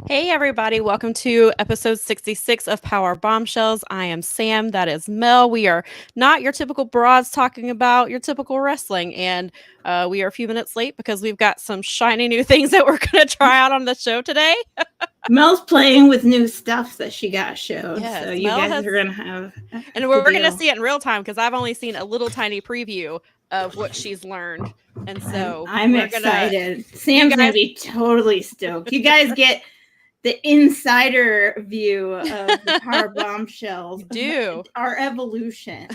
Hey, everybody. Welcome to episode 66 of Power Bombshells. I am Sam. That is Mel. We are not your typical broads talking about your typical wrestling. And we are a few minutes late because we've got some shiny new things that we're going to try out on the show today. Mel's playing with new stuff that she got showed. Yes, so you Mel guys has, are going to have and we're going to see it in real time because I've only seen a little tiny preview of what she's learned. And so I'm excited. Sam's going guys, to be totally stoked. You guys get the insider view of the Power Bombshells. do our evolution.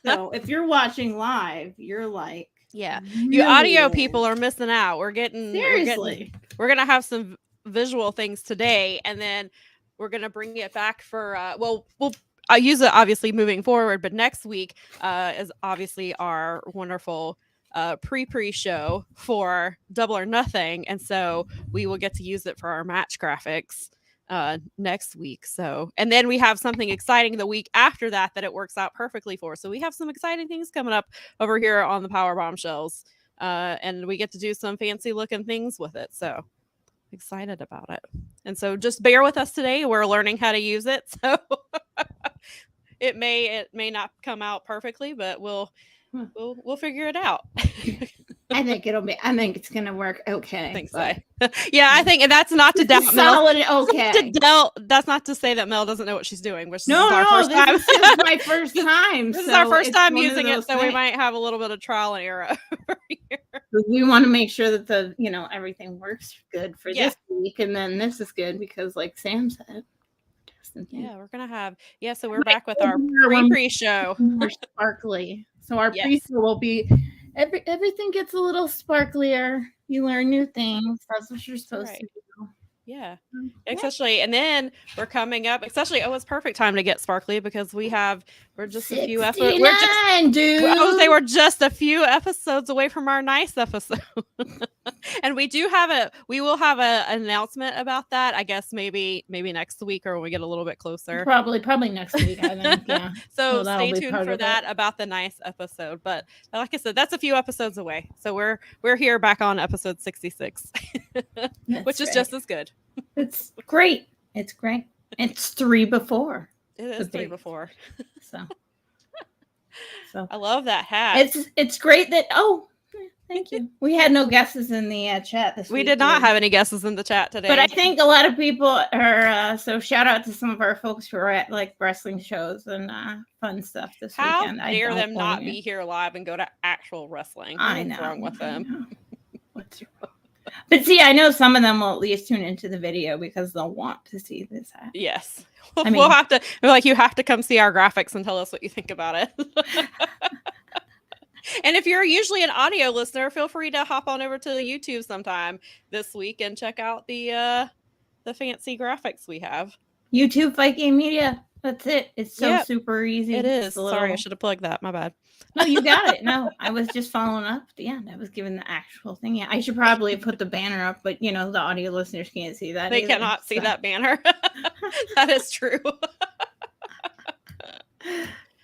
So if you're watching live, you're like, yeah, really you audio in. people are missing out. Seriously. We're gonna have some visual things today, and then we're gonna bring it back for I'll use it obviously moving forward, but next week is obviously our wonderful pre show for Double or Nothing, and so we will get to use it for our match graphics next week. So, and then we have something exciting the week after that it works out perfectly for. So we have some exciting things coming up over here on the Power Bombshells, and we get to do some fancy looking things with it. So excited about it. And so just bear with us today. We're learning how to use it. So it may not come out perfectly, but we'll figure it out. I think it's gonna work okay. I think so. Yeah, I think, and that's not to doubt solid Mel. Okay. That's not to say that Mel doesn't know what she's doing, which no, is our first time. This is my first time. This is our first time using it, so we might have a little bit of trial and error over here. We want to make sure that everything works good for this week, and then this is good because, like Sam said, yeah, we're gonna have so we're back with our pre-show. More sparkly. So our pre-show will be everything gets a little sparklier. You learn new things. That's what you're supposed to do. Yeah, especially, and then we're coming up. Especially, it's perfect time to get sparkly because we're just a few episodes. We're just a few episodes away from our nice episode, and we will have an announcement about that. I guess maybe next week or when we get a little bit closer. Probably next week. I think. Yeah. So stay tuned for that about the nice episode. But like I said, that's a few episodes away. So we're here back on episode 66, which is just as good. It's great. It's great. It's 3 before. It is 3 before. So I love that hat. It's great that thank you. We had no guesses in the chat this week. We did not have any guesses in the chat today. But I think a lot of people are so shout out to some of our folks who are at like wrestling shows and fun stuff this weekend. How dare them not be here live and go to actual wrestling? What's wrong with them? What's wrong? But see, I know some of them will at least tune into the video because they'll want to see this hat. Yes. We'll have to, you have to come see our graphics and tell us what you think about it. And if you're usually an audio listener, feel free to hop on over to the YouTube sometime this week and check out the fancy graphics we have. YouTube Fight Game Media. That's it. It's so super easy. It is. Sorry, I should have plugged that. My bad. No, you got it. No, I was just following up. Yeah, I was given the actual thing. Yeah, I should probably put the banner up, but the audio listeners can't see that. They cannot see that banner. That is true.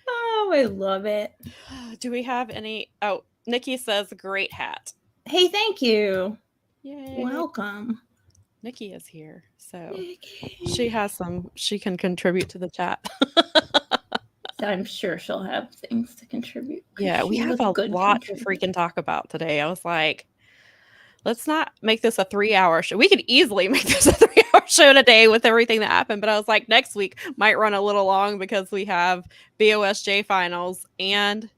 Oh, I love it. Do we have any? Oh, Nikki says, great hat. Hey, thank you. Yay. Welcome. Nikki is here, so she can contribute to the chat. I'm sure she'll have things to contribute. Yeah, we have a lot to freaking talk about today. I was like, let's not make this a 3-hour show. We could easily make this a 3-hour show today with everything that happened, but I was like, next week might run a little long because we have BOSJ finals and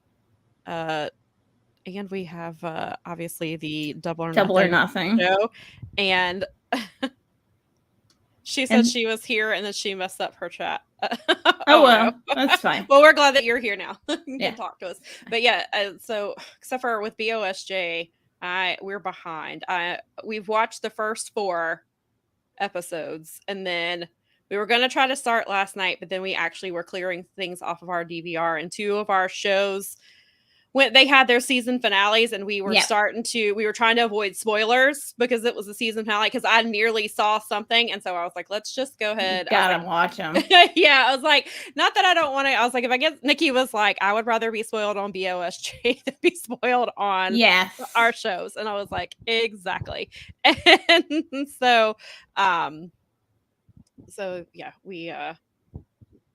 we have obviously the Double or Nothing show. And she said she was here and then she messed up her chat. Well, that's fine. Well, we're glad that you're here now. You can talk to us. But so except for with BOSJ, we're behind. We've watched the first 4 episodes, and then we were going to try to start last night, but then we actually were clearing things off of our DVR, and 2 of our shows when they had their season finales, and we were Yep. we were trying to avoid spoilers because it was a season finale, because I nearly saw something, and so I was like, let's just go ahead. Gotta watch them. Yeah, I was like, not that I don't want to. I was like, if I get, Nikki was like, I would rather be spoiled on BOSJ than be spoiled on our shows, and I was like, exactly. And so yeah,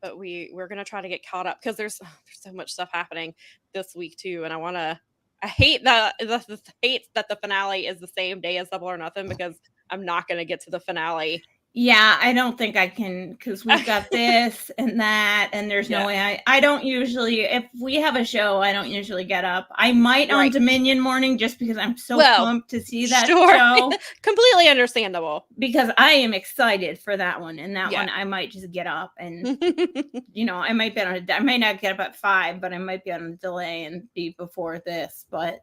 but we're gonna try to get caught up, because there's so much stuff happening this week too, and I hate that the finale is the same day as Double or Nothing, because I'm not gonna get to the finale. Yeah, I don't think I can, because we've got this and that, and there's no way I don't usually, if we have a show, I don't usually get up. I might on Dominion morning, just because I'm so pumped to see that show. Completely understandable. Because I am excited for that one, and that one I might just get up and, I might not get up at 5, but I might be on a delay and be before this, but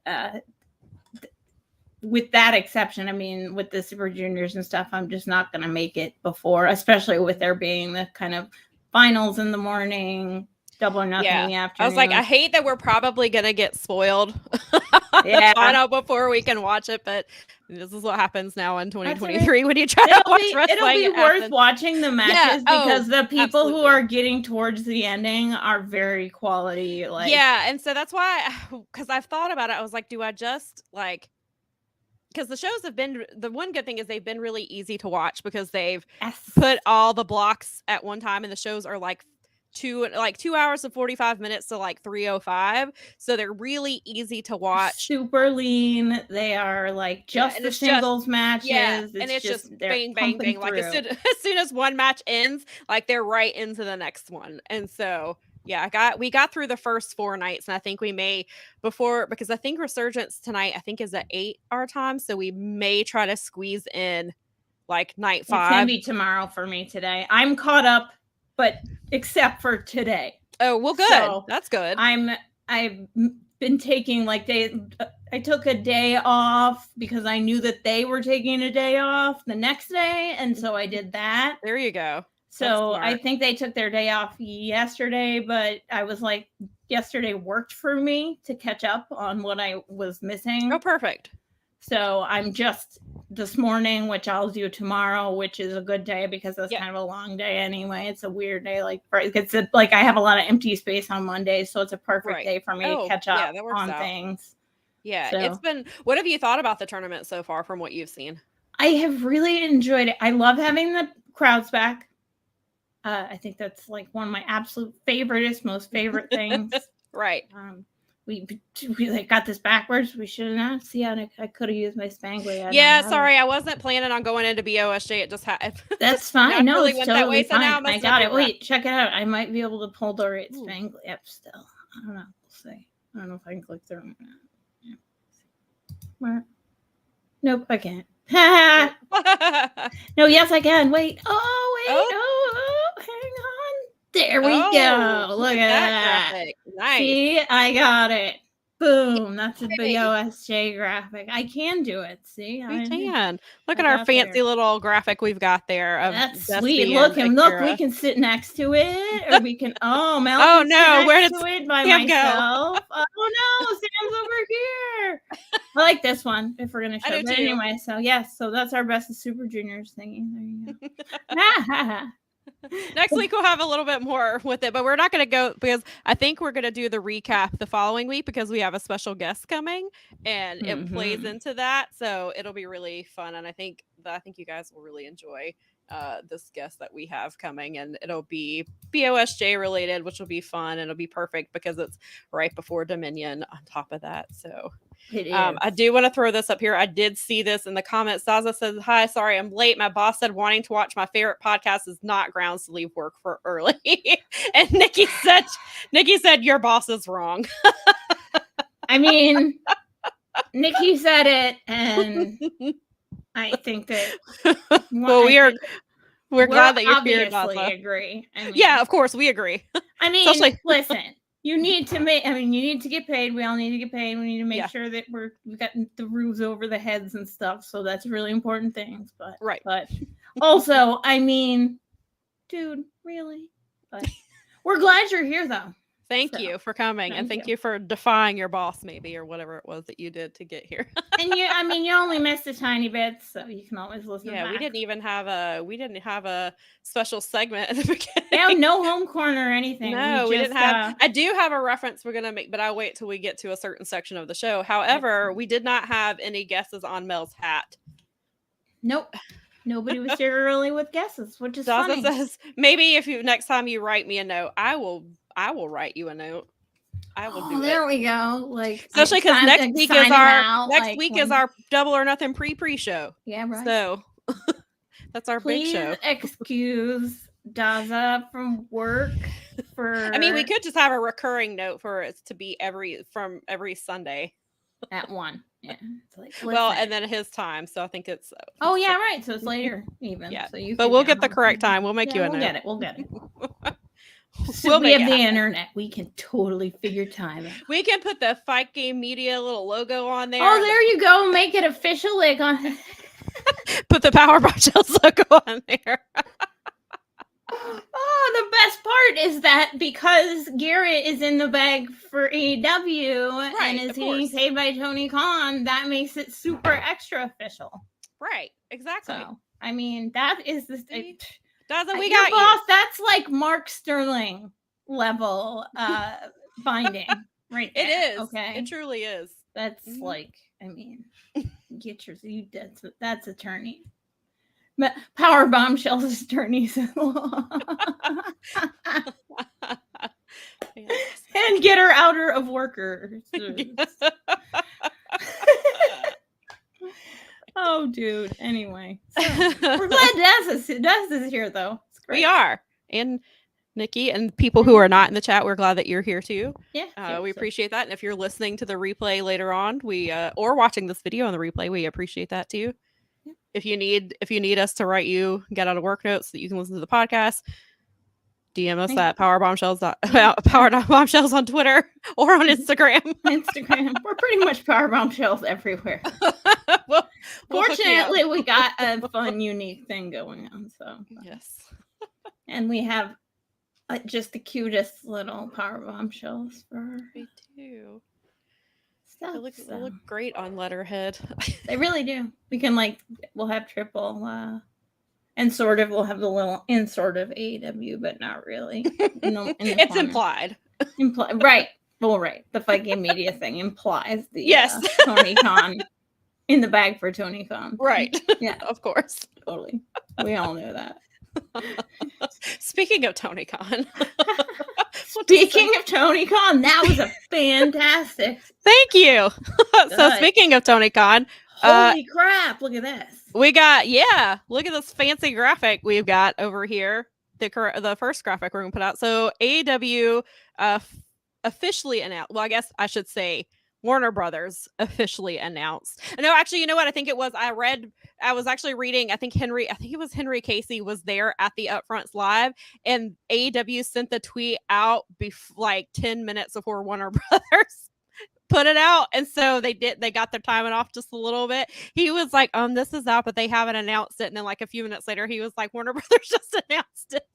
with that exception, I mean, with the Super Juniors and stuff, I'm just not going to make it before, especially with there being the kind of finals in the morning, Double or Nothing in the afternoon. I was like, I hate that we're probably going to get spoiled the final before we can watch it, but this is what happens now in 2023 when you try to watch wrestling. It'll be worth watching the matches because the people who are getting towards the ending are very quality. And so that's why, because I've thought about it, I was like, do I just because the shows have been, the one good thing is they've been really easy to watch, because they've put all the blocks at one time, and the shows are like 2 hours and 45 minutes to 3:05, so they're really easy to watch. Super lean. They are just the singles matches. And it's just bang bang bang. As soon as one match ends, they're right into the next one. And so we got through the first 4 nights, and I think we may because I think Resurgence tonight is at 8 our time, so we may try to squeeze in night 5. It's gonna be tomorrow for me today. I'm caught up, but except for today. Oh, well, good. So that's good. I've been taking I took a day off because I knew that they were taking a day off the next day, and so I did that. There you go. So I think they took their day off yesterday, but I was like, yesterday worked for me to catch up on what I was missing. Oh, perfect. So I'm just this morning, which I'll do tomorrow, which is a good day because it's kind of a long day anyway. It's a weird day. I have a lot of empty space on Monday, so it's a perfect day for me to catch up on things. Yeah. So. It's been, what have you thought about the tournament so far from what you've seen? I have really enjoyed it. I love having the crowds back. I think that's one of my absolute most favorite things. Right. We got this backwards. We should have not. See, I could have used my Spangly. Sorry, I wasn't planning on going into BOSJ. It just happened. That's fine. No, really it's went totally that way. fine. So now I got it. Wait, check it out. I might be able to pull the right Spangly up still. I don't know. We'll see. I don't know if I can click through. Yeah. Nope, I can't. No, yes, I can. Wait. Oh, hang on. There we go. Look at that. Graphic. Nice. See, I got it. Boom. That's a BOSJ graphic. I can do it. See? We can. Look at our fancy little graphic we've got there. That's sweet. Look, we can sit next to it, or we can, Mel. Oh, no. Where did it by Sam myself? Go? Oh, no. Sam's over here. I like this one if we're going to show it. But anyway, so that's our Best of Super Juniors thingy. There you go. Next week we'll have a little bit more with it, but we're not going to go, because I think we're going to do the recap the following week, because we have a special guest coming, and it plays into that, so it'll be really fun. And I think you guys will really enjoy this guest that we have coming, and it'll be BOSJ related, which will be fun, and it'll be perfect because it's right before Dominion on top of that. So I do want to throw this up here. I did see this in the comments. Zaza says, "Hi, sorry I'm late. My boss said wanting to watch my favorite podcast is not grounds to leave work for early." And Nikki said your boss is wrong. I mean, Nikki said it, and I think that we're glad that you're here. Obviously agree. I mean, yeah, of course we agree. I mean, listen. You need to get paid. We all need to get paid. We need to make sure that we've got the roofs over the heads and stuff. So that's really important things. But also, I mean, dude, really? But we're glad you're here, though. Thank you for coming, and thank you for defying your boss, maybe, or whatever it was that you did to get here. And you only missed a tiny bit, so you can always listen back. We didn't have a special segment at the beginning. Yeah, no home corner or anything. No, we didn't have. I do have a reference we're gonna make, but I'll wait till we get to a certain section of the show. However, we did not have any guesses on Mel's hat. Nope. Nobody was here early with guesses, which is funny. Says, maybe if you next time you write me a note, I will write you a note. I will do there it. we go. Like, especially because next week is our Double or Nothing pre show. Yeah, right. So that's our big show. Excuse Daza from work for. I mean, we could just have a recurring note for it to be every Sunday at 1. Yeah. It's like, well, and then his time. So I think it's. Oh yeah, right. So it's later even. Yeah. So but we'll get the correct time. We'll make you a note. We'll get it. So we have the internet. We can totally figure time out. We can put the Fight Game Media little logo on there. Oh, there you go. Make it official. Like on. Put the Powerbombshells logo on there. Oh, the best part is that because Garrett is in the bag for AEW and is getting paid by Tony Khan, that makes it super extra official. Right, exactly. So, I mean, that is the Daza, we got got boss. That's like Mark Sterling level binding, right? It there, is. Okay, it truly is. That's like, I mean, get your that's attorney. Powerbombshells attorneys and get her outer of workers. Oh, dude. Anyway, so, we're glad Daz is here, though. It's great. We are, and Nikki and people who are not in the chat, we're glad that you're here too. Yeah, we appreciate that. And if you're listening to the replay later on, we or watching this video on the replay, we appreciate that too. Yeah. If you need us to write you get out of work notes so that you can listen to the podcast, DM us at Powerbombshells on Twitter or on Instagram. We're pretty much Powerbombshells everywhere. Fortunately, we got a fun, unique thing going on. So yes, and we have just the cutest little Powerbombshells for her. Me too. Stuff, they look great on letterhead. They really do. We can we'll have triple. And sort of, we'll have the little in sort of AEW, but not really. It's implied. Right. Well, right. The Fight Game Media thing implies the yes. Tony Khan in the bag for Tony Khan. Right. Yeah. Of course. Totally. We all know that. Speaking of Tony Khan. Speaking of Tony Khan, that was a fantastic. Thank you. So speaking of Tony Khan. Holy crap, look at this. We got, look at this fancy graphic we've got over here. The first graphic we're going to put out. So AEW officially announced, well, I guess I should say Warner Brothers officially announced. No, actually, you know what? I think it was, I was actually reading, I think it was Henry Casey was there at the Upfronts Live, and AEW sent the tweet out like 10 minutes before Warner Brothers put it out, and so they got their timing off just a little bit. He was like, this is out, but they haven't announced it. And then like a few minutes later, he was like, Warner Brothers just announced it.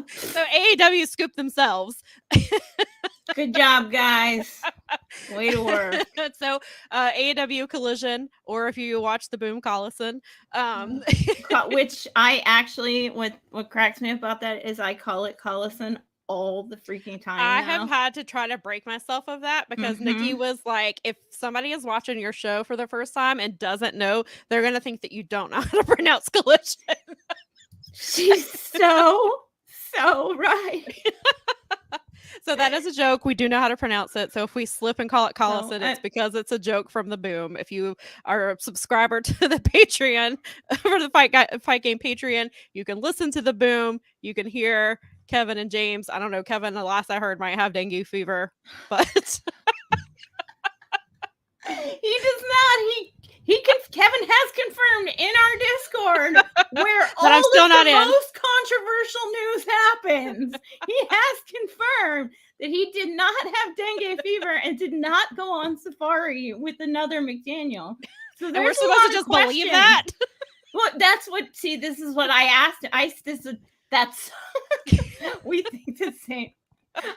So AEW scooped themselves. Good job, guys. Way to work. So AEW Collision, or if you watch the Boom Collison, which I actually, what cracks me about that is I call it Collison all the freaking time. I have had to try to break myself of that because Nikki was like, if somebody is watching your show for the first time and doesn't know, they're going to think that you don't know how to pronounce Collision. She's so right. So that is a joke. We do know how to pronounce it. So if we slip and call it Collison, it's because it's a joke from the Boom. If you are a subscriber to the Patreon, for the Fight Game Patreon, you can listen to the Boom. You can hear Kevin and James. I don't know. Kevin, the last I heard, might have dengue fever, but he does not. Kevin has confirmed in our Discord where all the most controversial news happens. He has confirmed that he did not have dengue fever and did not go on safari with another McDaniel. So and we're supposed to just believe that. Well, that's what. See, this is what I asked. That's we think the same.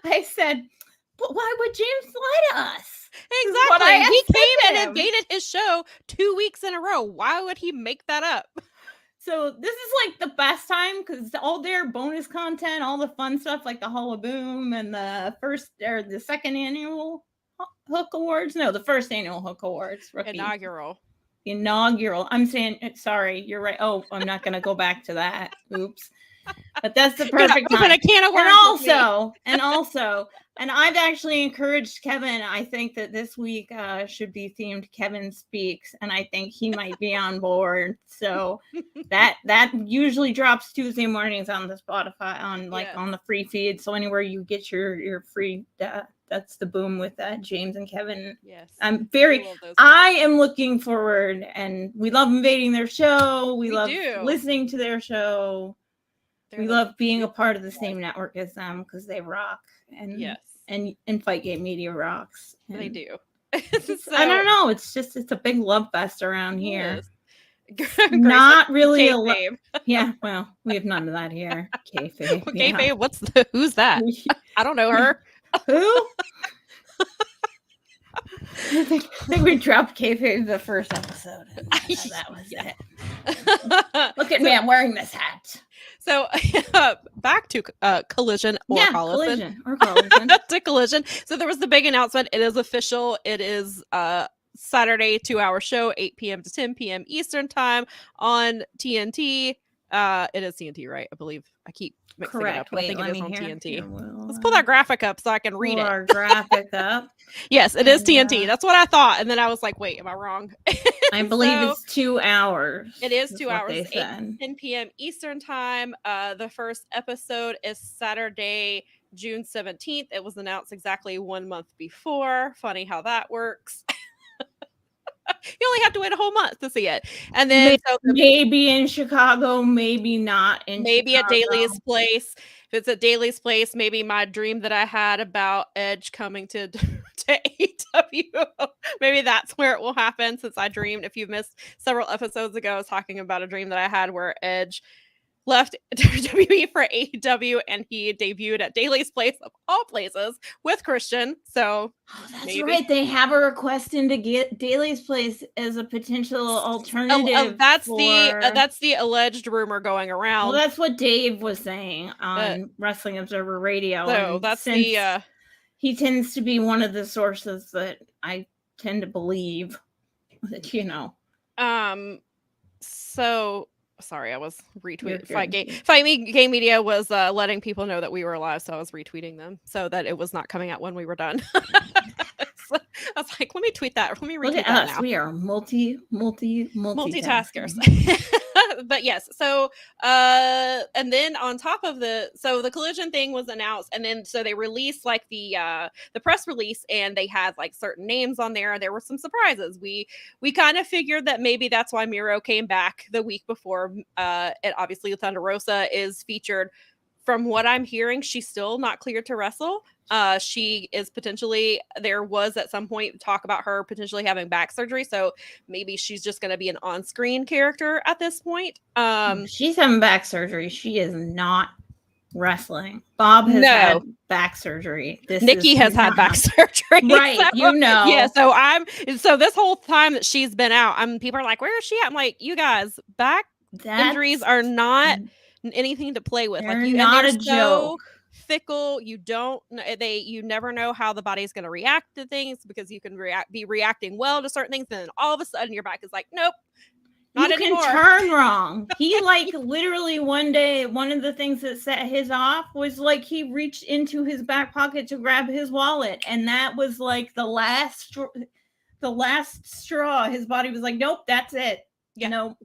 I said, But why would James lie to us? Exactly. He came and him. invaded his show 2 weeks in a row. Why would he make that up? So this is like the best time because all their bonus content, all the fun stuff like the Hall of Boom and the first or the second annual Hook Awards. No, the first annual Hook Awards. Rookie. Inaugural. I'm saying, sorry, you're right. Oh, I'm not going to go back to that. Oops. But that's the perfect time. A can of worms and also, and I've actually encouraged Kevin. I think that this week should be themed Kevin Speaks, and I think he might be on board. So that usually drops Tuesday mornings on the Spotify on on the free feed. So anywhere you get your free, that's the boom with James and Kevin. Yes, I am looking forward, and we love invading their show. We love listening to their show. We love being a part of the same network as them because they rock. And and Fight Game Media rocks. And they do. I don't know. It's a big love fest around here. Not really yeah. Well, we have none of that here. Kayfabe. Kayfabe. Who's that? I don't know her. Who? I think we dropped Kayfabe the first episode. That was it. Look at me, I'm wearing this hat. So back to Collision or Collision. To Collision. So there was the big announcement. It is official. It is Saturday 2-hour show, 8 p.m. to 10 p.m. Eastern time on TNT. It is TNT, right? I believe. I keep mixing it up. I think it is on TNT. Let's pull that graphic up so I can read it. Our graphic up. Yes, it is TNT. That's what I thought. And then I was like, wait, am I wrong? I believe it's 2 hours. It is 2 hours, 8 10 p.m. Eastern time. The first episode is Saturday, June 17th. It was announced exactly 1 month before. Funny how that works. You only have to wait a whole month to see it. And then maybe in Chicago, maybe not in Chicago. At Daly's Place. If it's at Daly's Place, maybe my dream that I had about Edge coming to AEW, maybe that's where it will happen, since I dreamed, if you missed several episodes ago, I was talking about a dream that I had where Edge left WWE for AEW and he debuted at Daly's Place of all places with Christian. So that's right. They have a request in to get Daly's Place as a potential alternative. That's the alleged rumor going around. Well, that's what Dave was saying on Wrestling Observer Radio. So that's he tends to be one of the sources that I tend to believe that, So sorry, I was retweeting. Fight Game Media was letting people know that we were alive, so I was retweeting them so that it was not coming out when we were done. So I was like, let me tweet that. Let me retweet that now. We are multitaskers. But yes, so and then on top of the Collision thing was announced, and then so they released the press release, and they had certain names on there. There were some surprises. We kind of figured that maybe that's why Miro came back the week before. And obviously Thunder Rosa is featured. From what I'm hearing, she's still not cleared to wrestle. She is potentially, there was at some point talk about her potentially having back surgery. So maybe she's just going to be an on-screen character at this point. She's having back surgery. She is not wrestling. Bob has had back surgery. Nikki has had back surgery. Right. So, yeah. So this whole time that she's been out, people are like, where is she at? I'm like, you guys, back injuries are not anything to play with. They're not a joke. Fickle. You never know how the body's going to react to things, because you can be reacting well to certain things, and then all of a sudden your back is like, nope, not anymore. You can turn wrong. He literally one day, one of the things that set his off was he reached into his back pocket to grab his wallet, and that was the last straw. His body was like, nope, that's it. Nope.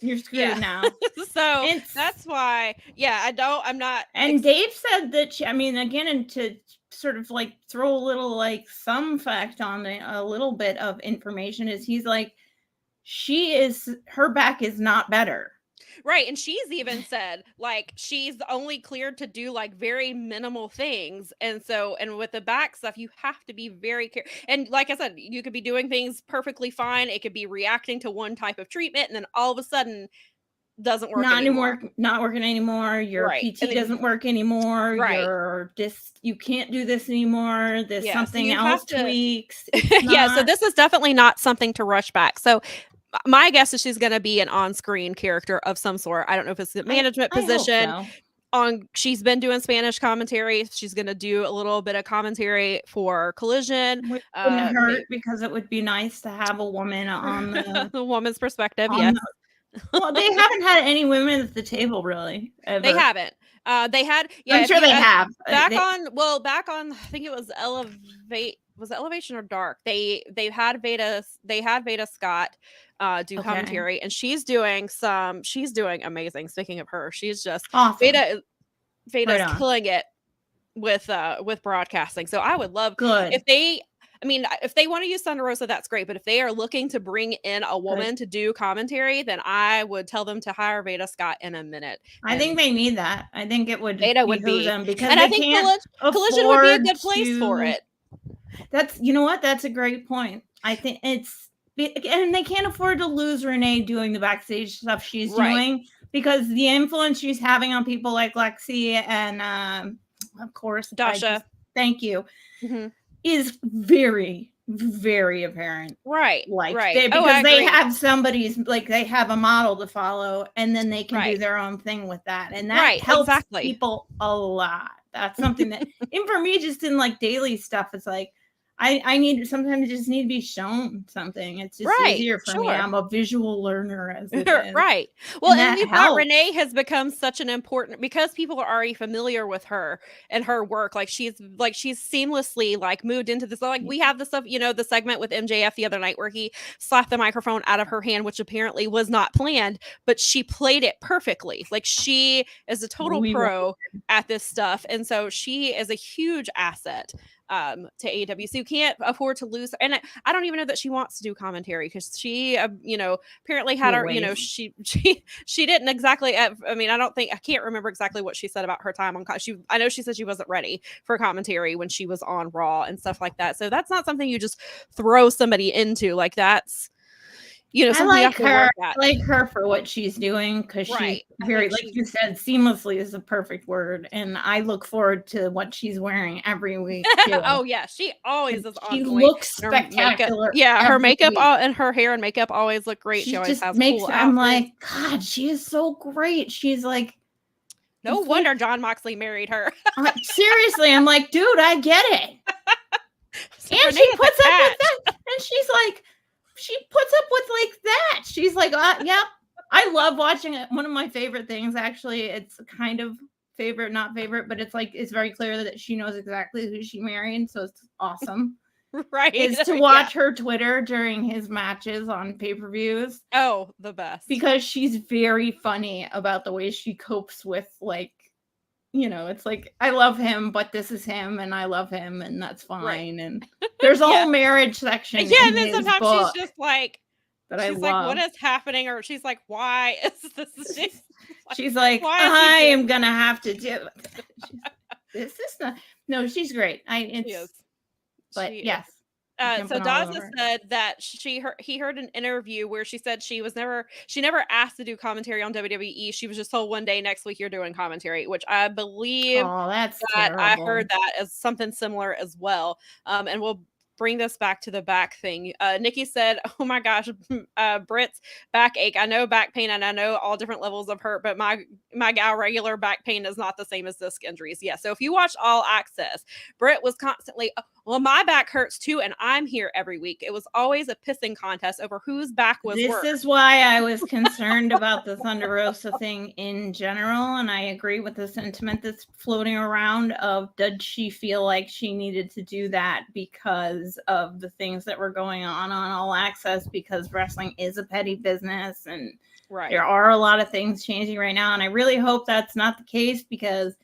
You're screwed now. So that's why, I'm not. And Dave said that, and to sort of throw a little some fact on it, a little bit of information is her back is not better. Right. And she's even said she's only cleared to do very minimal things. And with the back stuff, you have to be very careful. And like I said, you could be doing things perfectly fine. It could be reacting to one type of treatment, and then all of a sudden doesn't work anymore. Not working anymore. Your Right. PT doesn't work anymore. Right. You can't do this anymore. There's Yeah, so something you else have to tweaks. It's yeah, so not this is definitely not something to rush back. So my guess is she's gonna be an on-screen character of some sort. I don't know if it's a management I hope position. so. She's been doing Spanish commentary. She's gonna do a little bit of commentary for Collision. Which wouldn't hurt because it would be nice to have a woman on the woman's perspective, on yes. well, they haven't had any women at the table really ever. They haven't. They had, yeah. I'm sure they have. Back on, I think it was Elevate. Was it Elevation or Dark? They've had Veda. They had Veda Scott do commentary, and she's doing amazing. Speaking of her, she's just awesome. Veda's killing it with broadcasting. So I would love if they want to use Thunder Rosa, that's great. But if they are looking to bring in a woman to do commentary, then I would tell them to hire Veda Scott in a minute. I think they need that. I think it would Veda would be them because and I think Collision would be a good place for it. That's that's a great point. I think and they can't afford to lose Renee doing the backstage stuff she's doing because the influence she's having on people like Lexi and of course Dasha. Thank you. Mm-hmm. Is very, very apparent. Right. Because they have they have a model to follow and then they can do their own thing with that. And that helps people a lot. That's something that, and for me, just in daily stuff, it's like, sometimes just need to be shown something. It's just easier for me. I'm a visual learner as it is. Right. Well, and you thought Renee has become such an important, because people are already familiar with her and her work. She's seamlessly moved into this. We have the stuff, the segment with MJF the other night where he slapped the microphone out of her hand, which apparently was not planned, but she played it perfectly. She is a total pro at this stuff. And so she is a huge asset to AEW. So you can't afford to lose. And I don't even know that she wants to do commentary because she apparently had her she didn't exactly I can't remember exactly what she said about her time on I know she said she wasn't ready for commentary when she was on Raw and stuff like that. So that's not something you just throw somebody into. That's I like her. I like her for what she's doing because she's very, you said, seamlessly is the perfect word, and I look forward to what she's wearing every week. Too. Oh yeah, she always is on She looks spectacular. Her makeup and her hair and makeup always look great. She always has cool outfits. I'm like, God, she is so great. She's like, no wonder Jon Moxley married her. Seriously, I'm like, dude, I get it. And she puts up with that, and she's like. She puts up with that. She's like, yep. I love watching it. One of my favorite things, actually, it's kind of favorite, not favorite, but it's very clear that she knows exactly who she married. So it's awesome. Right. Is to watch her Twitter during his matches on pay-per-views. Oh, the best. Because she's very funny about the way she copes with it's I love him, but this is him, and I love him, and that's fine. Right. And there's a whole marriage section. Yeah, and then sometimes she's just she's like, what is happening? Or she's like, why is this? She's like, I am gonna have to do this. Is not. No, she's great. Yes. So Daza said that he heard an interview where she said she never asked to do commentary on WWE. She was just told one day next week you're doing commentary, which I believe that's that I heard that as something similar as well. And we'll bring this back to the back thing. Nikki said, oh my gosh, Britt's backache. I know back pain and I know all different levels of hurt, but my gal regular back pain is not the same as disc injuries. Yeah. So if you watch All Access, Britt was constantly, well, my back hurts too, and I'm here every week. It was always a pissing contest over whose back was worse. This is why I was concerned about the Thunder Rosa thing in general, and I agree with the sentiment that's floating around of, did she feel like she needed to do that because of the things that were going on All Access, because wrestling is a petty business, and there are a lot of things changing right now, and I really hope that's not the case, because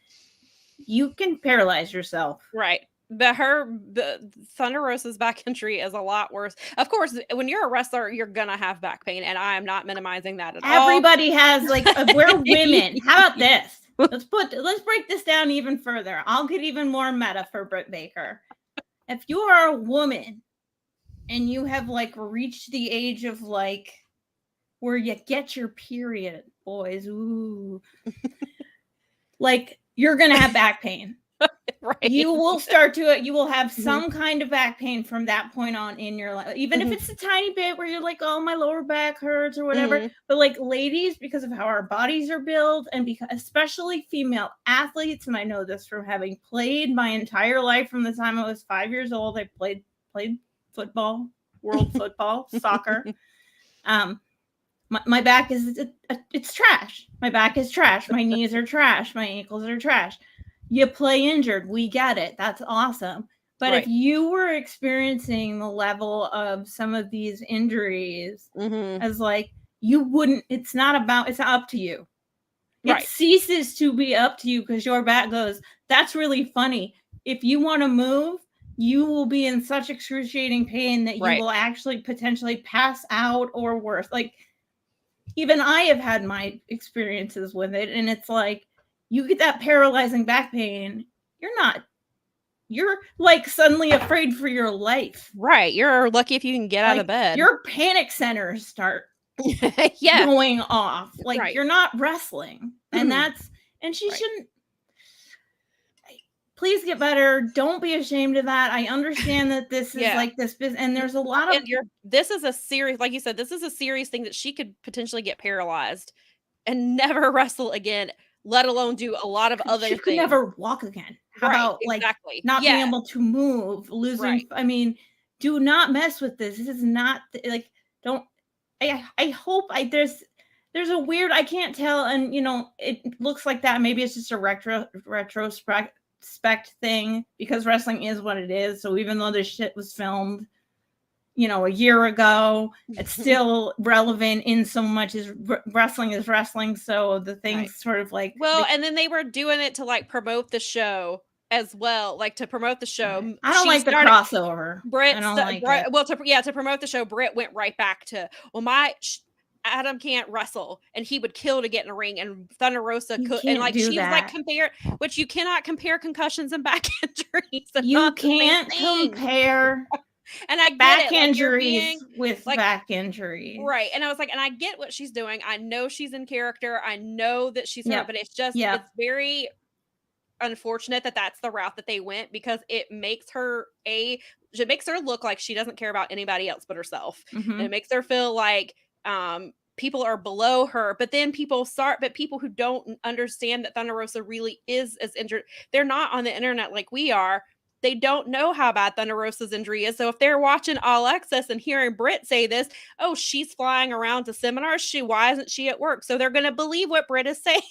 you can paralyze yourself. Right. The Thunder Rosa's back injury is a lot worse. Of course, when you're a wrestler, you're gonna have back pain, and I am not minimizing that at all. Everybody has, we're women. How about this? Let's break this down even further. I'll get even more meta for Britt Baker. If you are a woman and you have reached the age of where you get your period, boys. Ooh. Like, you're going to have back pain. Right. You will have some kind of back pain from that point on in your life, even if it's a tiny bit where you're like, oh, my lower back hurts or whatever. But like, ladies, because of how our bodies are built, and because especially female athletes, and I know this from having played my entire life from the time I was 5 years old. I played football, world football, soccer. My back is it's trash. My back is trash. My knees are trash. My ankles are trash. You play injured. We get it. That's awesome. But if you were experiencing the level of some of these injuries as like, you wouldn't, it's not up to you. It ceases to be up to you because your back goes, that's really funny. If you want to move, you will be in such excruciating pain that you will actually potentially pass out or worse. Like, even I have had my experiences with it, and it's like, you get that paralyzing back pain, you're like suddenly afraid for your life. Right. You're lucky if you can get out of bed. Your panic centers start going off. Like, you're not wrestling. And and she shouldn't. Please get better. Don't be ashamed of that. I understand that this is like this business, and there's a lot of. This is a serious, like you said, this is a serious thing that she could potentially get paralyzed and never wrestle again, let alone do a lot of other things. She could never walk again. How about like not being able to move, losing? I mean, do not mess with this. This is not like, don't. I hope there's a weird, I can't tell, and it looks like that. Maybe it's just a retrospect thing, because wrestling is what it is. So even though this shit was filmed a year ago, it's still relevant in so much as wrestling is wrestling. So the things sort of like, and then they were doing it to like promote the show as well, like to promote the show. I don't like the crossover. To promote the show, Britt went right back to, Adam can't wrestle, and he would kill to get in a ring, and Thunder Rosa could, and like she was like compare, which you cannot compare concussions and back injuries. You can't compare and I get back injuries with back injuries, right? And I was like, and I get what she's doing. I know she's in character. I know that she's hurt, but it's just it's very unfortunate that that's the route that they went, because it makes her look like she doesn't care about anybody else but herself, and it makes her feel like people are below her. But then people who don't understand that Thunder Rosa really is as injured, they're not on the internet like we are. They don't know how bad Thunder Rosa's injury is. So if they're watching All Access and hearing Britt say this, oh, she's flying around to seminars, why isn't she at work? So they're going to believe what Britt is saying.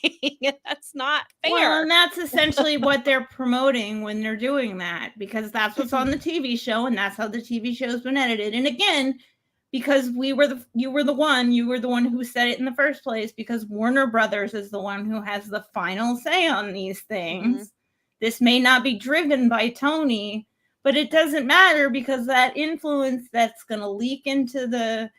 And that's not fair. Well, and that's essentially what they're promoting when they're doing that, because that's what's on the TV show, and that's how the TV show's been edited. And again, because you were the one who said it in the first place, because Warner Brothers is the one who has the final say on these things. This may not be driven by Tony, but it doesn't matter, because that influence that's going to leak into the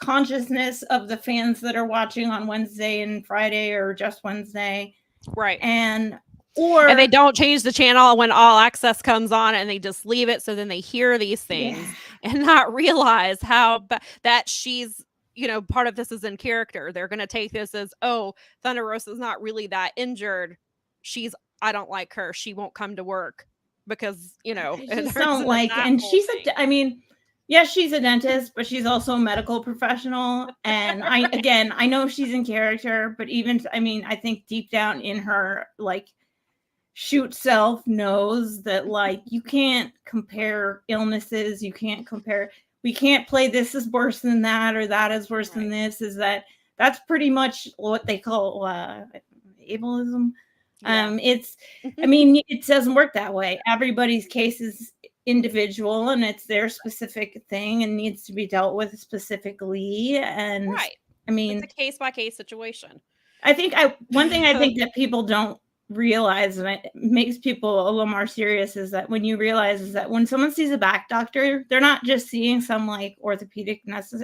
consciousness of the fans that are watching on Wednesday and Friday, or just Wednesday. Right. And they don't change the channel when All Access comes on, and they just leave it. So then they hear these things and not realize that she's, part of this is in character. They're going to take this as, oh, Thunder Rosa's not really that injured. I don't like her. She won't come to work because, I just don't like, and she's she's a dentist, but she's also a medical professional. And I know she's in character, but I think deep down in her, like, shoot self knows that, like, you can't compare illnesses. We can't play this is worse than that, or that is worse than this. That's pretty much what they call ableism. It doesn't work that way. Everybody's case is individual, and it's their specific thing and needs to be dealt with specifically. And it's a case by case situation. I think one thing I think that people don't realize, and it makes people a little more serious, is that when you realize is that when someone sees a back doctor, they're not just seeing some like orthopedic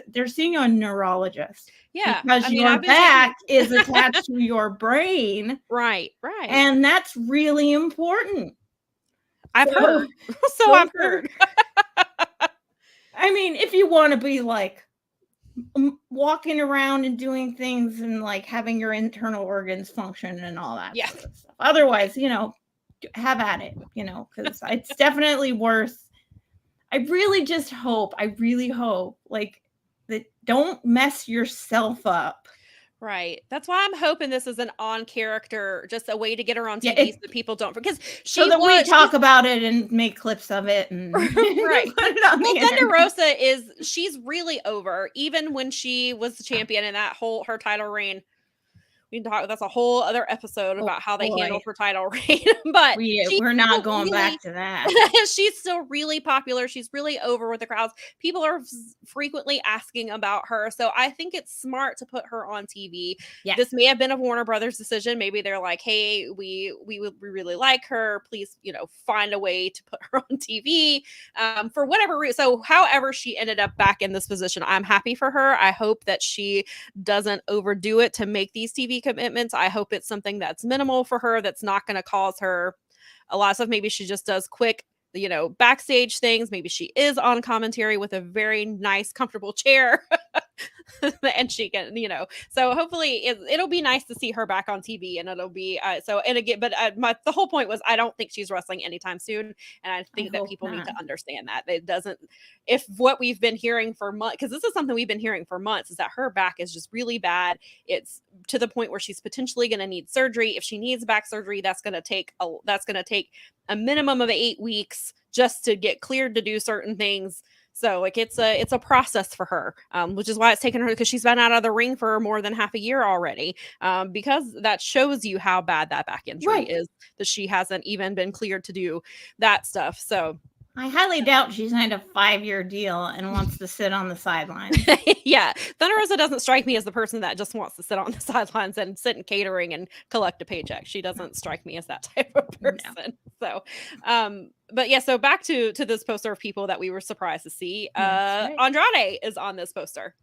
they're seeing a neurologist. Yeah. Because your back is attached to your brain. Right. And that's really important. I've heard. So I've heard. If you want to be like walking around and doing things and like having your internal organs function and all that sort of stuff. Otherwise, have at it, because it's definitely worth. I really hope like that don't mess yourself up. Right. That's why I'm hoping this is an on character, just a way to get her on TV so that people don't, because so that we talk about it and make clips of it and right. put it on the Thunder internet. Rosa she's really over, even when she was the champion in that her title reign. We can talk. That's a whole other episode about how they handled her title reign. But we're not going back to that. She's still really popular. She's really over with the crowds. People are frequently asking about her, so I think it's smart to put her on TV. Yes. This may have been a Warner Brothers decision. Maybe they're like, "Hey, we really like her. Please, find a way to put her on TV." For whatever reason. So, however she ended up back in this position, I'm happy for her. I hope that she doesn't overdo it to make these TV commitments. I hope it's something that's minimal for her, that's not going to cause her a lot of stuff. Maybe she just does quick, backstage things. Maybe she is on commentary with a very nice, comfortable chair. And she can, so hopefully it'll be nice to see her back on TV, and it'll be the whole point was I don't think she's wrestling anytime soon, and I think that people need to understand that it doesn't. If what we've been hearing for months, because this is something we've been hearing for months, is that her back is just really bad. It's to the point where she's potentially going to need surgery. If she needs back surgery, that's going to take a minimum of 8 weeks just to get cleared to do certain things. So like it's a process for her, which is why it's taken her, because she's been out of the ring for more than half a year already, because that shows you how bad that back injury is, that she hasn't even been cleared to do that stuff. So I highly doubt she signed a 5-year deal and wants to sit on the sidelines. Yeah. Thunder Rosa doesn't strike me as the person that just wants to sit on the sidelines and sit in catering and collect a paycheck. She doesn't strike me as that type of person. No. So, but yeah, so back to this poster of people that we were surprised to see. Right. Andrade is on this poster.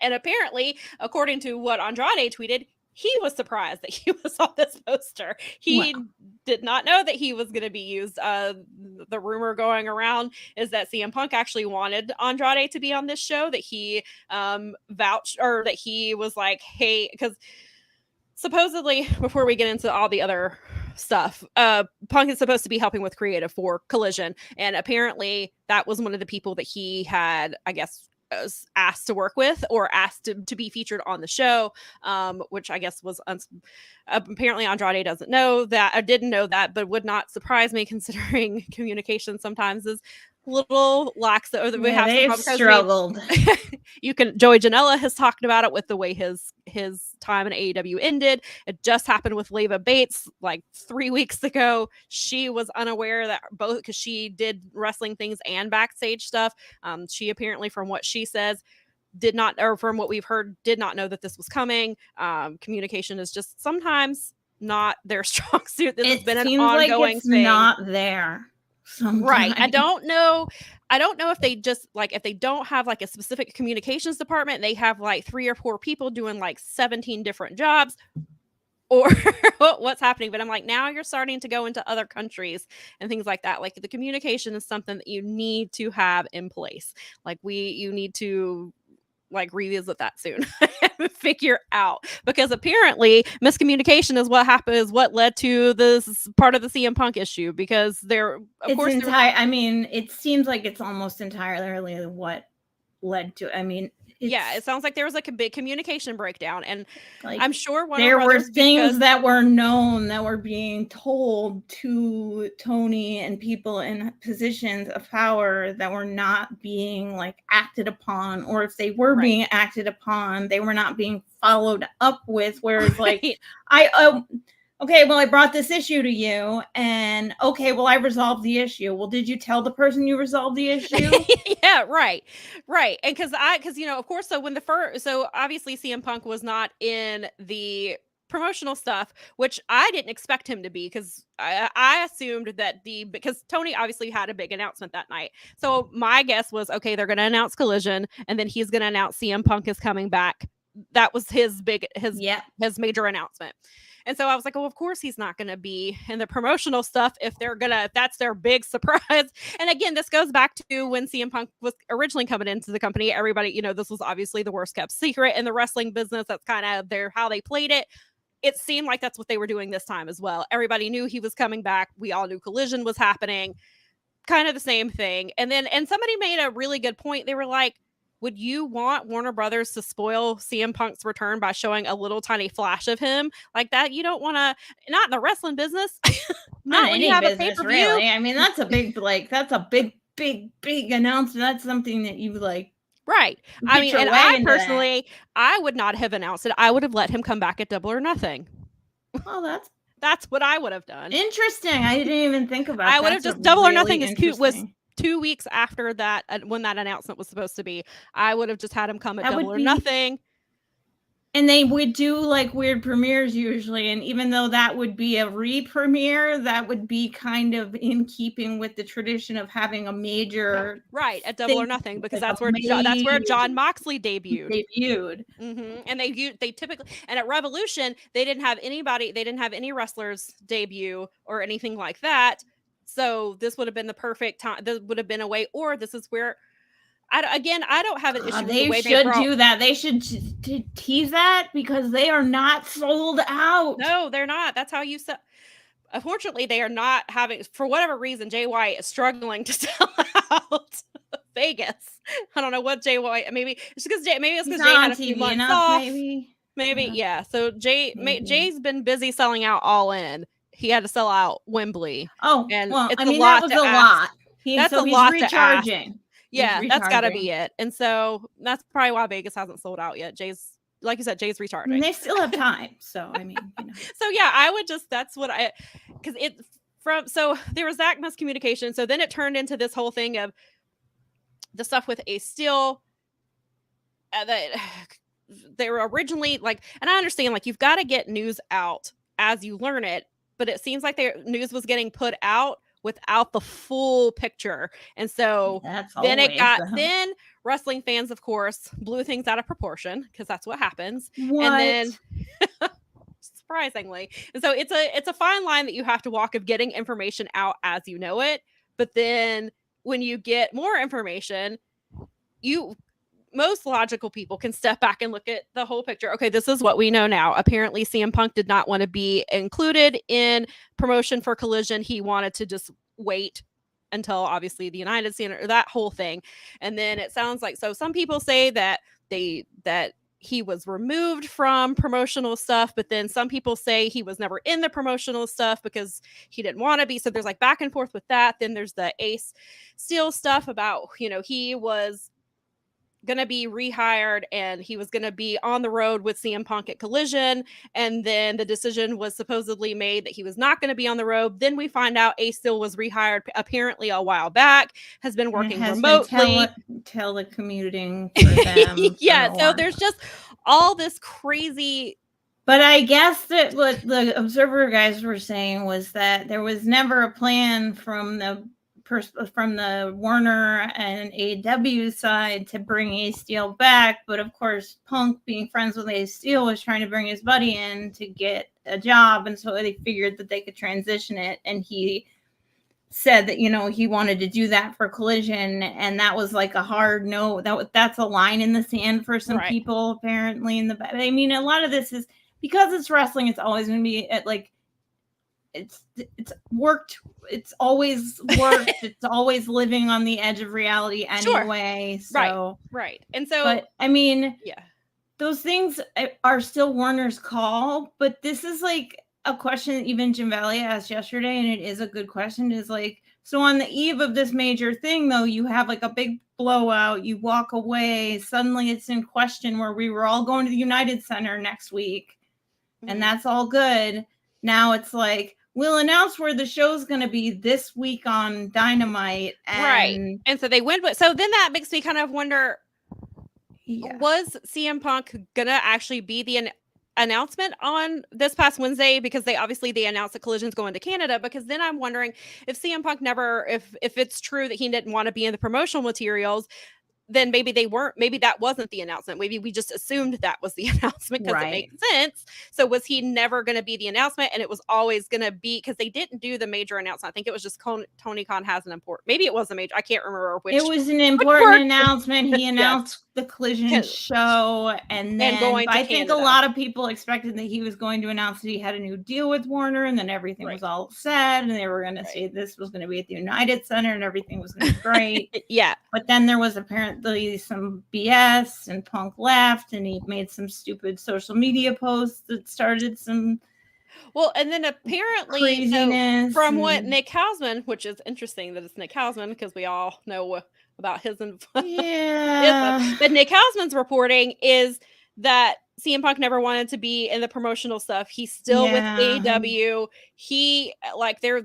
And apparently, according to what Andrade tweeted, he was surprised that he was on this poster. He did not know that he was going to be used. The rumor going around is that CM Punk actually wanted Andrade to be on this show, that he vouched, or that he was like, hey, because supposedly, before we get into all the other stuff, Punk is supposed to be helping with creative for Collision. And apparently that was one of the people that he had, I guess, asked to work with, or asked to be featured on the show, which I guess was apparently Andrade didn't know that, but would not surprise me, considering communication sometimes is little lax. They've struggled. Joey Janela has talked about it with the way his time in AEW ended. It just happened with Leva Bates like 3 weeks ago. She was unaware that both, because she did wrestling things and backstage stuff. She apparently, from what she says, did not, or from what we've heard, did not know that this was coming. Communication is just sometimes not their strong suit. This has been an ongoing thing. Not there. Sometimes. Right. I don't know if they just if they don't have like a specific communications department, they have like 3 or 4 people doing like 17 different jobs, or what's happening. But I'm like, now you're starting to go into other countries and things like that. Like, the communication is something that you need to have in place. Like, you need to revisit that soon and figure out, because apparently miscommunication is what led to this part of the CM Punk issue, because it seems like it's almost entirely what led to, it sounds like there was like a big communication breakdown, and I'm sure there were things that were known, that were being told to Tony and people in positions of power, that were not being acted upon, or if they were being acted upon, they were not being followed up with. Whereas okay, well, I brought this issue to you, and okay, well, I resolved the issue. Well, did you tell the person you resolved the issue? Yeah, right. And because of course, so obviously CM Punk was not in the promotional stuff, which I didn't expect him to be, because I assumed that because Tony obviously had a big announcement that night. So my guess was, okay, they're going to announce Collision, and then he's going to announce CM Punk is coming back. That was his major announcement. And so I was like, oh, of course he's not going to be in the promotional stuff if that's their big surprise. And again, this goes back to when CM Punk was originally coming into the company. Everybody, this was obviously the worst kept secret in the wrestling business. That's kind of how they played it. It seemed like that's what they were doing this time as well. Everybody knew he was coming back. We all knew Collision was happening. Kind of the same thing. And somebody made a really good point. They were like, would you want Warner Brothers to spoil CM Punk's return by showing a little tiny flash of him like that? You don't want to, not in the wrestling business. Not when you have a pay-per-view. Really. I mean, that's a big, big announcement. That's something that you like. Right. I mean, and I personally, I would not have announced it. I would have let him come back at Double or Nothing. Oh, that's what I would have done. Interesting. I didn't even think about. I would have just Double or Nothing was 2 weeks after that when that announcement was supposed to be. I would have just had him come at Double or Nothing. And they would do like weird premieres usually. And even though that would be a re-premiere, that would be kind of in keeping with the tradition of having a major at Double or Nothing, because that's where John Moxley debuted. Mm-hmm. And they typically, and at Revolution, they didn't have any wrestlers debut or anything like that. So this would have been the perfect time. This would have been a way, or this is where I don't have an issue with the way they do that. They should tease that, because they are not sold out. No, they're not. That's how you sell. Unfortunately, they are not having, for whatever reason, Jay White is struggling to sell out Vegas. I don't know what Jay White. Maybe it's because Jay had a few months off. Maybe, yeah. So Jay's been busy selling out All In. He had to sell out Wembley. Oh, and well, it's that was a lot. That's a lot recharging. Yeah, that's got to be it. And so that's probably why Vegas hasn't sold out yet. Jay's, like you said, Jay's recharging. And they still have time. So, I mean, So, yeah, I would just, so there was that miscommunication. So then it turned into this whole thing of the stuff with Ace Steel. They were originally like, and I understand, like, you've got to get news out as you learn it. But it seems like their news was getting put out without the full picture. And so then wrestling fans, of course, blew things out of proportion, because that's what happens. What? And then surprisingly. And so it's a fine line that you have to walk of getting information out as you know it. But then when you get more information, most logical people can step back and look at the whole picture. Okay, this is what we know now. Apparently, CM Punk did not want to be included in promotion for Collision. He wanted to just wait until obviously the United Center, that whole thing. And then it sounds like, so some people say that he was removed from promotional stuff, but then some people say he was never in the promotional stuff because he didn't want to be. So there's like back and forth with that. Then there's the Ace Steel stuff about, he was going to be rehired and he was going to be on the road with CM Punk at Collision, and then the decision was supposedly made that he was not going to be on the road. Then we find out Ace Steel was rehired apparently a while back, has been working remotely, telecommuting for them. Yeah, so there's just all this crazy. But I guess that what the Observer guys were saying was that there was never a plan from the Warner and AEW side to bring Ace Steel back. But of course, Punk, being friends with Ace Steel, was trying to bring his buddy in to get a job. And so they figured that they could transition it. And he said that, he wanted to do that for Collision. And that was like a hard no. That's a line in the sand for some people, apparently. I mean, a lot of this is because it's wrestling. It's always going to be at like, it's worked. It's always worked. It's always living on the edge of reality anyway. Sure. So, right. And so, but I mean, those things are still Warner's call. But this is like a question that even Jim Valley asked yesterday, and it is a good question. Is like, so on the eve of this major thing, though, you have like a big blowout. You walk away. Suddenly, it's in question where we were all going to the United Center next week, and that's all good. Now it's like, we'll announce where the show's going to be this week on Dynamite. And so they went. So then that makes me kind of wonder, was CM Punk going to actually be the announcement on this past Wednesday? Because they announced that Collision's going to Canada. Because then I'm wondering if CM Punk if it's true that he didn't want to be in the promotional materials, then maybe maybe that wasn't the announcement. Maybe we just assumed that was the announcement because it makes sense. So was he never going to be the announcement, and it was always going to be, because they didn't do the major announcement. I think it was just Tony Khan has an important, maybe it was a major, I can't remember which. It was an important announcement. He announced the Collision show, and then I think a lot of people expected that he was going to announce that he had a new deal with Warner, and then everything was all set, and they were going to say this was going to be at the United Center, and everything was going to be great. But then there was apparently some BS, and Punk left, and he made some stupid social media posts that started some and then apparently craziness. From what Nick Hausman, which is interesting that it's Nick Hausman because we all know about his but Nick Hausman's reporting is that CM Punk never wanted to be in the promotional stuff. He's still with AEW. He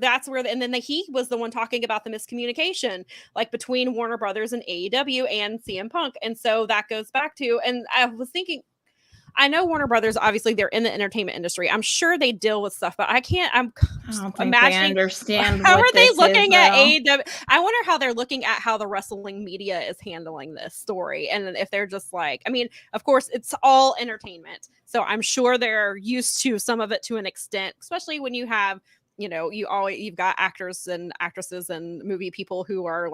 that's where, and then he was the one talking about the miscommunication between Warner Brothers and AEW and CM Punk. And so that goes back to, and I was thinking, I know Warner Brothers, obviously they're in the entertainment industry. I'm sure they deal with stuff, but I'm imagining, understand how are they looking at AEW? I wonder how they're looking at how the wrestling media is handling this story. And if they're just of course it's all entertainment. So I'm sure they're used to some of it to an extent, especially when you have, you've got actors and actresses and movie people who are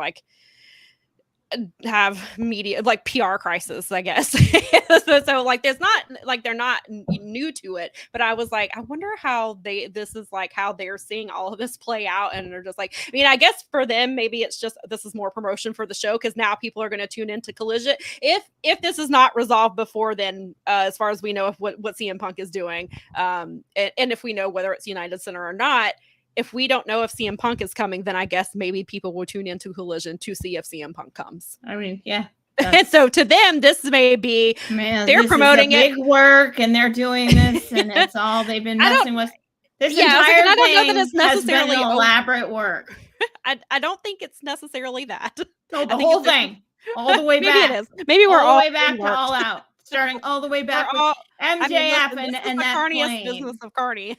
have media PR crisis, I guess. so there's not they're not new to it, but I was I wonder how this is how they're seeing all of this play out, and they're just I guess for them maybe it's just this is more promotion for the show because now people are going to tune into Collision if this is not resolved before then, as far as we know of what CM Punk is doing, and if we know whether it's United Center or not. If we don't know if CM Punk is coming, then I guess maybe people will tune into Collision to see if CM Punk comes. And so to them, this may be they're promoting big work, and they're doing this, and it's all they've been messing with. This entire thing I don't know that it's necessarily has been elaborate work. I don't think it's necessarily that. No, the whole thing, all the way back. Maybe it is. Maybe we're all the way back to All Out. Starting all the way back with MJF and that carniest business of Carney.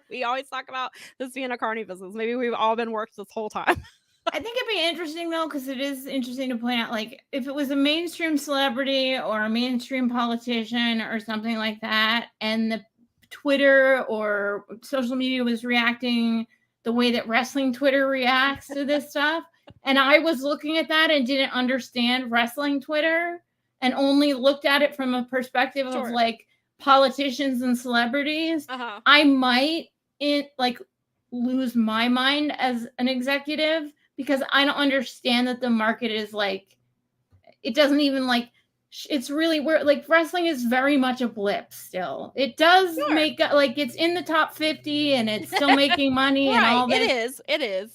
We always talk about this being a Carney business. Maybe we've all been worked this whole time. I think it'd be interesting though, because it is interesting to point out, if it was a mainstream celebrity or a mainstream politician or something like that, and the Twitter or social media was reacting the way that wrestling Twitter reacts to this stuff, and I was looking at that and didn't understand wrestling Twitter, and only looked at it from a perspective of politicians and celebrities, I might lose my mind as an executive, because I don't understand that the market is it doesn't even it's really where wrestling is very much a blip still. It does make it's in the top 50 and it's still making money and all this. It is.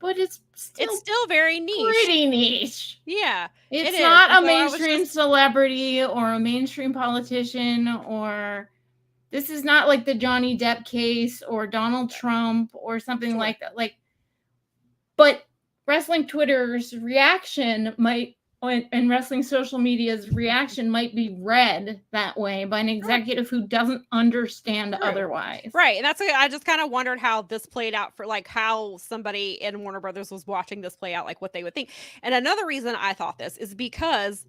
But it's still very niche. Pretty niche. Yeah. It's not a mainstream celebrity or a mainstream politician, or this is not the Johnny Depp case or Donald Trump or something like that. But wrestling Twitter's reaction and wrestling social media's reaction might be read that way by an executive who doesn't understand otherwise. Right. And I just kind of wondered how this played out for how somebody in Warner Brothers was watching this play out, what they would think. And another reason I thought this is because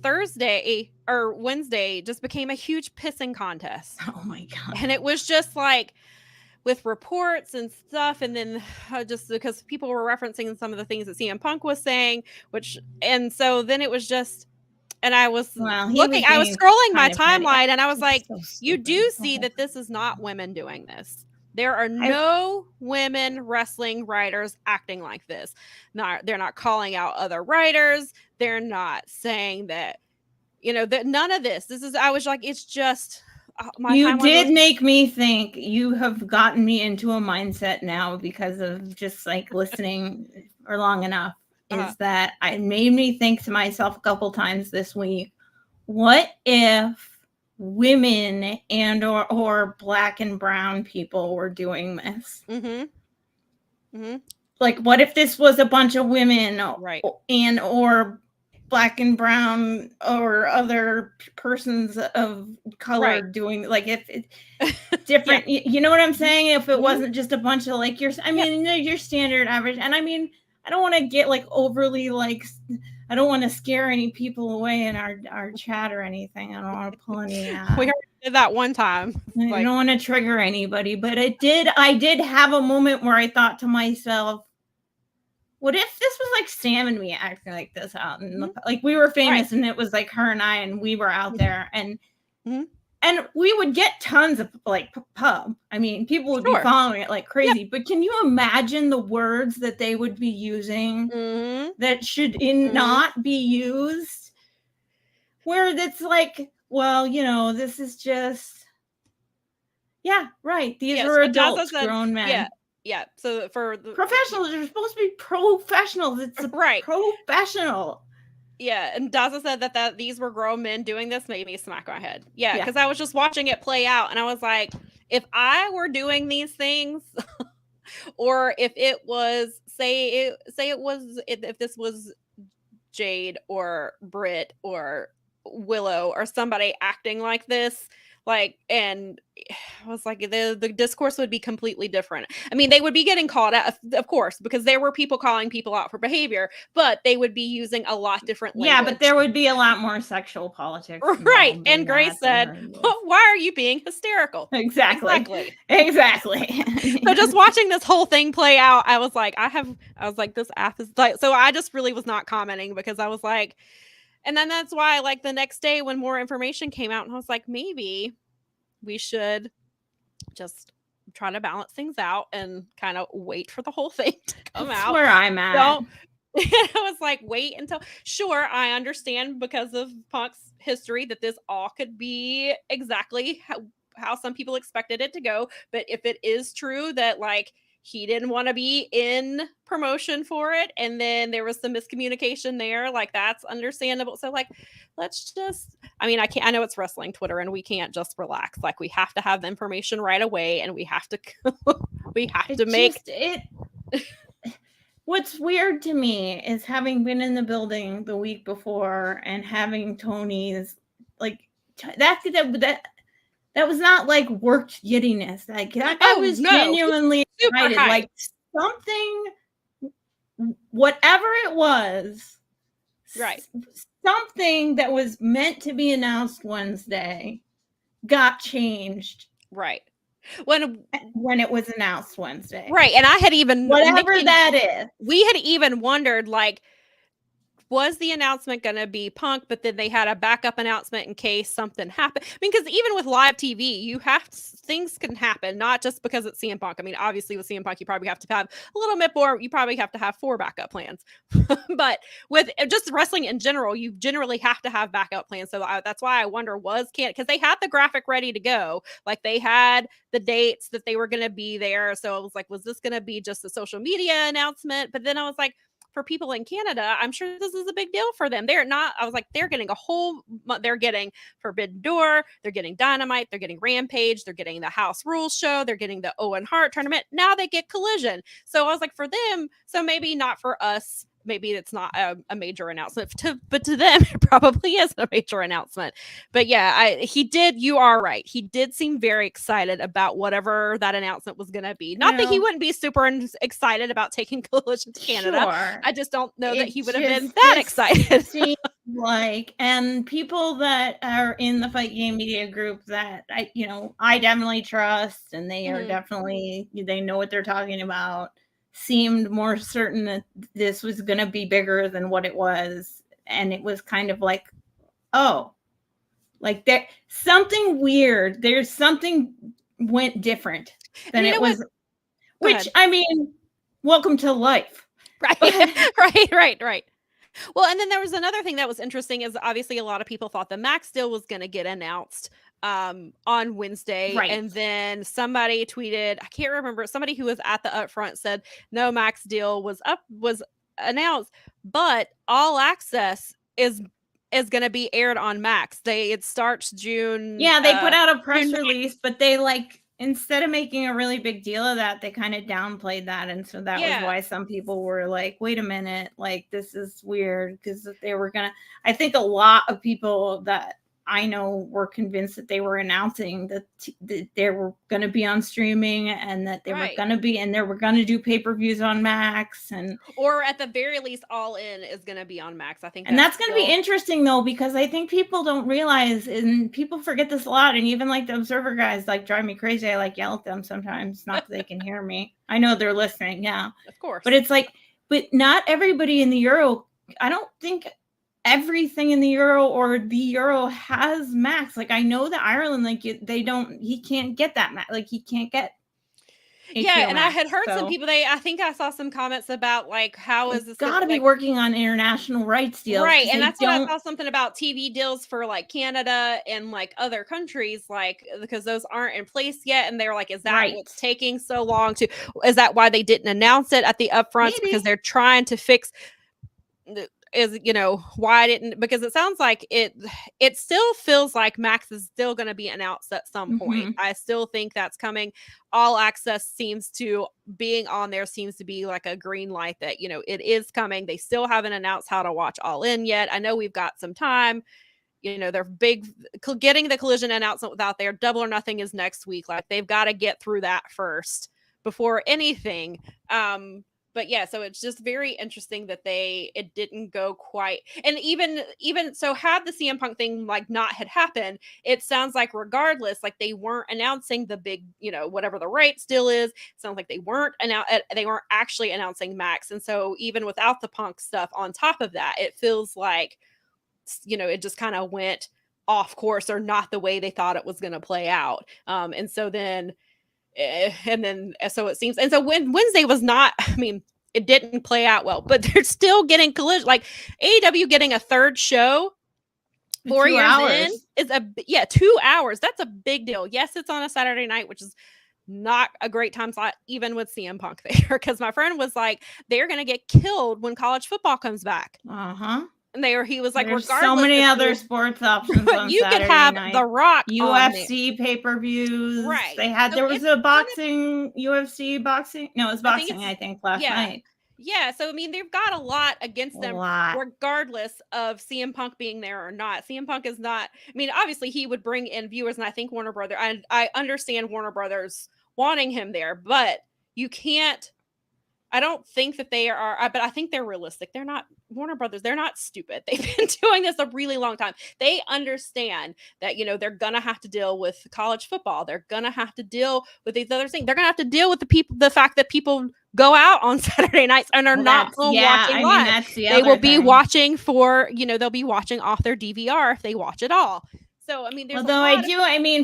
Thursday or Wednesday just became a huge pissing contest. Oh my God. And it was just with reports and stuff, and then just because people were referencing some of the things that CM Punk was saying, and so then it was just, and I was looking, I was scrolling my timeline, and I was you do see that this is not women doing this. There are no women wrestling writers acting like this. They're not calling out other writers. They're not saying that, that none of this. I was it's just. You did make me think. You have gotten me into a mindset now because of just listening for long enough. Is that it made me think to myself a couple times this week, what if women and or black and brown people were doing this? What if this was a bunch of women, and or black and brown or other persons of color doing if it different you know what I'm saying, if it wasn't just a bunch of your standard average. And I don't want to get overly I I don't want to scare any people away in our chat or anything. I don't want to pull any. We already did that one time. I don't want to trigger anybody, but I did have a moment where I thought to myself, what if this was like Sam and me acting like this out in the, like we were famous and it was like her and I and we were out there and we would get tons of like pub. I mean, people would be following it like crazy. But can you imagine the words that they would be using that should not be used? Where it's like, well, you know, this is just, these are adults, grown men. Yeah. So for the professionals, they're supposed to be professionals. It's a professional. Yeah, and Daza said that these were grown men doing this, made me smack my head. Yeah, because I was just watching it play out, and I was like, if I were doing these things, or if it was, if this was Jade or Britt or Willow or somebody acting like this, like, and I was like, the discourse would be completely different. I mean, they would be getting called out, of course, because there were people calling people out for behavior, but they would be using a lot different language. Yeah, but there would be a lot more sexual politics. Right. And Grace said, well, why are you being hysterical? Exactly. So just watching this whole thing play out, I was like, this app is like, so I just really was not commenting because I was like, and then that's why, like, the next day when more information came out, and I was like, maybe we should just try to balance things out and kind of wait for the whole thing to come out. That's where I'm at. I was like, wait until, sure, I understand because of Punk's history that this all could be exactly how some people expected it to go. But if it is true that, like, he didn't want to be in promotion for it, and then there was some miscommunication there, like, that's understandable. So, like, let's just, I mean, I know it's wrestling Twitter and we can't just relax. Like, we have to have the information right away, and we have to make it. What's weird to me is having been in the building the week before and having Tony's, like, that was not like worked giddiness. Like, that guy was genuinely excited. Like, something, whatever it was, something that was meant to be announced Wednesday got changed. Right. When it was announced Wednesday. Right. And I had even, whatever that is, we had even wondered, like, was the announcement going to be Punk, but then they had a backup announcement in case something happened? I mean, because even with live TV, things can happen, not just because it's CM Punk. I mean, obviously with CM Punk, you probably have to have a little bit more. You probably have to have 4 backup plans. But with just wrestling in general, you generally have to have backup plans. So that's why I wonder, because they had the graphic ready to go. Like, they had the dates that they were going to be there. So I was like, was this going to be just a social media announcement? But then I was like, for people in Canada, I'm sure this is a big deal for them. They're getting they're getting Forbidden Door, they're getting Dynamite, they're getting Rampage, they're getting the House Rules show, they're getting the Owen Hart tournament. Now they get Collision. So I was like, for them, so maybe not for us, maybe it's not a major announcement, but to them, it probably is a major announcement. But yeah, you are right. He did seem very excited about whatever that announcement was going to be. Not that he wouldn't be super excited about taking Collision to Canada. Sure. I just don't know that he would have been that excited. Like, and people that are in the Fight Game Media group that I definitely trust, and they are definitely, they know what they're talking about, seemed more certain that this was going to be bigger than what it was. And it was kind of like, oh, like there something weird. There's something went different than it was. Which, I mean, welcome to life. Right. Well, and then there was another thing that was interesting is obviously a lot of people thought the Max deal was going to get announced on Wednesday. Right. And then somebody tweeted, I can't remember, somebody who was at the upfront said, no, Max deal was announced, but All Access is going to be aired on Max. It starts June. Yeah, they put out a press release, but they, like, instead of making a really big deal of that, they kind of downplayed that. And so that was why some people were like, wait a minute, like, this is weird, because they were I think a lot of people that I know were convinced that they were announcing that they were going to be on streaming and that they were going to be, and they were going to do pay-per-views on Max, and or at the very least, All In is going to be on Max. I think, and that's going to be interesting though, because I think people don't realize, and people forget this a lot, and even like the Observer guys like drive me crazy. I like yell at them sometimes, not that they can hear me. I know they're listening, yeah, of course, but it's like, but not everybody in the Euro. I don't think everything in the Euro or the Euro has Max. Like I know that Ireland, like he can't get that Max. Like he can't get HBO yeah, and Max, I had heard some people. I think I saw some comments about like how is this got to be working on international rights deals, right? And that's what I saw something about TV deals for like Canada and like other countries, like because those aren't in place yet. And they're like, is that what's taking so long to? Is that why they didn't announce it at the upfronts? Because they're trying to fix. Is why didn't, because it sounds like it still feels like Max is still going to be announced at some point. I still think that's coming. All Access seems to being on there seems to be like a green light that it is coming. They still haven't announced how to watch All In yet. I know we've got some time. They're big getting the Collision announcement without there. Double or Nothing is next week. Like they've got to get through that first before anything. But yeah, so it's just very interesting that it didn't go quite. And even so, had the CM Punk thing like not had happened, it sounds like regardless, like they weren't announcing the big, whatever the rate still is. It sounds like they weren't actually announcing Max. And so even without the Punk stuff on top of that, it feels like, it just kind of went off course or not the way they thought it was going to play out. And so then so it seems, and so when Wednesday was not, I mean, it didn't play out well, but they're still getting Collision, like AEW getting a third show 4 years in is 2 hours. That's a big deal. Yes, it's on a Saturday night, which is not a great time slot, even with CM Punk there, because my friend was like, they're going to get killed when college football comes back. And he was like, there's so many other sports options on you Saturday could have night. The Rock, UFC pay-per-views. Right. They had, so there was a boxing, UFC boxing. No, it was boxing, I think last night. Yeah. So, I mean, they've got a lot against them, regardless of CM Punk being there or not. CM Punk is not, I mean, obviously he would bring in viewers, and I think Warner Brothers, I understand Warner Brothers wanting him there, but you can't, I don't think that they are, but I think they're realistic. They're not, Warner Brothers, they're not stupid. They've been doing this a really long time. They understand that, they're going to have to deal with college football. They're going to have to deal with these other things. They're going to have to deal with the fact that people go out on Saturday nights and are not home watching live. Mean, that's the they will be thing. Watching for, they'll be watching off their DVR if they watch it all. So, I mean, there's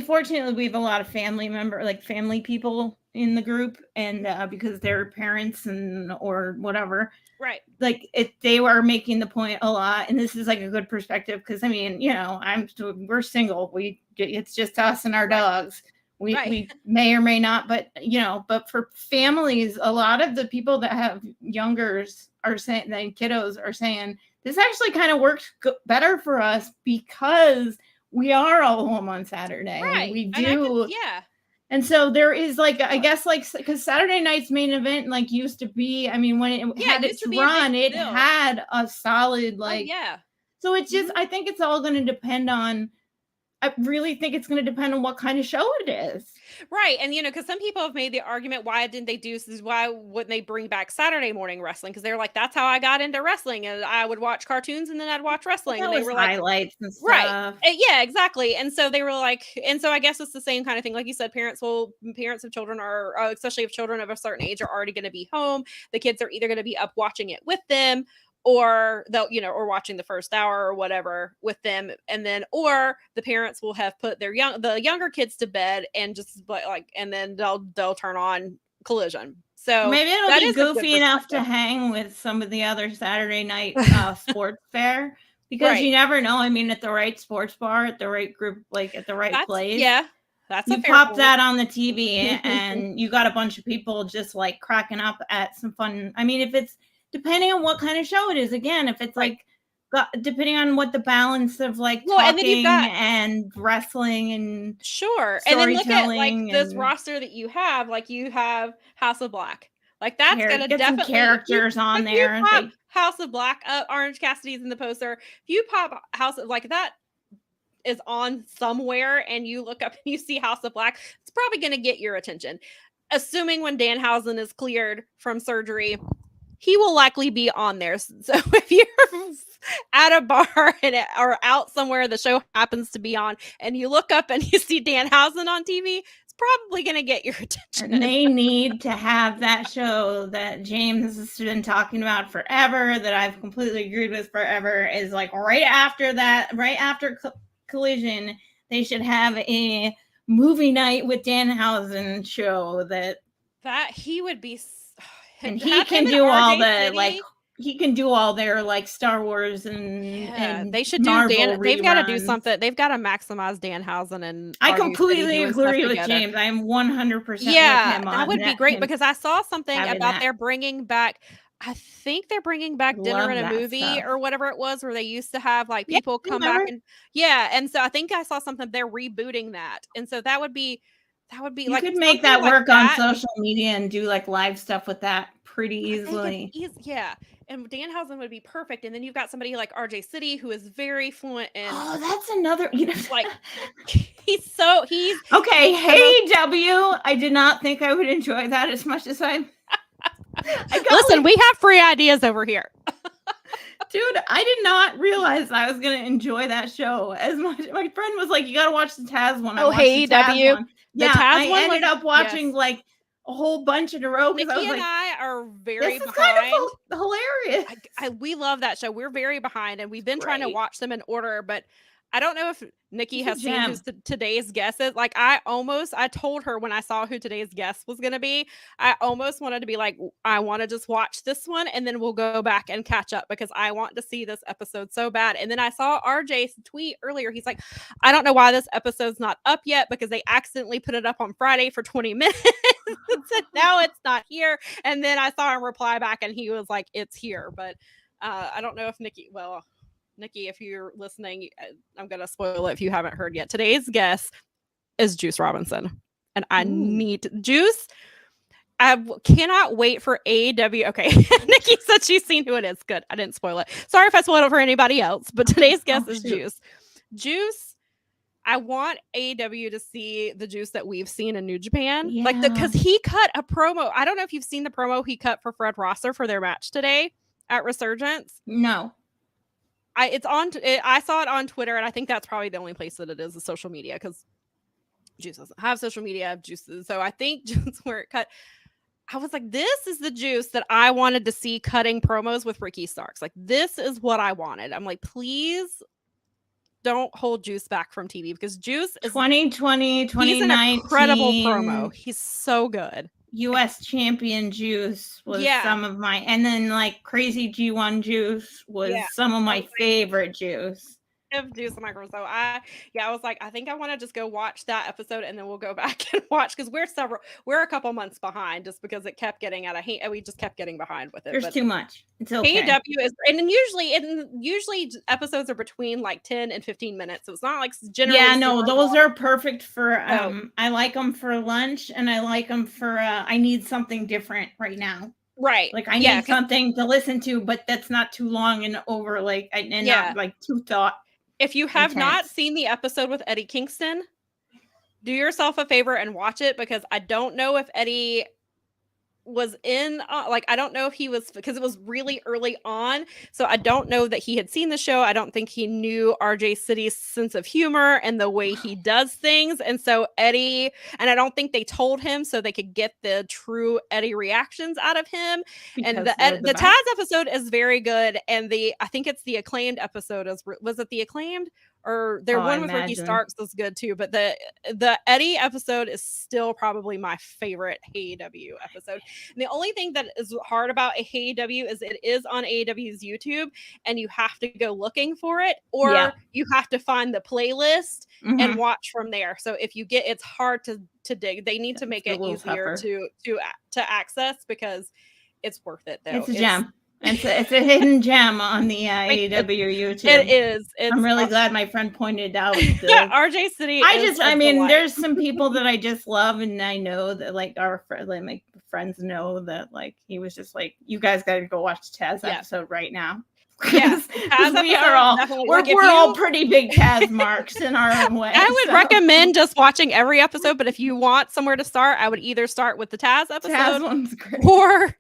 fortunately, we have a lot of family people in the group, and because they're parents or whatever, right? Like they were making the point a lot, and this is like a good perspective because I mean, we're single. It's just us and our dogs. We may or may not, but for families, a lot of the people that have youngers are saying, that kiddos are saying, this actually kind of works better for us because we are all home on Saturday. Right. And we do. And so there is I guess because Saturday night's main event used to be, I mean, when it had its run, it had a solid So it's just, I think it's all going to depend on, I really think it's going to depend on what kind of show it is. Right. And, because some people have made the argument, why wouldn't they bring back Saturday morning wrestling? Because they're like, that's how I got into wrestling. And I would watch cartoons and then I'd watch wrestling. And they were highlights and stuff. Right. Yeah, exactly. And so they were like, and so I guess it's the same kind of thing. Like you said, parents of children are, especially if children of a certain age are already going to be home. The kids are either going to be up watching it with them, or they'll, or watching the first hour or whatever with them. And then, or the parents will have put the younger kids to bed and just and then they'll turn on Collision. So maybe it'll be goofy enough to hang with some of the other Saturday night sports fare, because you never know. I mean, at the right sports bar, at the right group, at the right place. Yeah. That's you pop that on the TV and you got a bunch of people just cracking up at some fun. I mean, if it's, depending on what kind of show it is, again, if it's depending on what the balance of talking and wrestling and and then look at this roster that you have, you have House of Black, that's gonna get definitely some characters on there. You pop House of Black, Orange Cassidy's in the poster. If you pop House of that, is on somewhere and you look up and you see House of Black, it's probably going to get your attention. Assuming when Danhausen is cleared from surgery, he will likely be on there. So if you're at a bar or out somewhere the show happens to be on and you look up and you see Danhausen on TV, it's probably going to get your attention. And they need to have that show that James has been talking about forever, that I've completely agreed with forever, is like right after Collision, they should have a movie night with Danhausen show that he would be, and he can do all the like, he can do all their like Star Wars and they should Marvel do Dan. They've got to do reruns. something. They've got to maximize Danhausen and I RG completely City doing agree stuff with together. James. I'm 100% with him that on would be great because I saw something about they're bringing back. I think they're bringing back Dinner and a Movie or whatever it was, where they used to have like people come back and so I think I saw something. They're rebooting that, and so that would be you like could make that work on social media and do like live stuff with that pretty easily. And Danhausen would be perfect. And then you've got somebody like RJ City who is very fluent in. Oh, that's another. Like he's okay. Hey, W. I did not think I would enjoy that as much as I. Listen, we have free ideas over here. Dude, I did not realize I was going to enjoy that show as much. My friend was like, you got to watch the Taz one. Hey, W. Yeah, I ended up watching like a whole bunch in a row. Nikki and I are very this behind. Is kind of hilarious. We love that show. We're very behind, and we've been trying to watch them in order, but I don't know if Nikki has seen who today's guest is. Like I told her when I saw who today's guest was going to be, I almost wanted to be like, I want to just watch this one and then we'll go back and catch up because I want to see this episode so bad. And then I saw RJ's tweet earlier. He's like, I don't know why this episode's not up yet because they accidentally put it up on Friday for 20 minutes. And now it's not here. And then I saw him reply back and he was like, it's here. But I don't know if Nikki, if you're listening, I'm going to spoil it if you haven't heard yet. Today's guest is Juice Robinson. And I need Juice. I cannot wait for AEW. Okay. Nikki said she's seen who it is. Good. I didn't spoil it. Sorry if I spoiled it for anybody else, but today's guest is Juice. Juice, I want AEW to see the Juice that we've seen in New Japan. Yeah. Like because he cut a promo. I don't know if you've seen the promo he cut for Fred Rosser for their match today at Resurgence. No. I saw it on Twitter, and I think that's probably the only place that it is social media because Juice doesn't have social media. Juices, so I think just where it cut. I was like, this is the Juice that I wanted to see cutting promos with Ricky Starks. Like, this is what I wanted. I'm like, please don't hold Juice back from TV because Juice is 2020, 2019. He's an incredible promo. He's so good. U.S. champion Juice was some of my, and then like crazy G1 Juice was some of my favorite Juice. Juice so I was like, I think I want to just go watch that episode and then we'll go back and watch because we're a couple months behind just because it kept getting out of hand and we just kept getting behind with it. There's too much. It's okay. AEW is, and then usually episodes are between like 10 and 15 minutes, so it's not like generally. Yeah, no, those are perfect for. I like them for lunch, and I like them for. I need something different right now. Right. Like I need something to listen to, but that's not too long and over. Like and not like too thought. If you have not seen the episode with Eddie Kingston, do yourself a favor and watch it because I don't know if Eddie was in, I don't know if he was, because it was really early on. So I don't know that he had seen the show. I don't think he knew RJ City's sense of humor and the way he does things. And so Eddie, and I don't think they told him so they could get the true Eddie reactions out of him. Because and the Taz episode is very good. And I think it's the Acclaimed episode. Was it the Acclaimed? Or their one with Ricky Starks was good too, but the Eddie episode is still probably my favorite AEW episode. And the only thing that is hard about AEW is it is on AEW's YouTube, and you have to go looking for it, or you have to find the playlist and watch from there. So if you it's hard to dig. They need to make it easier to access because it's worth it. Though it's a gem. It's a hidden gem on the AEW YouTube. It is. I'm really glad my friend pointed out. RJ City. There's some people that I just love, and I know that like my friends know that like he was just like, you guys got to go watch the Taz episode right now. Yeah, we are all we're all pretty big Taz marks in our own way. I would recommend just watching every episode, but if you want somewhere to start, I would either start with the Taz episode one's great. or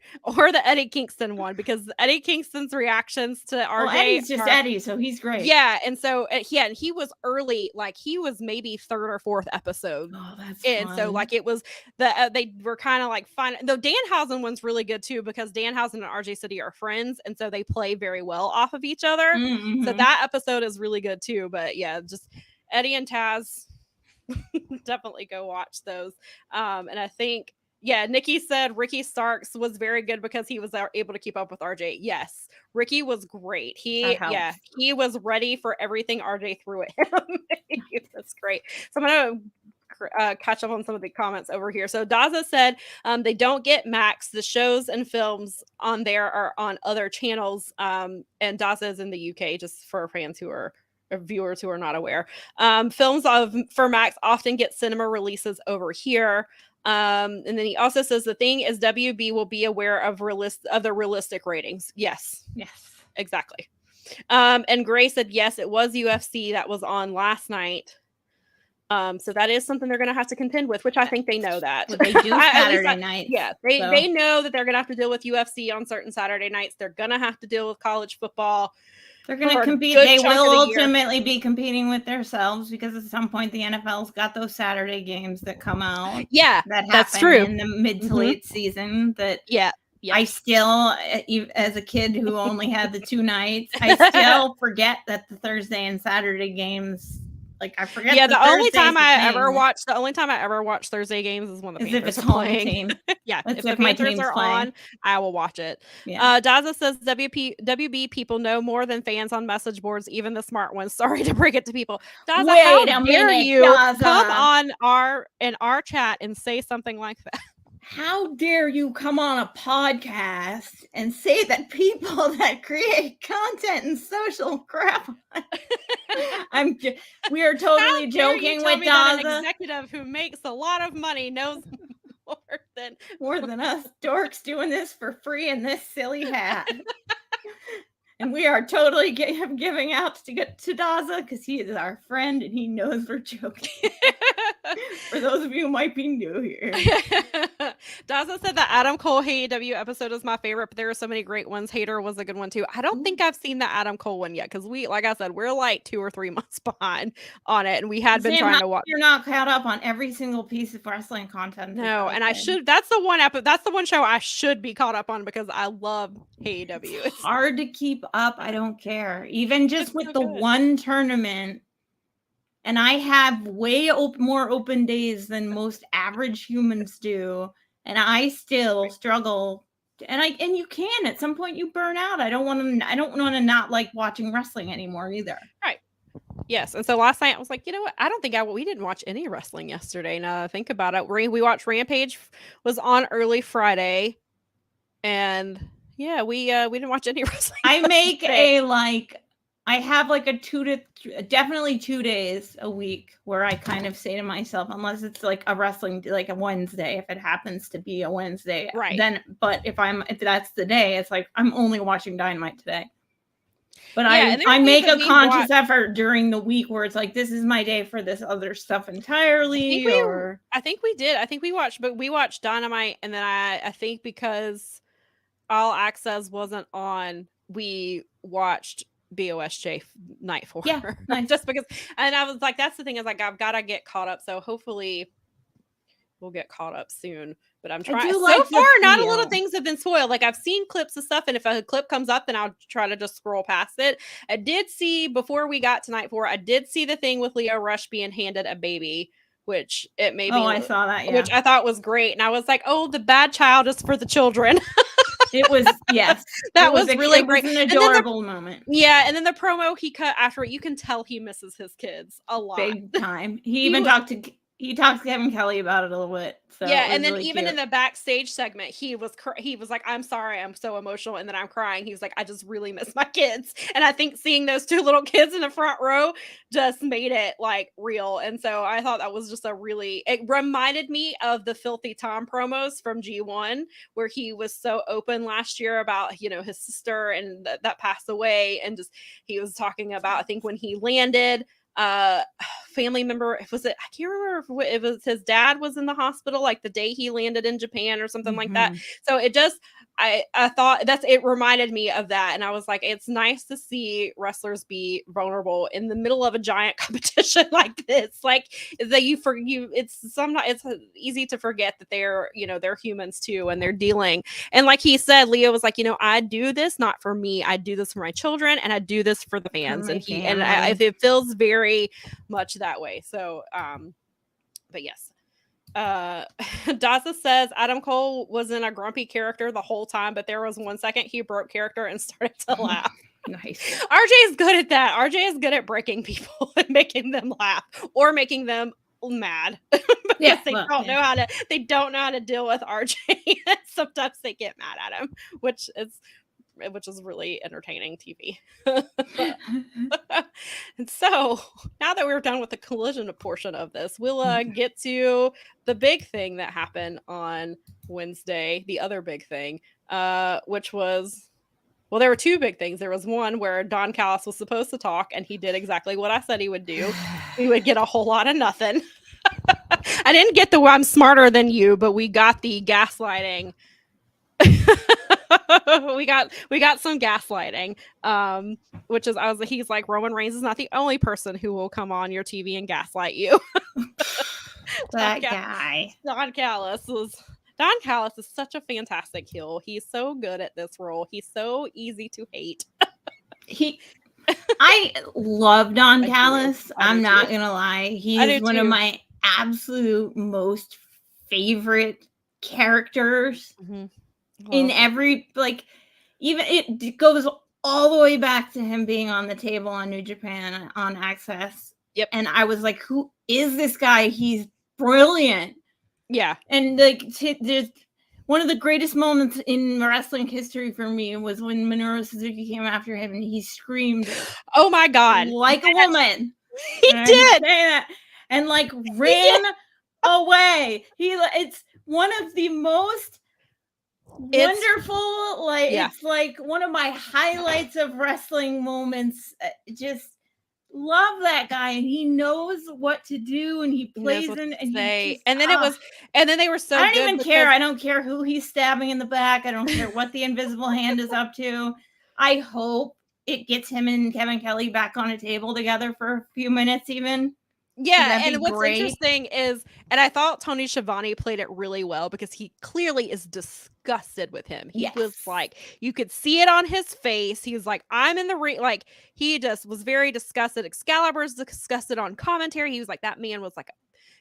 the Eddie Kingston one, because Eddie Kingston's reactions to RJ. Well, Eddie's just Eddie, so he's great. Yeah, and so and he was early, like he was maybe third or fourth episode. Oh, that's and fun. So like it was they were kind of like fun. Though Danhausen one's really good too, because Danhausen and RJ City are friends, and so they play very well off of each other. Mm-hmm. So that episode is really good too. But yeah, just Eddie and Taz, definitely go watch those. And I think, yeah, Nikki said Ricky Starks was very good because he was able to keep up with RJ. Yes, Ricky was great. He was ready for everything RJ threw at him. That's great. So I'm gonna catch up on some of the comments over here. So Daza said they don't get Max. The shows and films on there are on other channels. And Daza is in the UK, just for fans who are viewers who are not aware. Films for Max often get cinema releases over here. And then he also says the thing is WB will be aware of the realistic ratings. Yes, exactly. And Gray said yes, it was UFC that was on last night. So that is something they're going to have to contend with, which I think they know that. Well, they do Saturday nights. Yeah, they know that they're going to have to deal with UFC on certain Saturday nights. They're going to have to deal with college football. They're going to compete. They will ultimately be competing with themselves, because at some point the NFL's got those Saturday games that come out. Yeah, that's true. In the mid to late season. I still, as a kid who only had the 2 nights, I still forget that the Thursday and Saturday games. Like I forget. Yeah, the only time I ever watch Thursday games is when the Panthers are playing. Yeah, if the Panthers are on, I will watch it. Yeah. Daza says WB people know more than fans on message boards, even the smart ones. Sorry to break it to people. Daza, how dare you come on our chat and say something like that? How dare you come on a podcast and say that people that create content and social crap? We are totally joking with Daza. An executive who makes a lot of money knows more than us dorks doing this for free in this silly hat. And we are totally giving out to Daza because he is our friend and he knows we're joking. For those of you who might be new here. Daza said the Adam Cole AEW episode is my favorite, but there are so many great ones. Hater was a good one too. I don't think I've seen the Adam Cole one yet, because like I said, we're like 2 or 3 months behind on it, and we had been trying to watch. You're not caught up on every single piece of wrestling content. No, and I should. That's the one show I should be caught up on, because I love AEW. It's hard to keep up. I don't care. Even just with the one tournament. And I have way more open days than most average humans do, and I still struggle. And you can at some point you burn out. I don't want to not like watching wrestling anymore either. Right. Yes. And so last night I was like, you know what? I don't think we didn't watch any wrestling yesterday. Now that I think about it, we watched Rampage was on early Friday, and yeah, we didn't watch any wrestling. I make I have like definitely 2 days a week where I kind of say to myself, unless it's like a wrestling, like a Wednesday, if it happens to be a Wednesday, right? Then, but if that's the day, it's like I'm only watching Dynamite today. But I make a conscious effort during the week where it's like, this is my day for this other stuff entirely. I think we did. I think we watched Dynamite, and then I think because All Access wasn't on, we watched BOSJ night 4. Yeah, nice. Just because, and I was like, that's the thing, is like I've got to get caught up. So hopefully we'll get caught up soon. But I'm trying. So far, not a lot of things have been spoiled. Like I've seen clips of stuff, and if a clip comes up, then I'll try to just scroll past it. I did see, before we got to night 4, I did see the thing with Leo Rush being handed a baby, which it made me. Oh, I saw that. Yeah. Which I thought was great, and I was like, oh, the bad child is for the children. It was, yes. That was really great. It was an adorable moment. Yeah, and then the promo he cut after it, you can tell he misses his kids a lot. Big time. He even talked to he talks to Kevin Kelly about it a little bit. So yeah, and then really even cute. in the backstage segment, he was like, "I'm sorry, I'm so emotional," and then I'm crying. He was like, "I just really miss my kids," and I think seeing those two little kids in the front row just made it like real. And so I thought that was just it reminded me of the Filthy Tom promos from G1, where he was so open last year about his sister and that passed away, and just he was talking about, I think when he landed, family member, I can't remember if it was his dad was in the hospital like the day he landed in Japan or something like that. So it just I thought it reminded me of that, and I was like, it's nice to see wrestlers be vulnerable in the middle of a giant competition like this. Like that it's easy to forget that they're humans too, and they're dealing. And like he said, Leo was like, I do this not for me, I do this for my children, and I do this for the fans. And it feels very much that way. So but yes. Daza says Adam Cole was in a grumpy character the whole time, but there was 1 second he broke character and started to laugh. Nice. RJ is good at that. RJ is good at breaking people and making them laugh or making them mad. Because they don't know how to deal with RJ. Sometimes they get mad at him, which is really entertaining TV. And so now that we're done with the collision portion of this, we'll get to the big thing that happened on Wednesday, the other big thing, which was, well, there were two big things. There was one where Don Callis was supposed to talk, and he did exactly what I said he would do. We would get a whole lot of nothing. I didn't get the I'm smarter than you, but we got the gaslighting. we got some gaslighting, which is he's like, Roman Reigns is not the only person who will come on your TV and gaslight you. That guy. Don Callis is such a fantastic heel. He's so good at this role. He's so easy to hate. I love Don Callis. I'm not gonna lie. He's one of my absolute most favorite characters. In every, like, even it goes all the way back to him being on the table on New Japan on Access. Yep. And I was like, who is this guy? He's brilliant. Yeah. And like there's one of the greatest moments in wrestling history for me was when Minoru Suzuki came after him and he screamed, "Oh my God," like a woman. He did. And like ran away. It's one of the most wonderful, it's like one of my highlights of wrestling moments. Just love that guy, and he knows what to do, and he plays in, and then they were so I don't good even care. I don't care who he's stabbing in the back. I don't care what the invisible hand is up to. I hope it gets him and Kevin Kelly back on a table together for a few minutes even. Yeah, and what's interesting is, and I thought Tony Schiavone played it really well, because he clearly is disgusted with him. He was like, you could see it on his face. He was like, I'm in the ring. Like, he just was very disgusted. Excalibur's disgusted on commentary. He was like, that man was like,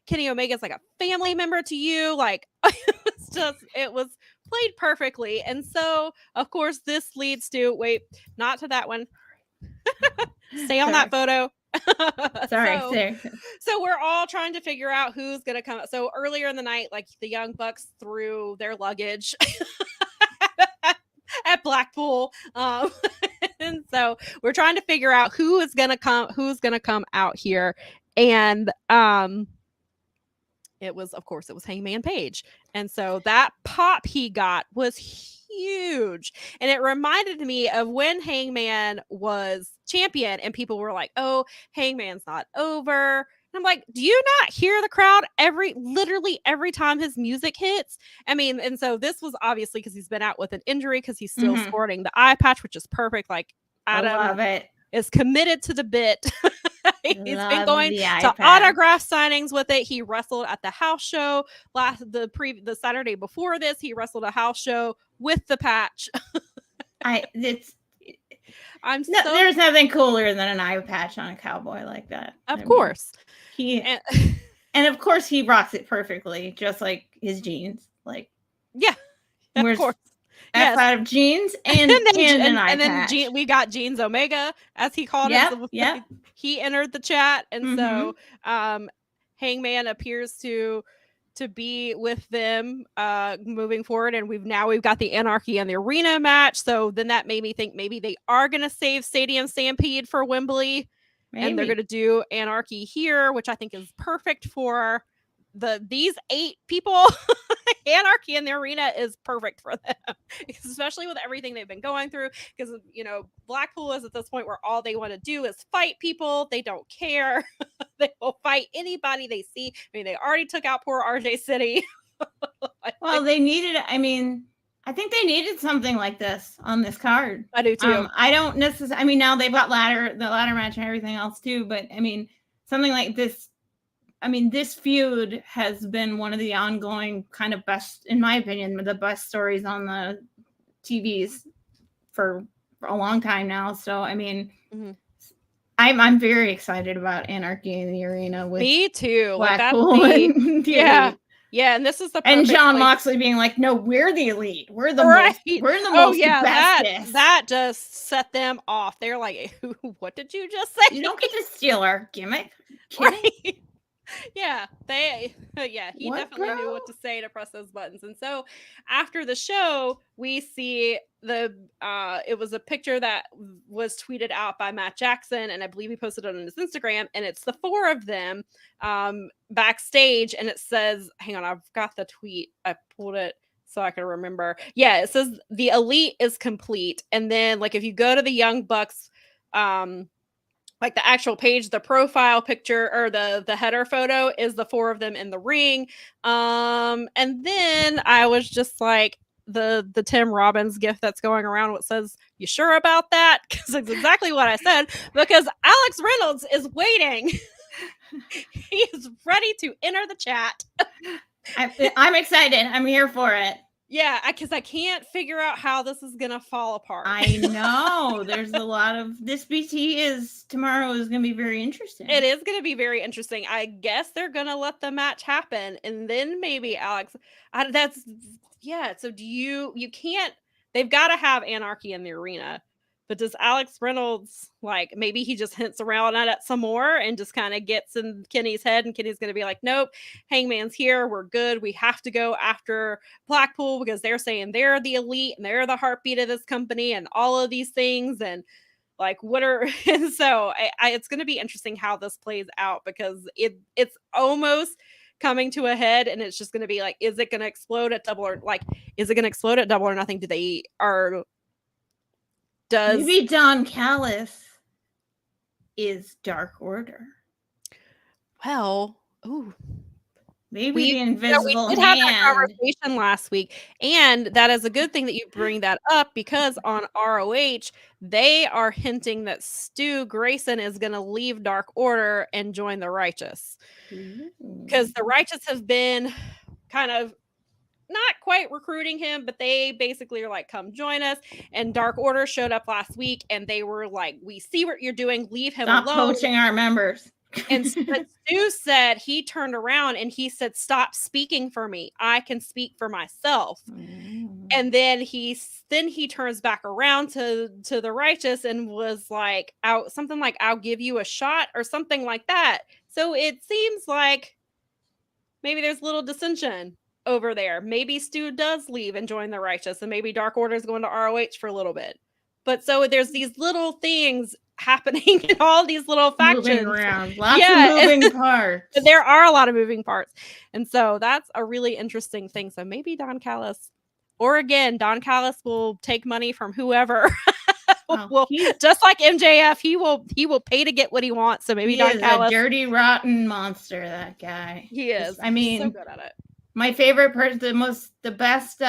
Kenny Omega's like a family member to you. Like, it was played perfectly. And so, of course, this leads to, not to that one. Stay on that photo. Sorry. So we're all trying to figure out who's gonna come. So earlier in the night, like, the Young Bucks threw their luggage at Blackpool, and so we're trying to figure out who's gonna come out here. And it was Hangman Page, and so that pop he got was huge. And it reminded me of when Hangman was champion and people were like, oh, Hangman's not over. And I'm like, do you not hear the crowd literally every time his music hits? I mean, and so this was obviously because he's been out with an injury, because he's still sporting the eye patch, which is perfect. Like, Adam, I love it. Is committed to the bit. He's been going to autograph signings with it. He wrestled at the house show the Saturday before this. He wrestled a house show with the patch. There's nothing cooler than an eye patch on a cowboy like that. Of course. And of course he rocks it perfectly, just like his jeans. Like, yeah, of course. Outside of jeans and an eye patch. We got Jeans Omega, as he called him. Yeah. He entered the chat, and so Hangman appears to be with them moving forward, and we've got the Anarchy in the Arena match. So then that made me think maybe they are going to save Stadium Stampede for Wembley. Maybe. And they're going to do Anarchy here, which I think is perfect for these 8 people. Anarchy in the Arena is perfect for them, especially with everything they've been going through. Because Blackpool is at this point where all they want to do is fight people. They don't care. They will fight anybody they see. I mean, they already took out poor RJ City. Well, they needed. I mean, I think they needed something like this on this card. I do too. I don't necessarily. I mean, now they've got the ladder match and everything else too. But I mean, something like this. I mean, this feud has been one of the ongoing kind of best, in my opinion, the best stories on the TVs for a long time now. So, I mean, I'm very excited about Anarchy in the Arena with me too. Blackpool and yeah. Yeah, and this is the and John Moxley being like, "No, we're the elite. We're the most bestest." That just set them off. They're like, "What did you just say? You don't get to steal our gimmick." Right? Yeah, he definitely knew what to say to press those buttons. And so after the show, we see it was a picture that was tweeted out by Matt Jackson, and I believe he posted it on his Instagram, and it's the 4 of them backstage, and it says, hang on, I've got the tweet. I pulled it so I can remember. Yeah, it says the elite is complete. And then if you go to the Young Bucks like the actual page, the profile picture or the header photo is the 4 of them in the ring. And then I was just like, the Tim Robbins gift that's going around, what says, "You sure about that?" Because it's exactly what I said, because Alex Reynolds is waiting. He is ready to enter the chat. I'm excited. I'm here for it. Yeah, because I can't figure out how this is going to fall apart. I know. There's a lot of... This BT tomorrow is going to be very interesting. It is going to be very interesting. I guess they're going to let the match happen. And then maybe Alex... So do you can't... They've got to have Anarchy in the Arena. But does Alex Reynolds, maybe he just hints around at it some more and just kind of gets in Kenny's head, and Kenny's going to be like, "Nope, Hangman's here. We're good. We have to go after Blackpool because they're saying they're the elite and they're the heartbeat of this company and all of these things." And and so it's going to be interesting how this plays out, because it's almost coming to a head, and it's just going to be is it going to explode at Double or Nothing? Maybe Don Callis is Dark Order. Well, maybe the invisible we did have that conversation last week, and that is a good thing that you bring that up, because on ROH they are hinting that Stu Grayson is going to leave Dark Order and join the Righteous, because the Righteous have been kind of not quite recruiting him, but they basically are like, "Come join us." And Dark Order showed up last week, and they were like, "We see what you're doing. Leave him alone. Stop poaching our members." And Stu said, he turned around and he said, "Stop speaking for me. I can speak for myself." And then he turns back around to the Righteous and was like, something like, "I'll give you a shot," or something like that. So it seems like maybe there's a little dissension over there. Maybe Stu does leave and join the Righteous, and maybe Dark Order is going to ROH for a little bit. But so there's these little things happening in all these little factions. Moving around. Lots of moving parts. There are a lot of moving parts. And so that's a really interesting thing. So maybe Don Callis, or again, Don Callis will take money from whoever. Just like MJF, he will pay to get what he wants. So maybe Don Callis, a dirty, rotten monster, that guy. He is. I mean, so good at it. My favorite person, the best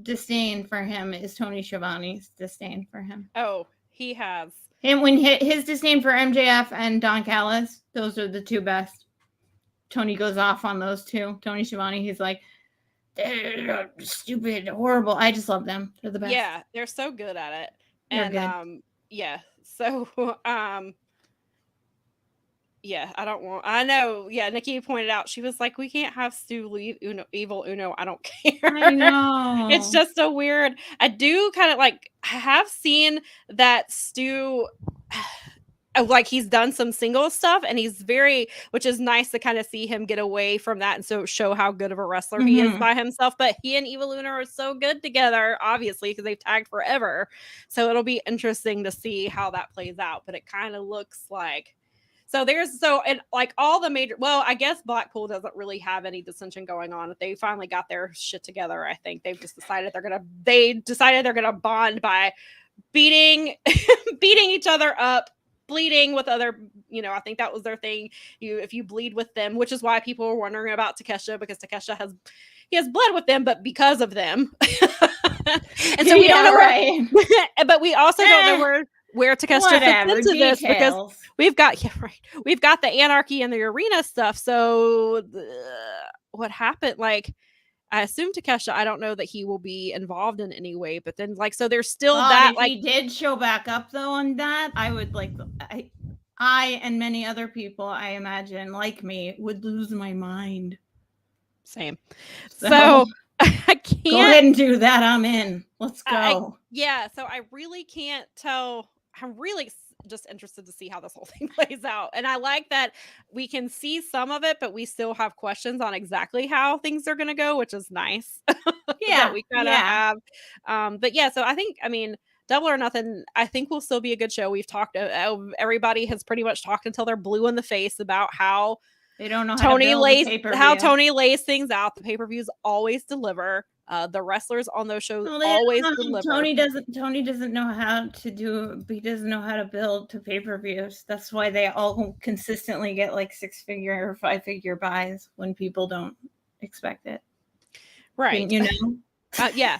disdain for him is Tony Schiavone's disdain for him. Oh, he has. And when his disdain for MJF and Don Callis, those are the 2 best. Tony goes off on those 2. Tony Schiavone, he's like, "They're stupid, horrible." I just love them. They're the best. Yeah, they're so good at it. And I know. Yeah, Nikki pointed out, she was like, "We can't have Stu leave Evil Uno. I don't care." I know. It's just so weird. I do kind of I have seen that Stu like he's done some single stuff, and he's which is nice to kind of see him get away from that and so show how good of a wrestler he is by himself. But he and Eva Luna are so good together, obviously, because they've tagged forever. So it'll be interesting to see how that plays out. But it kind of looks like and like all the major, well, I guess Blackpool doesn't really have any dissension going on. They finally got their shit together. I think they've just decided they're gonna bond by beating each other up, bleeding with other, I think that was their thing. If you bleed with them, which is why people were wondering about Takesha, because Takesha has bled with them, but because of them. And so we don't know right. But we also don't know where Takesha fits into this, because we've got the Anarchy and the Arena stuff. So what happened? Like, I assume Takesha, I don't know that he will be involved in any way, but then so there's still that. If he did show back up though on that, I would I and many other people, I imagine, like me, would lose my mind. Same. So I can't go ahead and do that. I'm in. Let's go. So I really can't tell. I'm really just interested to see how this whole thing plays out. And I like that we can see some of it, but we still have questions on exactly how things are going to go, which is nice. Yeah. That we kind of have. But yeah, so I think, Double or Nothing, I think will still be a good show. We've talked, everybody has pretty much talked until they're blue in the face about how they don't know Tony lays things out. The pay-per-views always deliver. The wrestlers on those shows always deliver. Tony doesn't know how to do. He doesn't know how to build to pay-per-views. That's why they all consistently get like 6-figure or 5-figure buys when people don't expect it. Right. Yeah.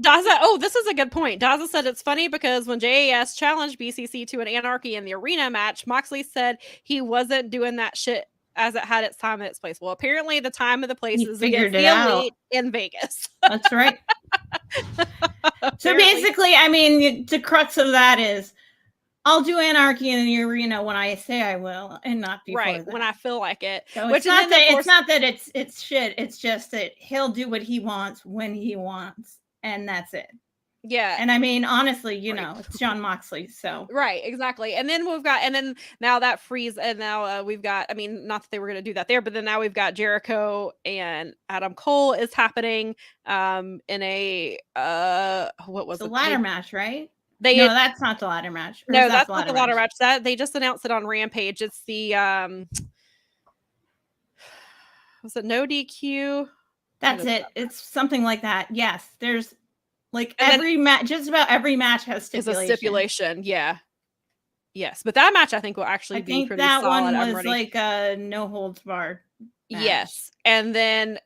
Daza, this is a good point. Daza said it's funny because when JAS challenged BCC to an Anarchy in the Arena match, Moxley said he wasn't doing that shit as it had its time and its place. Well, apparently the time and the place is against the Elite in Vegas. That's right. So basically, the crux of that is I'll do Anarchy in the Arena when I say I will, and not before that. When I feel like it. So it's not that it's shit. It's just that he'll do what he wants when he wants, and that's it. Yeah. And honestly, it's Jon Moxley. So right, exactly. And then now that frees, and now we've got, not that they were going to do that there, but then now we've got Jericho and Adam Cole is happening in a what was the ladder match, right? No, that's not the ladder match. No, that's not the ladder match. That they just announced it on Rampage. It's the was it no DQ? That's it. It's something like that. Yes, there's every match. Just about every match has stipulation. It's a stipulation. Yeah. Yes, but that match I think will actually be pretty solid. That one was like a no holds barred match. Yes, and then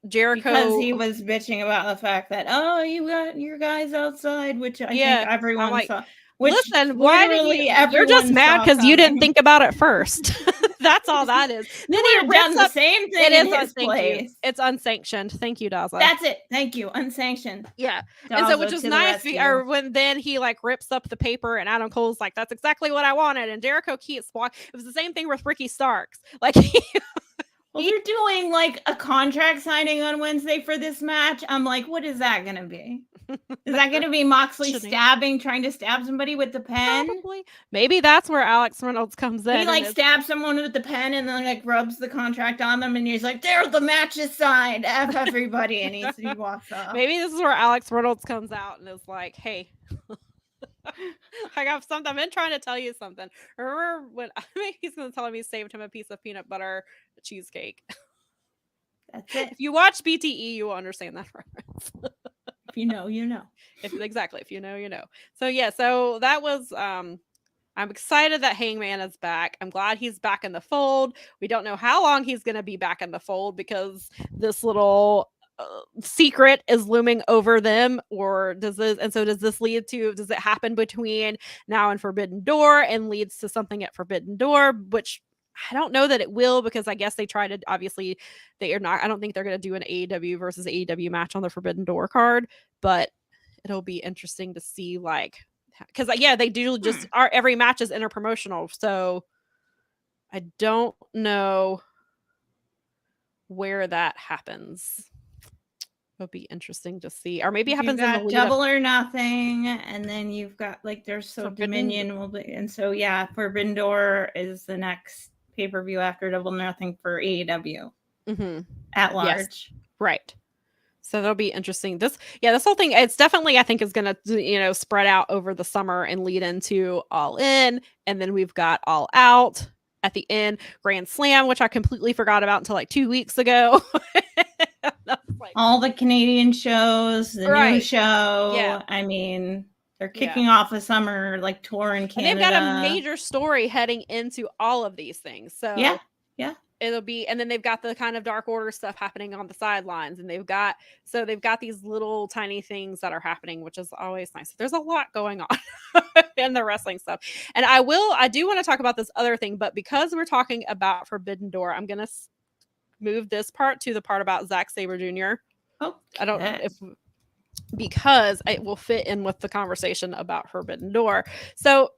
Jericho, because he was bitching about the fact that you got your guys outside, which I think everyone saw. Which listen, why did you're just mad because you didn't think about it first. That's all that is. Then he rips done the same thing. It is unsanctioned. It's unsanctioned. Thank you, Daza. That's it. Thank you. Unsanctioned. Yeah. Daza, and so which is nice. Or when then he rips up the paper and Adam Cole's like, "That's exactly what I wanted." And Jericho keeps walking. It was the same thing with Ricky Starks. Well, you're doing a contract signing on Wednesday for this match. I'm like, what is that going to be? Is that going to be Moxley trying to stab somebody with the pen? Probably. Maybe that's where Alex Reynolds comes in. He stabs someone with the pen and then rubs the contract on them and he's like, there, the match is signed. F everybody. And he walks off. Maybe this is where Alex Reynolds comes out and is like, hey. I got something. I've been trying to tell you something. Remember when he's going to tell me he saved him a piece of peanut butter cheesecake? That's it. If you watch BTE, you will understand that reference. If you know, you know. Exactly. If you know, you know. So yeah. So that was. I'm excited that Hangman is back. I'm glad he's back in the fold. We don't know how long he's going to be back in the fold because this little secret is looming over them, or does this lead to, does it happen between now and Forbidden Door and leads to something at Forbidden Door, which I don't know that it will, because I guess they try to, obviously they are not, I don't think they're going to do an AEW versus AEW match on the Forbidden Door card, but it'll be interesting to see, because they do just every match is interpromotional, so I don't know where that happens. It'll be interesting to see, or maybe it You've happens in the got lead up Double or Nothing, and then you've got like there's so Forbidden- Dominion will be, and so yeah, Forbidden Door is the next pay-per-view after Double or Nothing for AEW at large. Yes. Right. So that'll be interesting. This whole thing, it's definitely, I think, is going to, spread out over the summer and lead into All In. And then we've got All Out at the end, Grand Slam, which I completely forgot about until like 2 weeks ago. Like, all the Canadian shows, the new show. Yeah. I mean, they're kicking off a summer like tour in Canada. And they've got a major story heading into all of these things. So yeah. It'll be, and then they've got the kind of Dark Order stuff happening on the sidelines, and they've got these little tiny things that are happening, which is always nice. There's a lot going on in the wrestling stuff. And I do want to talk about this other thing, but because we're talking about Forbidden Door, I'm going to move this part to the part about Zack Sabre Jr. Oh, I don't know because it will fit in with the conversation about Forbidden Door. So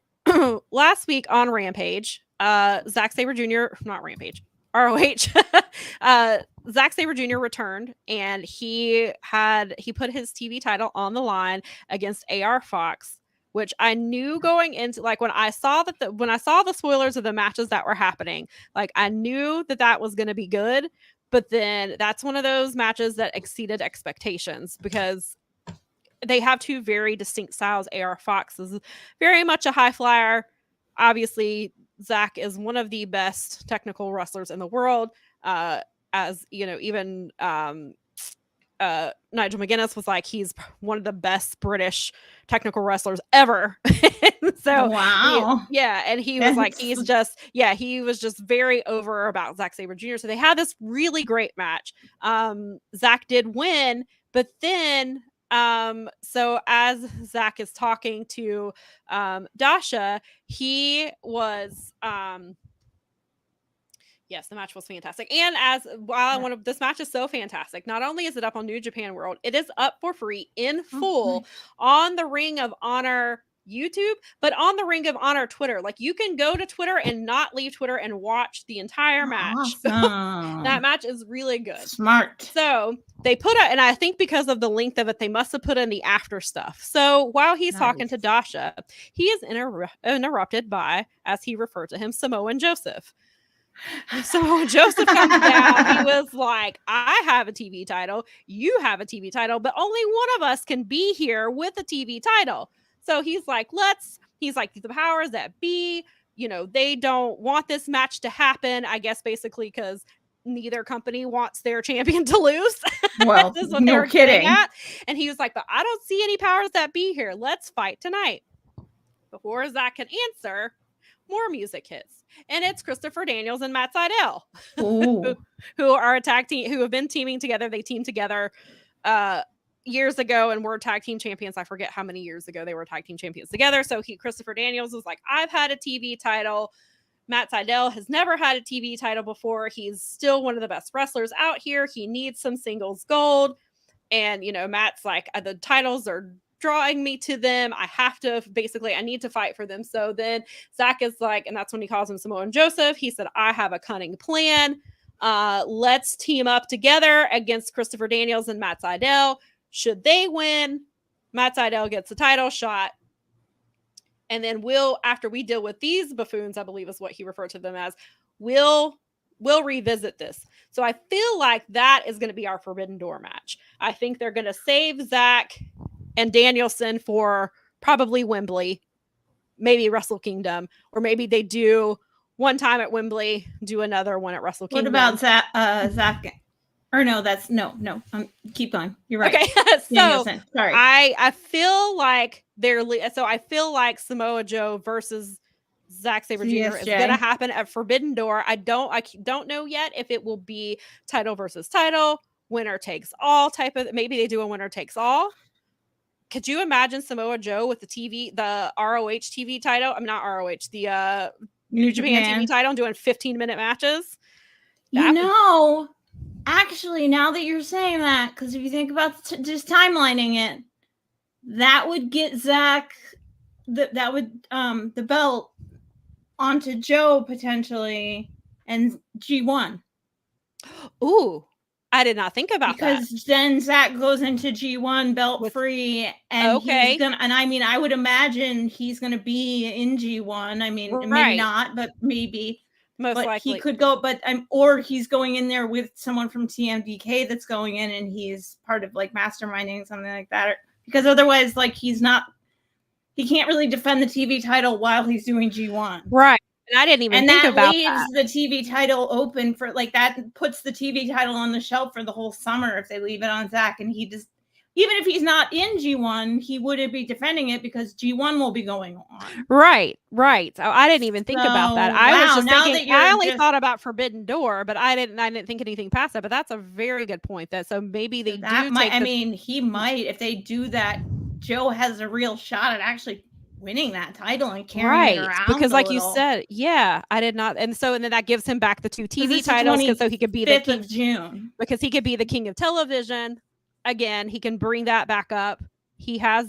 last week on Rampage, Zack Sabre Jr., not Rampage, ROH, Zack Sabre Jr. returned, and he put his TV title on the line against AR Fox, which I knew going into, like, when I saw the spoilers of the matches that were happening, like, I knew that was going to be good. But then that's one of those matches that exceeded expectations because they have two very distinct styles. AR Fox is very much a high flyer. Obviously, Zach is one of the best technical wrestlers in the world. As you know, even Nigel McGuinness was like, he's one of the best British technical wrestlers ever. So wow. And he was like, he was just very over about Zack Sabre Jr. So they had this really great match. Zach did win, but then so as Zach is talking to Dasha, he was yes, the match was fantastic. And this match is so fantastic. Not only is it up on New Japan World, it is up for free in full on the Ring of Honor YouTube, but on the Ring of Honor Twitter. Like, you can go to Twitter and not leave Twitter and watch the entire match. Awesome. That match is really good. Smart. So they and I think because of the length of it, they must have put in the after stuff. So while he's talking to Dasha, he is interrupted by, as he referred to him, Samoan Joseph. So Joseph comes down. He was like, I have a TV title. You have a TV title, but only one of us can be here with a TV title. So he's like, the powers that be, they don't want this match to happen. I guess basically because neither company wants their champion to lose. Well, this is what no kidding. At. And he was like, but I don't see any powers that be here. Let's fight tonight. Before Zach can answer, more music hits. And it's Christopher Daniels and Matt Sydal, who are a tag team, who have been teaming together. They teamed together years ago and were tag team champions. I forget how many years ago they were tag team champions together. So Christopher Daniels was like, I've had a TV title. Matt Sydal has never had a TV title before. He's still one of the best wrestlers out here. He needs some singles gold. And, Matt's like, the titles are drawing me to them. I need to fight for them. So then Zach is like, and that's when he calls him Samoan Joseph. He said, I have a cunning plan. Let's team up together against Christopher Daniels and Matt Sydal. Should they win, Matt Sydal gets a title shot. And then after we deal with these buffoons, I believe is what he referred to them as, we'll revisit this. So I feel like that is going to be our Forbidden Door match. I think they're going to save Zach and Danielson for probably Wembley, maybe Wrestle Kingdom, or maybe they do one time at Wembley, do another one at Wrestle Kingdom. What about Zach? Or no, that's no. Keep going. You're right. Okay, so Danielson. Sorry. I feel like I feel like Samoa Joe versus Zack Sabre Jr. is going to happen at Forbidden Door. I don't know yet if it will be title versus title, winner takes all type of. Maybe they do a winner takes all. Could you imagine Samoa Joe with the ROH TV title? I'm not ROH, the New Japan TV title, doing 15-minute matches? Actually, now that you're saying that, because if you think about just timelining it, that would get Zach, the belt onto Joe potentially, and G1. Ooh. I did not think about that. Because then Zach goes into G1 belt free, and he's gonna. And I mean, I would imagine he's gonna be in G1. I mean, maybe not, but maybe. Most likely he could go. But or he's going in there with someone from TMDK that's going in, and he's part of like masterminding something like that. Because otherwise, like he can't really defend the TV title while he's doing G1. Right. And I didn't even think about that. And that leaves the TV title open for, like, that puts the TV title on the shelf for the whole summer if they leave it on Zach. And he just, even if he's not in G1, he wouldn't be defending it because G1 will be going on. Right. So I didn't even think about that. I was just thinking, I only thought about Forbidden Door, but I didn't think anything past that. But that's a very good point. So maybe they he might, if they do that, Joe has a real shot at actually winning that title and carrying it around. Because like you said, I did not. And then that gives him back the 2 TV titles so he could be the king of June. Because he could be the king of television. Again, he can bring that back up. He has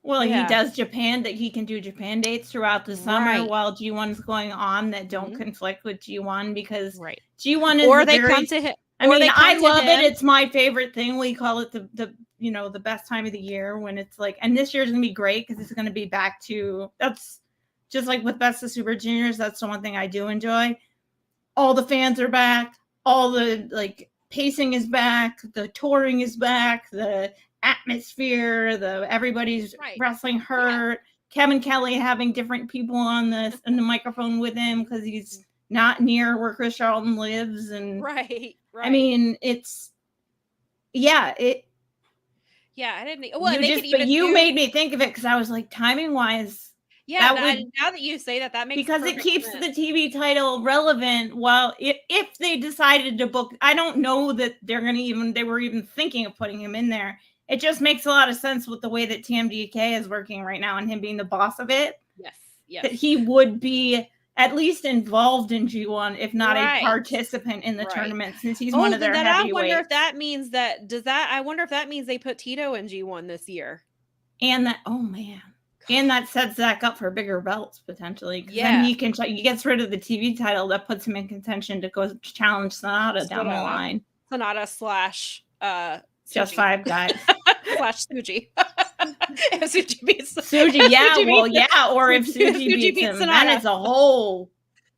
he does Japan, that he can do Japan dates throughout the summer while G1 is going on that don't conflict with G1 because G1 is or they come to him. I mean, I love it. It's my favorite thing. We call it the best time of the year when it's like, and this year's gonna be great because it's gonna be back to, that's just like with Best of Super Juniors. That's the one thing I do enjoy. All the fans are back. All the like pacing is back. The touring is back. The atmosphere. Everybody's wrestling hurt. Kevin Kelly having different people on the microphone with him because he's not near where Chris Charlton lives, and right. I mean, it's I didn't. Well, you made me think of it because I was like, timing wise, now that you say that makes because it keeps the TV title relevant. While if they decided to book, I don't know that they were even thinking of putting him in there. It just makes a lot of sense with the way that TMDK is working right now and him being the boss of it. Yes. That he would be at least involved in G1, if not a participant in the tournament, since he's one of their heavyweights. I wonder if that means I wonder if that means they put Tito in G1 this year. And that sets Zach up for bigger belts potentially. Then he gets rid of the TV title that puts him in contention to go challenge Sonata down the line. Sonata / Just Five Guys / Suji. If Suji beats Suji, or if Suji beats him, then it's a whole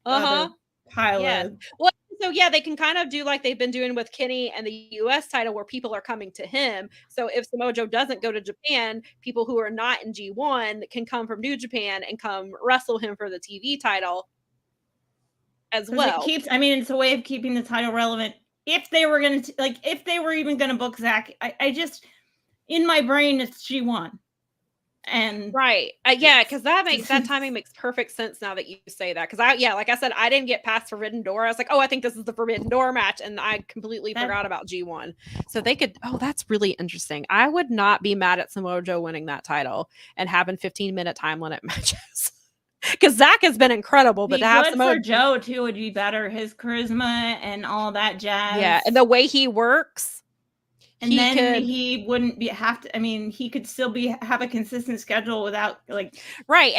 pile of. Well, so they can kind of do like they've been doing with Kenny and the US title, where people are coming to him. So if Samoa Joe doesn't go to Japan, people who are not in G1 can come from New Japan and come wrestle him for the TV title as well. It's a way of keeping the title relevant. If they were going to, if they were even going to book Zach, I just, in my brain, it's G1. And because that timing makes perfect sense now that you say that. Because like I said, I didn't get past Forbidden Door. I was like, I think this is the Forbidden Door match, and I completely forgot about G1. So they could. That's really interesting. I would not be mad at Samoa Joe winning that title and having 15-minute time limit matches. Because Zach has been incredible, but to have Samoa Joe too would be better. His charisma and all that jazz. And the way he works. And he wouldn't have to. I mean, he could still have a consistent schedule without and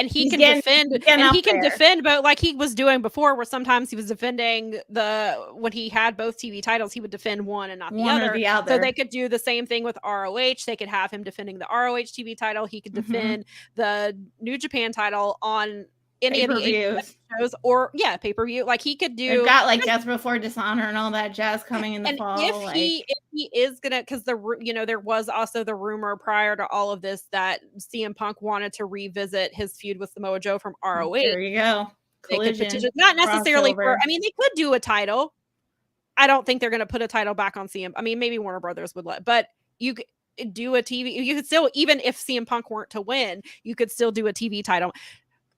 he can defend. And he can defend, but like he was doing before, where sometimes he was defending when he had both TV titles, he would defend one and not the other. So they could do the same thing with ROH. They could have him defending the ROH TV title. He could defend the New Japan title on any of the shows or pay-per-view. Like he could do. They've got like Death Before Dishonor and all that jazz coming in the fall. If he is gonna, because there was also the rumor prior to all of this that CM Punk wanted to revisit his feud with Samoa Joe from ROH. There you go. Collision, not necessarily they could do a title. I don't think they're gonna put a title back on CM. I mean, maybe Warner Brothers would but you could do a TV. You could still, even if CM Punk weren't to win, you could still do a TV title.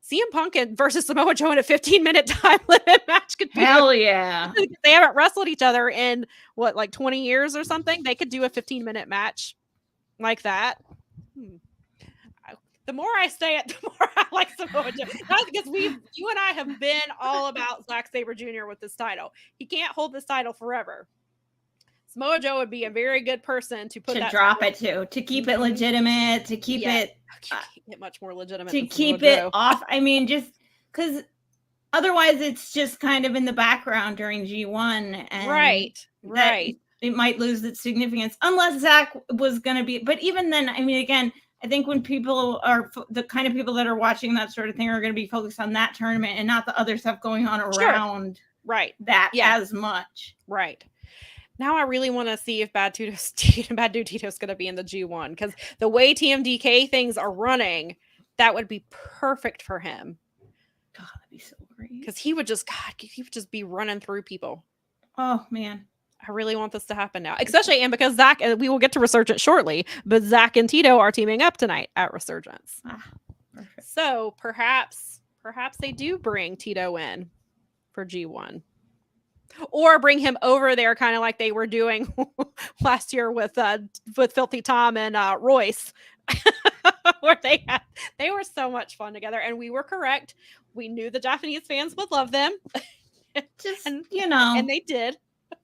CM Punk versus Samoa Joe in a 15-minute time limit match could be They haven't wrestled each other in 20 years or something. They could do a 15-minute match like that. The more I say it, the more I like Samoa Joe. That's because you and I have been all about Zack Sabre Jr. with this title. He can't hold this title forever. Samoa Joe would be a very good person to drop it to keep it legitimate, to keep it much more legitimate, to keep it off. I mean, just because otherwise it's just kind of in the background during G1, and right. it might lose its significance unless Zach was going to be. But even then, I mean, again, I think when people are the kind of people that are watching that sort of thing are going to be focused on that tournament and not the other stuff going on around that as much. Right. Now I really want to see if Bad Dude Tito's going to be in the G1, because the way TMDK things are running, that would be perfect for him. God, that'd be so great. Because he would just be running through people. Oh man. I really want this to happen now, especially, and because Zach, we will get to Resurgence shortly, but Zach and Tito are teaming up tonight at Resurgence. Perfect. So perhaps they do bring Tito in for G1, or bring him over there, kind of like they were doing last year with Filthy Tom and Royce, where they were so much fun together, and we were correct. We knew the Japanese fans would love them, and they did.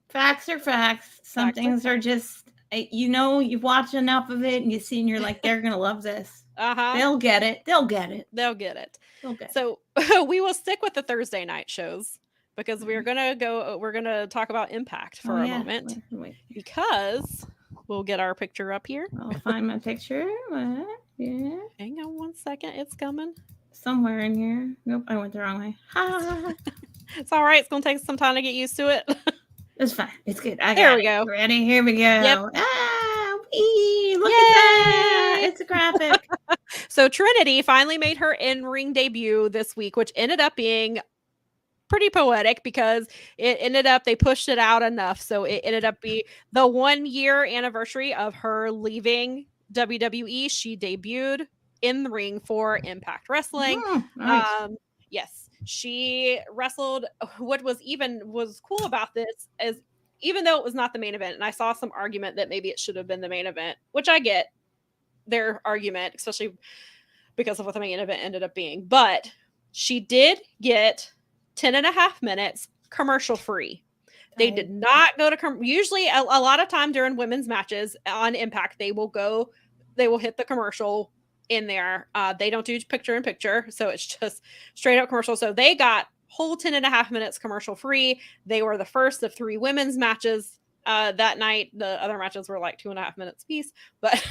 Facts are facts. Some things are just, you watch enough of it and you see and you're like, they're going to love this. They'll get it. So we will stick with the Thursday night shows, because we're going to talk about Impact for a moment. Wait. Because we'll get our picture up here. I'll find my picture. Yeah. Hang on one second. It's coming. Somewhere in here. Nope, I went the wrong way. It's all right. It's going to take some time to get used to it. It's fine. It's good. There we go. Ready? Here we go. Yep. Look at that. It's a graphic. So Trinity finally made her in-ring debut this week, which ended up being pretty poetic, because they pushed it out enough. So it ended up being the 1-year anniversary of her leaving WWE. She debuted in the ring for Impact Wrestling. Nice. Yes. She wrestled. What was cool about this is, even though it was not the main event, and I saw some argument that maybe it should have been the main event, which I get their argument, especially because of what the main event ended up being. But she did get 10.5 minutes commercial free. They did not go to usually a lot of time during women's matches on Impact, they will hit the commercial in there. They don't do picture in picture, so it's just straight up commercial. So they got whole 10.5 minutes commercial free. They were the first of 3 women's matches that night. The other matches were like 2.5 minutes piece. But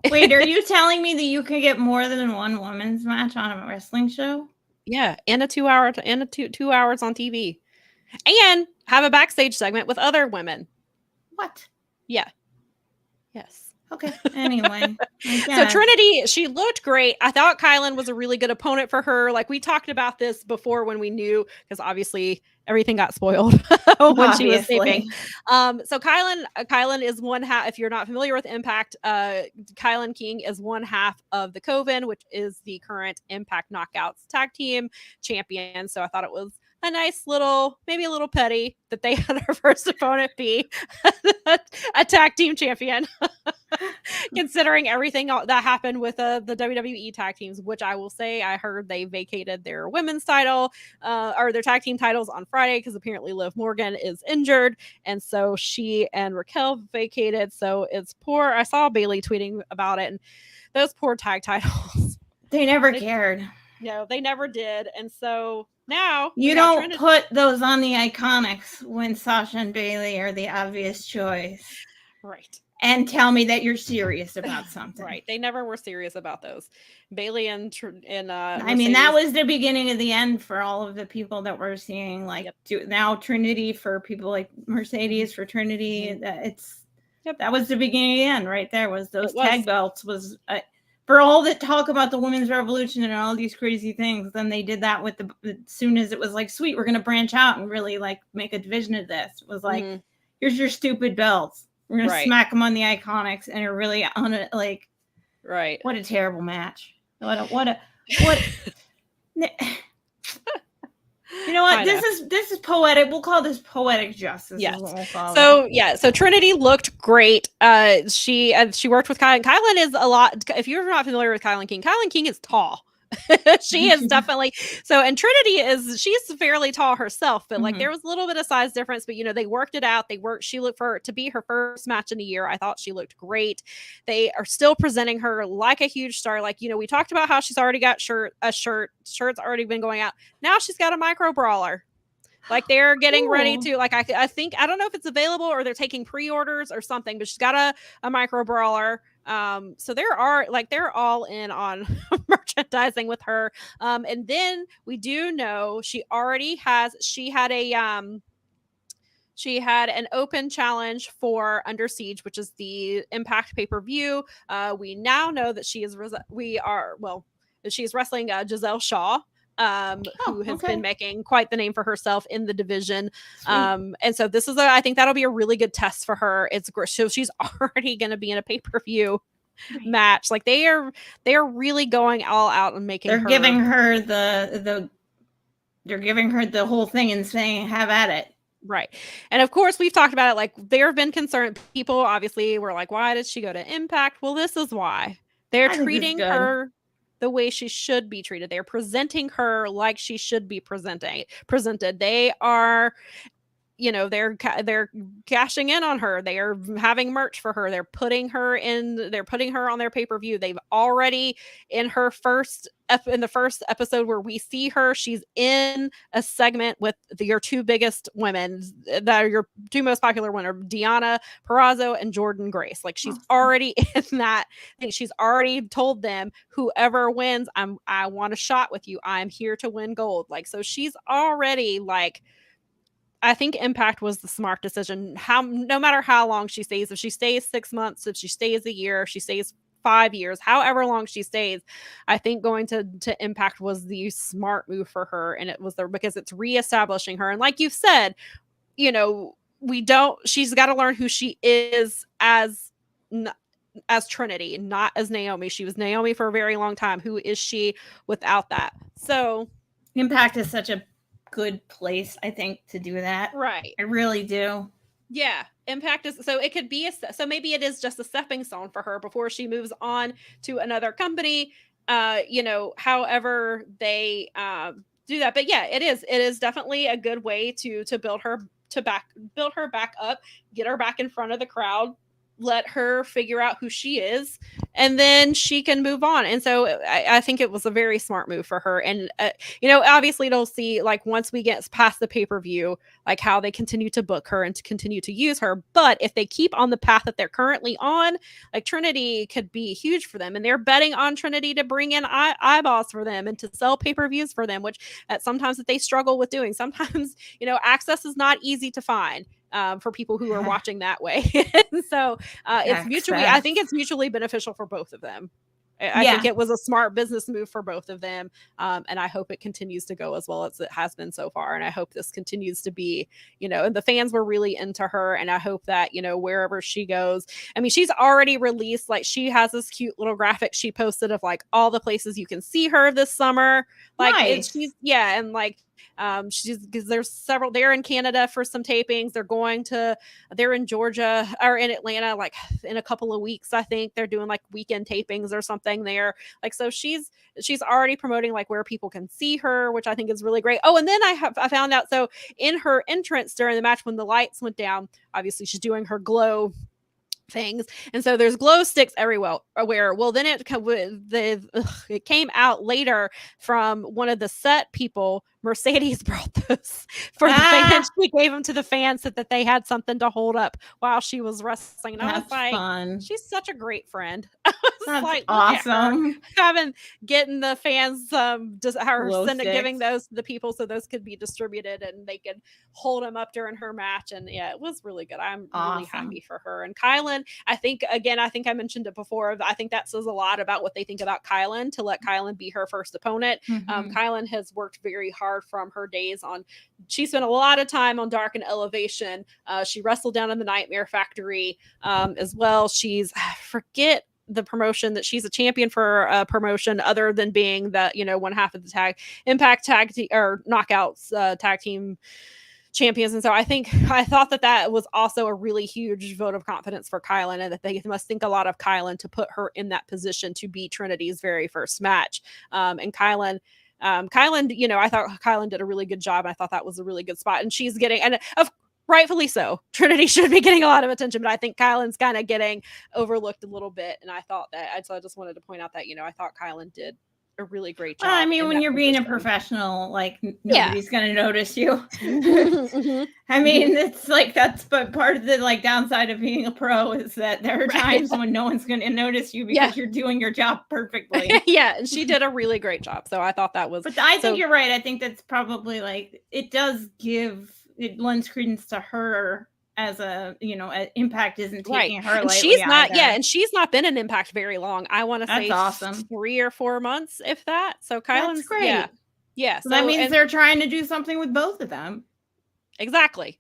wait, are you telling me that you can get more than one women's match on a wrestling show? Yeah, and a 2 hour and 2 hours on TV, and have a backstage segment with other women. What? Yeah. Yes. Okay. Anyway. So Trinity, she looked great. I thought Kylan was a really good opponent for her. Like, we talked about this before when we knew, because obviously everything got spoiled when she was taping. So Kylan is one half. If you're not familiar with Impact, Kylan King is one half of the Coven, which is the current Impact Knockouts tag team champion. So I thought it was a nice little, maybe a little petty, that they had their first opponent be a tag team champion, considering everything that happened with the WWE tag teams, which I will say, I heard they vacated their women's title or their tag team titles on Friday, because apparently Liv Morgan is injured, and so she and Raquel vacated. So it's poor. I saw Bailey tweeting about it, and those poor tag titles. They never cared. No, they never did. And so now you don't put those on the Iconics when Sasha and Bailey are the obvious choice. Right. And tell me that you're serious about something. Right. They never were serious about those. Bailey and I mean, that was the beginning of the end for all of the people that we're seeing, like now Trinity for people like Mercedes for Trinity. That was the beginning of the end right there. Was those tag belts was for all that talk about the women's revolution and all these crazy things. Then they did that with as soon as it was like, sweet, we're going to branch out and really like make a division of this. It was like, here's your stupid belts. We're going to smack them on the Iconics, and are really on it. Like, what a terrible match. What a you know what? This is poetic. We'll call this poetic justice. Yes. So Trinity looked great. She worked with Kylan. Kylan is a lot. If you're not familiar with Kylan King is tall. She is definitely so, and Trinity she's fairly tall herself, but like there was a little bit of size difference, but they worked it out. She looked for to be her first match in a year. I thought she looked great. They are still presenting her like a huge star. Like, we talked about how she's already got shirt's already been going out. Now she's got a micro brawler. Like they're getting ready Cool. to, like, I think, I don't know if it's available or they're taking pre-orders or something, but she's got a micro brawler. So they're all in on merchandising with her. And then we do know she had an open challenge for Under Siege, which is the Impact pay-per-view. We now know that she's wrestling Giselle Shaw, who has been making quite the name for herself in the division. And so this is I think that'll be a really good test for her. So she's already going to be in a pay-per-view match. Like they are really going all out and making they're giving her they're giving her the whole thing and saying, have at it. Right. And of course, we've talked about it. Like, there have been concerned people, obviously, were like, why did she go to Impact? Well, this is why. They're treating her the way she should be treated. They're presenting her like she should be presented. They are, they're cashing in on her. They are having merch for her. They're putting her on their pay-per-view. They've already, in the first episode where we see her, she's in a segment with your two biggest women, that are your two most popular women, Deonna Purrazzo and Jordynne Grace. Like, she's already in that thing. She's already told them, whoever wins, I want a shot with you. I'm here to win gold. Like, so she's already, like, I think Impact was the smart decision. No matter how long she stays, if she stays 6 months, if she stays a year, if she stays 5 years, however long she stays, I think going to Impact was the smart move for her. And it was there because it's reestablishing her. And like you've said, she's got to learn who she is as Trinity, not as Naomi. She was Naomi for a very long time. Who is she without that? So Impact is such a good place, I think, to do that. Right. I really do. Yeah. Impact is, so it could be so maybe it is just a stepping stone for her before she moves on to another company. However they do that. But yeah, it is definitely a good way to build her back up, get her back in front of the crowd, let her figure out who she is, and then she can move on. And so I think it was a very smart move for her. And, obviously it'll see, like, once we get past the pay-per-view, like how they continue to book her and to continue to use her. But if they keep on the path that they're currently on, like, Trinity could be huge for them. And they're betting on Trinity to bring in eyeballs for them and to sell pay-per-views for them, which sometimes that they struggle with doing. Sometimes, access is not easy to find. For people who are watching that way. So I think it's mutually beneficial for both of them. I think it was a smart business move for both of them. And I hope it continues to go as well as it has been so far. And I hope this continues to be, and the fans were really into her. And I hope that, wherever she goes, I mean, she's already released, like, she has this cute little graphic she posted of, like, all the places you can see her this summer. Like, nice. And like, because there's several, they're in Canada for some tapings. They're in Georgia or in Atlanta, like, in a couple of weeks. I think they're doing, like, weekend tapings or something there. Like, so she's already promoting, like, where people can see her, which I think is really great. Oh, and then I found out, so in her entrance during the match, when the lights went down, obviously she's doing her glow things, and so there's glow sticks everywhere. Well, then it came out later from one of the set people. Mercedes brought those for the fans. She gave them to the fans so that they had something to hold up while she was wrestling. And I was like, fun. She's such a great friend. That's like, awesome. Getting the fans giving those to the people so those could be distributed and they could hold them up during her match. And yeah, it was really good. I'm really happy for her. And Kylan, I think I mentioned it before. I think that says a lot about what they think about Kylan, to let Kylan be her first opponent. Kylan has worked very hard from her days on. She spent a lot of time on Dark and Elevation. She wrestled down in the Nightmare Factory as well. I forget the promotion that she's a champion for, a promotion other than being the one half of the Impact tag or Knockouts tag team champions. And so I thought that was also a really huge vote of confidence for Kylan, and that they must think a lot of Kylan to put her in that position to be Trinity's very first match. And Kylan, I thought Kylan did a really good job. And I thought that was a really good spot. And she's getting, and rightfully so, Trinity should be getting a lot of attention, but I think Kylan's kind of getting overlooked a little bit. And I thought that, so I just wanted to point out that, I thought Kylan did a really great job. Well, I mean, in when that you're being a position. professional, like Yeah. nobody's gonna notice you. Mhm. I mean, it's like that's but part of the like downside of being a pro is that there are Right. times when no one's gonna notice you because you're doing your job perfectly. Yeah, and she did a really great job. So I thought that was. But I think so, you're right. I think that's probably like it lends credence to her as a Impact isn't right. taking her And lightly she's not. Yeah, either. and she's not been in Impact very long. I want to That's say awesome. 3 or 4 months, if that. So That's Kylan's great. yeah. So that means they're trying to do something with both of them. Exactly.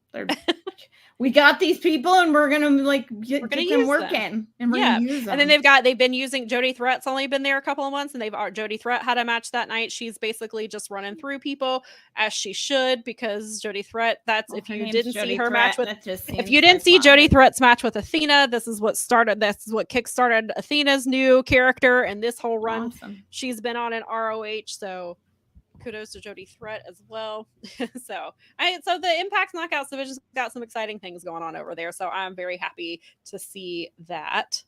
We got these people and we're gonna like get them working and we're gonna use them. And then they've been using Jody Threat's only been there a couple of months, and Jody Threat had a match that night. She's basically just running through people as she should, because Jody Threat, if you didn't see her match with Jody Threat's match with Athena, this is what kickstarted Athena's new character and this whole run she's been on in ROH. So kudos to Jody Threat as well. So the Impact Knockouts division's got some exciting things going on over there. So I'm very happy to see that.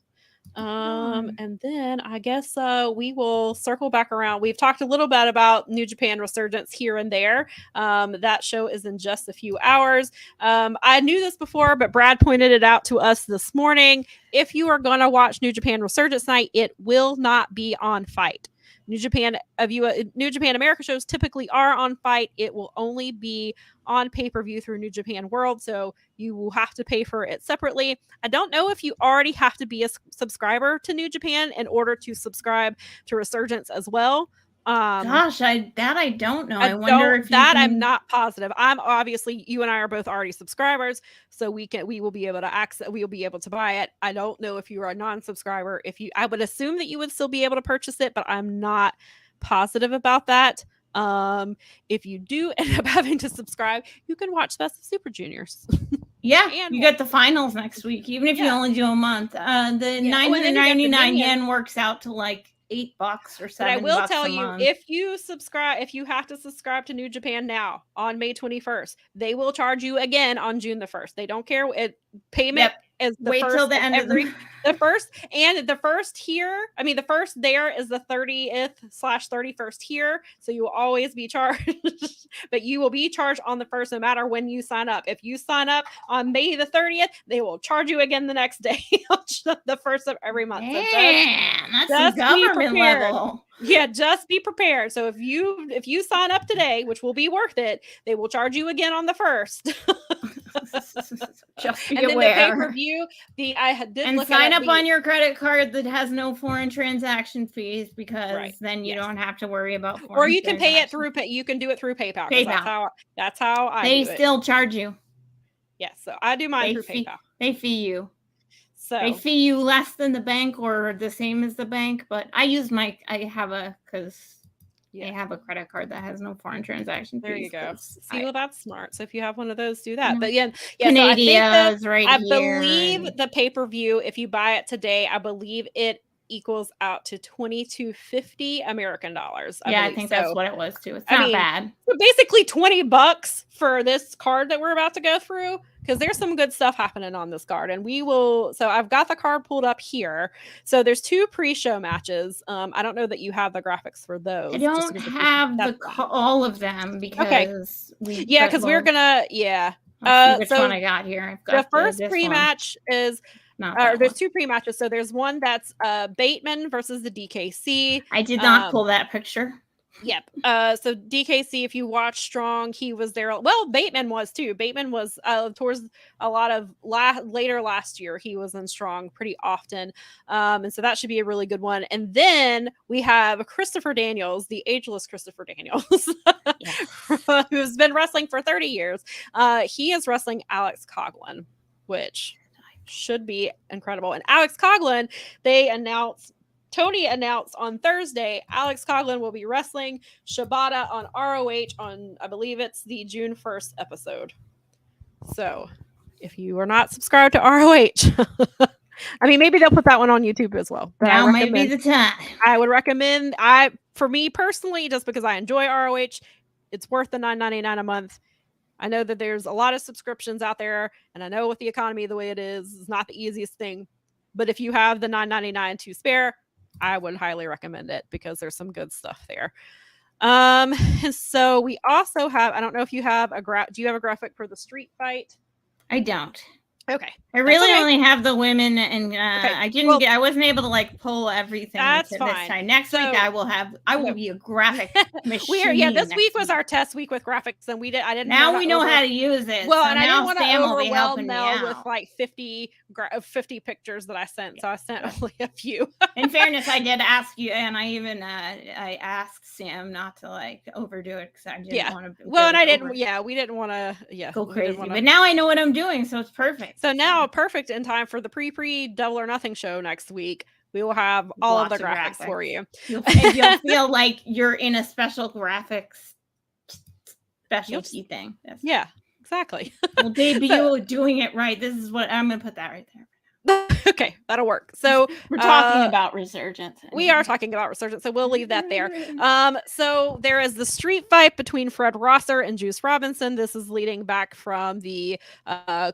And then I guess we will circle back around. We've talked a little bit about New Japan Resurgence here and there. That show is in just a few hours. I knew this before, but Brad pointed it out to us this morning. If you are going to watch New Japan Resurgence night, it will not be on Fight. New Japan America shows typically are on Fight. It will only be on pay-per-view through New Japan World, so you will have to pay for it separately. I don't know if you already have to be a subscriber to New Japan in order to subscribe to Resurgence as well. Gosh, I don't know. I wonder if I'm not positive. I'm obviously, you and I are both already subscribers, so we will be able to access. We will be able to buy it. I don't know if you are a non-subscriber. I would assume that you would still be able to purchase it, but I'm not positive about that. If you do end up having to subscribe, you can watch Best of Super Juniors. Yeah, and you get the finals next week, even if you only do a month. The 999 yen works out to like $8 or $7. But I will tell you, if you have to subscribe to New Japan now on May 21st, they will charge you again on June the 1st. They don't care. Payment is the first till the end of the first, and the first here. I mean, the first there is the 30th/31st here. So you will always be charged, but you will be charged on the first, no matter when you sign up. If you sign up on May the 30th, they will charge you again the next day, the first of every month. So that's government level. Yeah, just be prepared. So if you sign up today, which will be worth it, they will charge you again on the first. Just be aware. The pay-per-view, sign up on your credit card that has no foreign transaction fees, because then you don't have to worry about foreign. Or you can pay it through you can do it through PayPal. That's how I do it. They still charge you. Yes, so I do mine through PayPal. They fee you. So they fee you less than the bank or the same as the bank, but I have a credit card that has no foreign transaction fees. There you go. See, that's smart. So if you have one of those, do that. But Canadia's so I believe the pay-per-view, if you buy it today, I believe it equals out to $22.50 American dollars. I think that's what it was too. It's not bad. So basically $20 for this card that we're about to go through, because there's some good stuff happening on this card, and so I've got the card pulled up here. So there's 2 pre-show matches. I don't know that you have the graphics for those. I don't have all of them because we're gonna which one I got here. I've got the first pre-match is there's 2 pre-matches. So there's one that's Bateman versus the DKC. I did not pull that picture. Yep. So DKC, if you watch Strong, he was there. Well, Bateman was too. Bateman was towards a lot of later last year. He was in Strong pretty often. And so that should be a really good one. And then we have Christopher Daniels, the ageless Christopher Daniels, who's been wrestling for 30 years. He is wrestling Alex Coughlin, which should be incredible. And Alex Coughlin, Tony announced on Thursday, Alex Coughlin will be wrestling Shibata on ROH on, I believe it's the June 1st episode. So if you are not subscribed to ROH, I mean, maybe they'll put that one on YouTube as well. But now might be the time. I would recommend, for me personally, just because I enjoy ROH, it's worth the $9.99 a month. I know that there's a lot of subscriptions out there, and I know with the economy the way it is, it's not the easiest thing. But if you have the $9.99 to spare, I would highly recommend it because there's some good stuff there. So we also have, I don't know if you have do you have a graphic for the street fight? I don't. Okay. I really only have the women, and I wasn't able to like pull everything that's into fine. this time. Next week I will be a graphic machine. This week was our test week with graphics, and I didn't now we know how to use it. Well, so and I didn't want to overwhelm Mel out. with like 50 pictures that I sent, so I sent only a few. In fairness, I did ask you, and I even I asked Sam not to like overdo it because I didn't want to. Well, and I didn't. Yeah, we didn't want to. Go crazy. But now I know what I'm doing, so it's perfect. So now, perfect in time for the pre Double or Nothing show next week. We will have all of the graphics for you. You'll feel like you're in a special graphics specialty thing. Yeah, exactly. We'll debut doing it right. This is what I'm going to put that right there. Okay, that'll work. So we're talking about Resurgence. We are talking about Resurgence, so we'll leave that there. So there is the street fight between Fred Rosser and Juice Robinson. This is leading back from the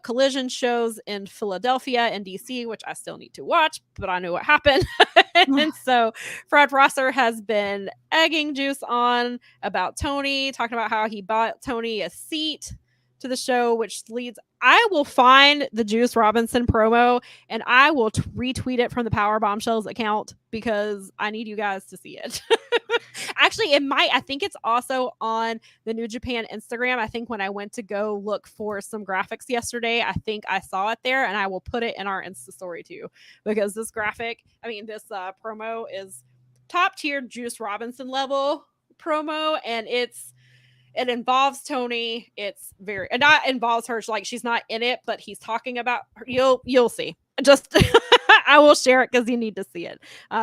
Collision shows in Philadelphia and DC, which I still need to watch, but I know what happened. And so Fred Rosser has been egging Juice on about Tony, talking about how he bought Tony a seat to the show, which leads, I will find the Juice Robinson promo and I will retweet it from the Powerbombshells account because I need you guys to see it. Actually, I think it's also on the New Japan Instagram. I think when I went to go look for some graphics yesterday, I think I saw it there, and I will put it in our Insta story too, because this promo is top tier Juice Robinson level promo, and it involves Tony. It's and not involves her, like she's not in it, but he's talking about her. You'll see. Just I will share it because you need to see it.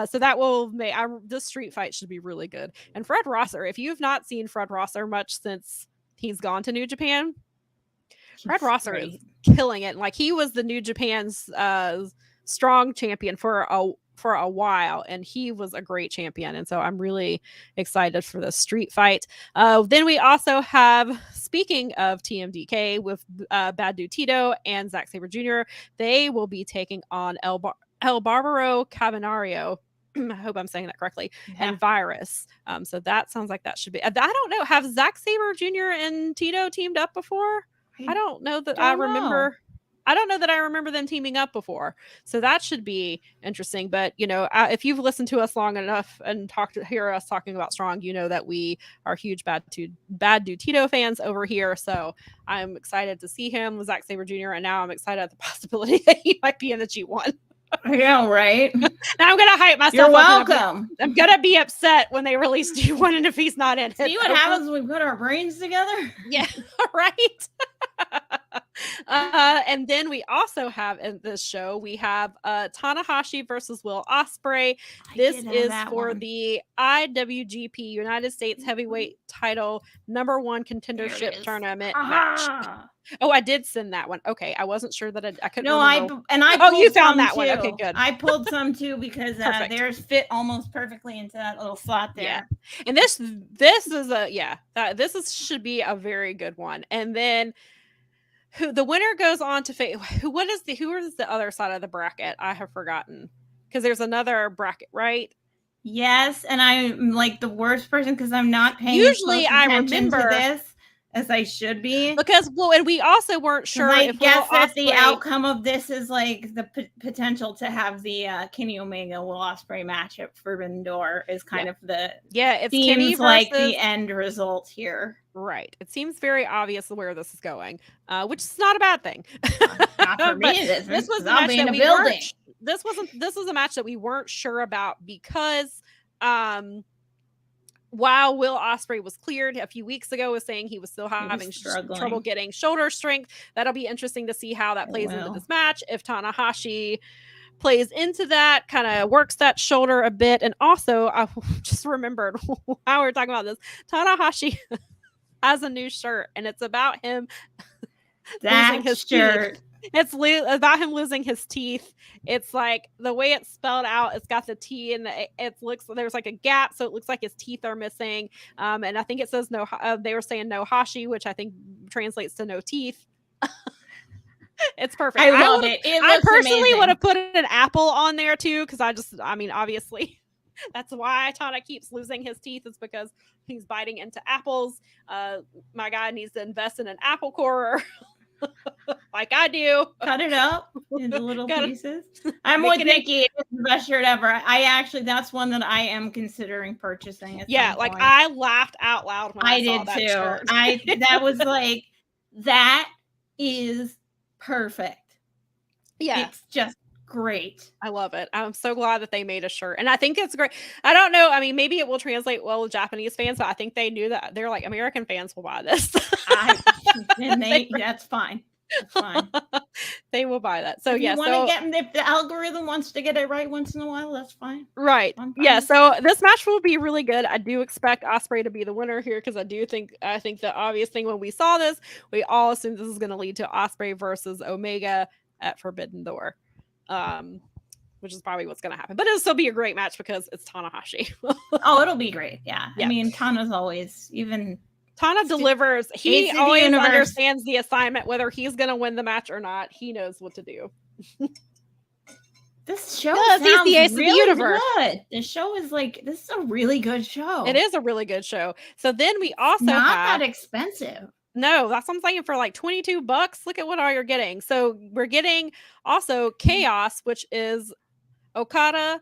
So that will make this street fight should be really good. And Fred Rosser, if you've not seen Fred Rosser much since he's gone to New Japan, Fred Rosser is killing it. Like, he was the New Japan's strong champion for a while, and he was a great champion, and so I'm really excited for the street fight. Then we also have, speaking of TMDK, with Bad Dude Tito and Zack Sabre Jr., they will be taking on El Barbaro Cavernario. I hope I'm saying that correctly. Yeah. And Virus. So that sounds like that should be. I don't know. Have Zack Sabre Jr. and Tito teamed up before? I don't know that I remember. I don't know that I remember them teaming up before. So that should be interesting. But, if you've listened to us long enough and hear us talking about Strong, you know that we are huge Bad Dude Tito fans over here. So I'm excited to see him with Zack Sabre Jr. And now I'm excited at the possibility that he might be in the G1. Yeah, right. Now I'm going to hype myself. You're welcome. I'm going to be upset when they release G1 and if he's not in it. See what happens when we put our brains together? Yeah, right. And then we also have in this show, we have Tanahashi versus Will Ospreay. This is for the IWGP United States Heavyweight Title #1 contendership tournament match. Oh, I did send that one. Okay, I wasn't sure that I couldn't. No, remember. you found that too. one. Okay, good. I pulled some too because theirs fit almost perfectly into that little slot there. Yeah, and this should be a very good one. And then the winner goes on to face. Who is the other side of the bracket? I have forgotten because there's another bracket, right? Yes, and I'm like the worst person because I'm not paying. Usually, I remember this. As I should be, because and we also weren't sure. I guess that the outcome of this is like the potential to have the Kenny Omega Will Ospreay match at Forbidden Door is kind of the it seems Kenny like the end result here. Right. It seems very obvious where this is going, which is not a bad thing. Not for me. This was a match that we weren't. This was a match that we weren't sure about because. While Will Ospreay was cleared a few weeks ago, was saying he was still having trouble getting shoulder strength. That'll be interesting to see how that plays into this match. If Tanahashi plays into that, kind of works that shoulder a bit. And also, I just remembered while we were talking about this, Tanahashi has a new shirt, and it's about him losing his shirt. Teeth. It's about him losing his teeth. It's like the way it's spelled out. It's got the T and it looks there's like a gap, so it looks like his teeth are missing. And I think it says no. They were saying no Hashi, which I think translates to no teeth. It's perfect. I love it. I personally would have put an apple on there too, because obviously That's why Tana keeps losing his teeth, is because he's biting into apples. My guy needs to invest in an apple corer like I do. Cut it up into little Gotta pieces. I'm with Nikki. It's the best shirt ever. That's one that I am considering purchasing at some like point. I laughed out loud when I saw did that too. shirt. That was like, that is perfect. Yeah. It's just great. I love it. I'm so glad that they made a shirt. And I think it's great. I don't know. I mean, maybe it will translate well with Japanese fans, but I think they knew that. They're like, American fans will buy this. That's fine. That's fine. They will buy that. So if you want to get, if the algorithm wants to get it right once in a while, that's fine. Right. Yeah. So this match will be really good. I do expect Ospreay to be the winner here, because I think the obvious thing when we saw this, we all assumed this is going to lead to Ospreay versus Omega at Forbidden Door. Which is probably what's going to happen, but it'll still be a great match because it's Tanahashi. Oh, it'll be great. Yeah. I mean, Tana's always, even Tana delivers. He always understands the assignment, whether he's going to win the match or not. He knows what to do. This show sounds the ace of the universe. Good. This show is like, this is a really good show. It is a really good show. So then we also not that expensive. No, that's what I'm saying. For like $22, look at what all you're getting. So we're getting also Chaos, which is Okada,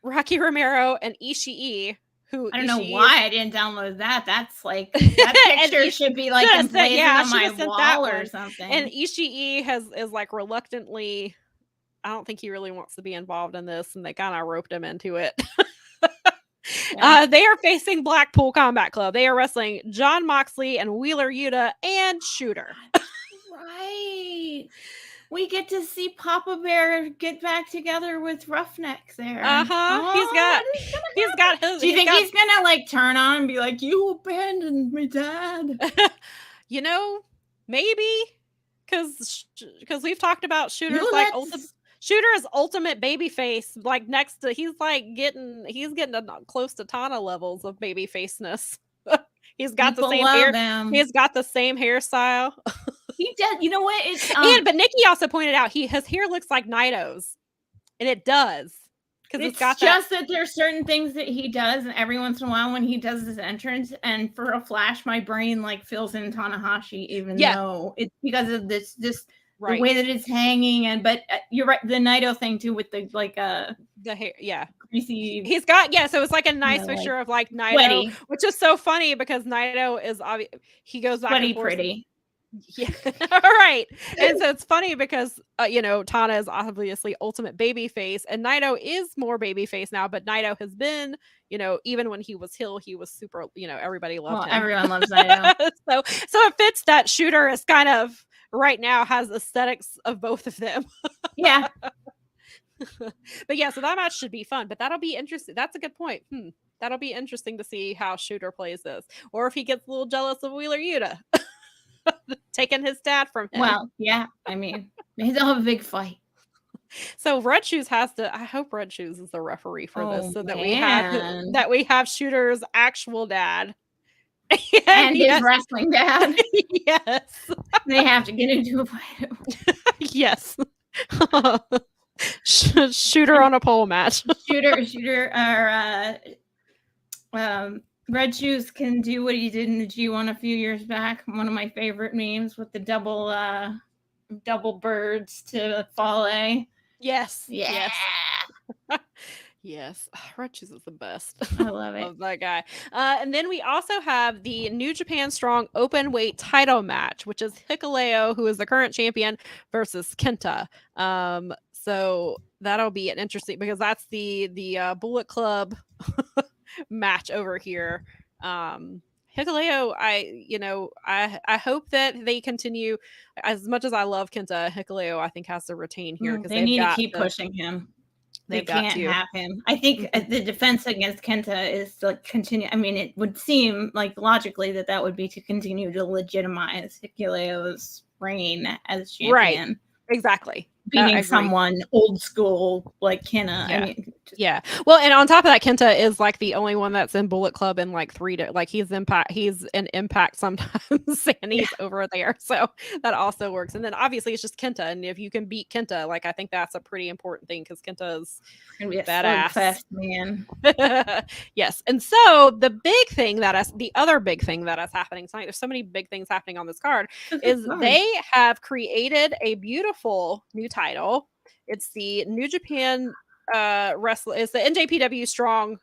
Rocky Romero, and Ishii. Who I don't know why I didn't download that. That's like, that picture should be like emblazoned on my wall or something. And Ishii is like reluctantly, I don't think he really wants to be involved in this, and they kind of roped him into it. Yeah. They are facing Blackpool Combat Club. They are wrestling Jon Moxley and Wheeler Yuta and Shooter. Right. We get to see Papa Bear get back together with Roughneck there. He's got his. Do you think he's gonna like turn on and be like, "You abandoned me, Dad"? Maybe, because we've talked about Shooter's Shooter's ultimate baby face, like next to he's getting close to Tana levels of baby faceness. He's got the same hair. He's got the same hairstyle. He does. You know what? But Nikki also pointed out his hair looks like Naito's, and it does, because it's got just that there's certain things that he does, and every once in a while when he does his entrance, and for a flash, my brain like fills in Tanahashi, even though it's because of this the way that it's hanging, but you're right, the Naito thing too, with the hair, greasy. He's got so it's like a nice picture of like Naito, sweaty. Which is so funny because Naito is he goes back sweaty, and forth. Pretty. Yeah, all right. And so it's funny because Tana is obviously ultimate baby face, and Naito is more baby face now, but Naito has been, even when he was heel, he was super, everybody loved him. Everyone loves Naito. so it fits that Shooter is kind of right now has aesthetics of both of them. Yeah. But so that match should be fun, but that'll be interesting. That's a good point. That'll be interesting to see how Shooter plays this, or if he gets a little jealous of Wheeler Yuta taking his dad from him. Well, yeah, I mean, they'll have a big fight. So Red Shoes I hope Red Shoes is the referee for this, so that we have Shooter's actual dad and his wrestling dad. Yes, they have to get into a fight. Yes. Shooter on a pole match. Red Shoes can do what he did in the G1 a few years back. One of my favorite memes with the double birds to Fale. Yes. Yeah. Yes. Yes. Red Shoes is the best. I love it. Love that guy. And then we also have the New Japan Strong open weight title match, which is Hikuleo, who is the current champion, versus Kenta. So that'll be an interesting, because that's the Bullet Club match over here. Hikuleo, I hope that they continue. As much as I love Kenta, Hikuleo I think has to retain here, because they need to keep pushing him. They can't have him. I think the defense against Kenta is to continue. I mean, it would seem like logically that would be to continue to legitimize Hikuleo's reign as champion. Right. Exactly. Beating someone old school like Kenna. Yeah. I mean, Yeah. Well, and on top of that, Kenta is like the only one that's in Bullet Club in like he's an Impact sometimes and he's over there. So that also works. And then obviously it's just Kenta. And if you can beat Kenta, like I think that's a pretty important thing because Kenta is gonna be a badass slugfest, man. Yes. And so the other big thing that is happening tonight, there's so many big things happening on this card, is they have created a beautiful new title. It's the New Japan it's the NJPW Strong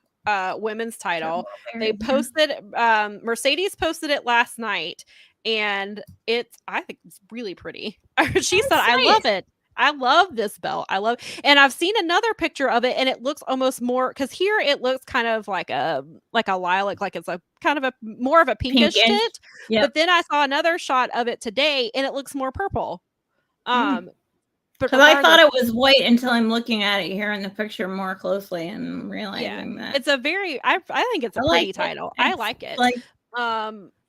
women's title. They posted Mercedes posted it last night, and I think it's really pretty. She said, "I love it. I love this belt. And I've seen another picture of it, and it looks almost more because here it looks kind of like a lilac, like it's a kind of a more of a pinkish tint. Yep. But then I saw another shot of it today, and it looks more purple. Because I thought it was white until I'm looking at it here in the picture more closely and realizing that it's a very. I think it's a pretty title. I like it. Like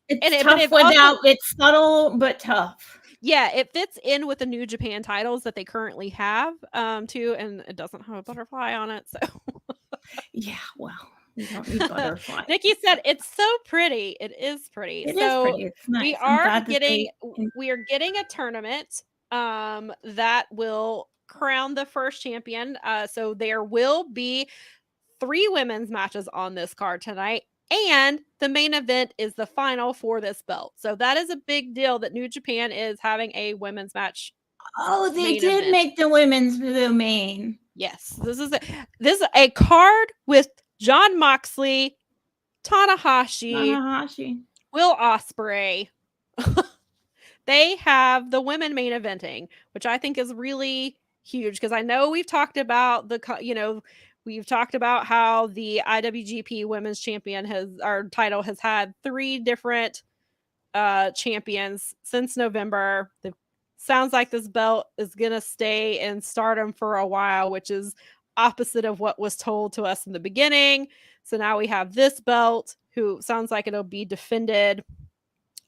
it's tough it's subtle but tough. Yeah, it fits in with the New Japan titles that they currently have too, and it doesn't have a butterfly on it. So yeah, well, we don't need butterfly. Nikki said it's so pretty. It is pretty. It is pretty. It's nice. We are getting a tournament that will crown the first champion. So there will be 3 women's matches on this card tonight, and the main event is the final for this belt. So that is a big deal that New Japan is having a women's match. Oh, they did make the women's the main. Yes, this is a card with Jon Moxley, Tanahashi, Will Ospreay. They have the women main eventing, which I think is really huge because I know we've talked about we've talked about how the IWGP Women's Champion title has had 3 different champions since November. It sounds like this belt is going to stay in Stardom for a while, which is opposite of what was told to us in the beginning. So now we have this belt, who sounds like it'll be defended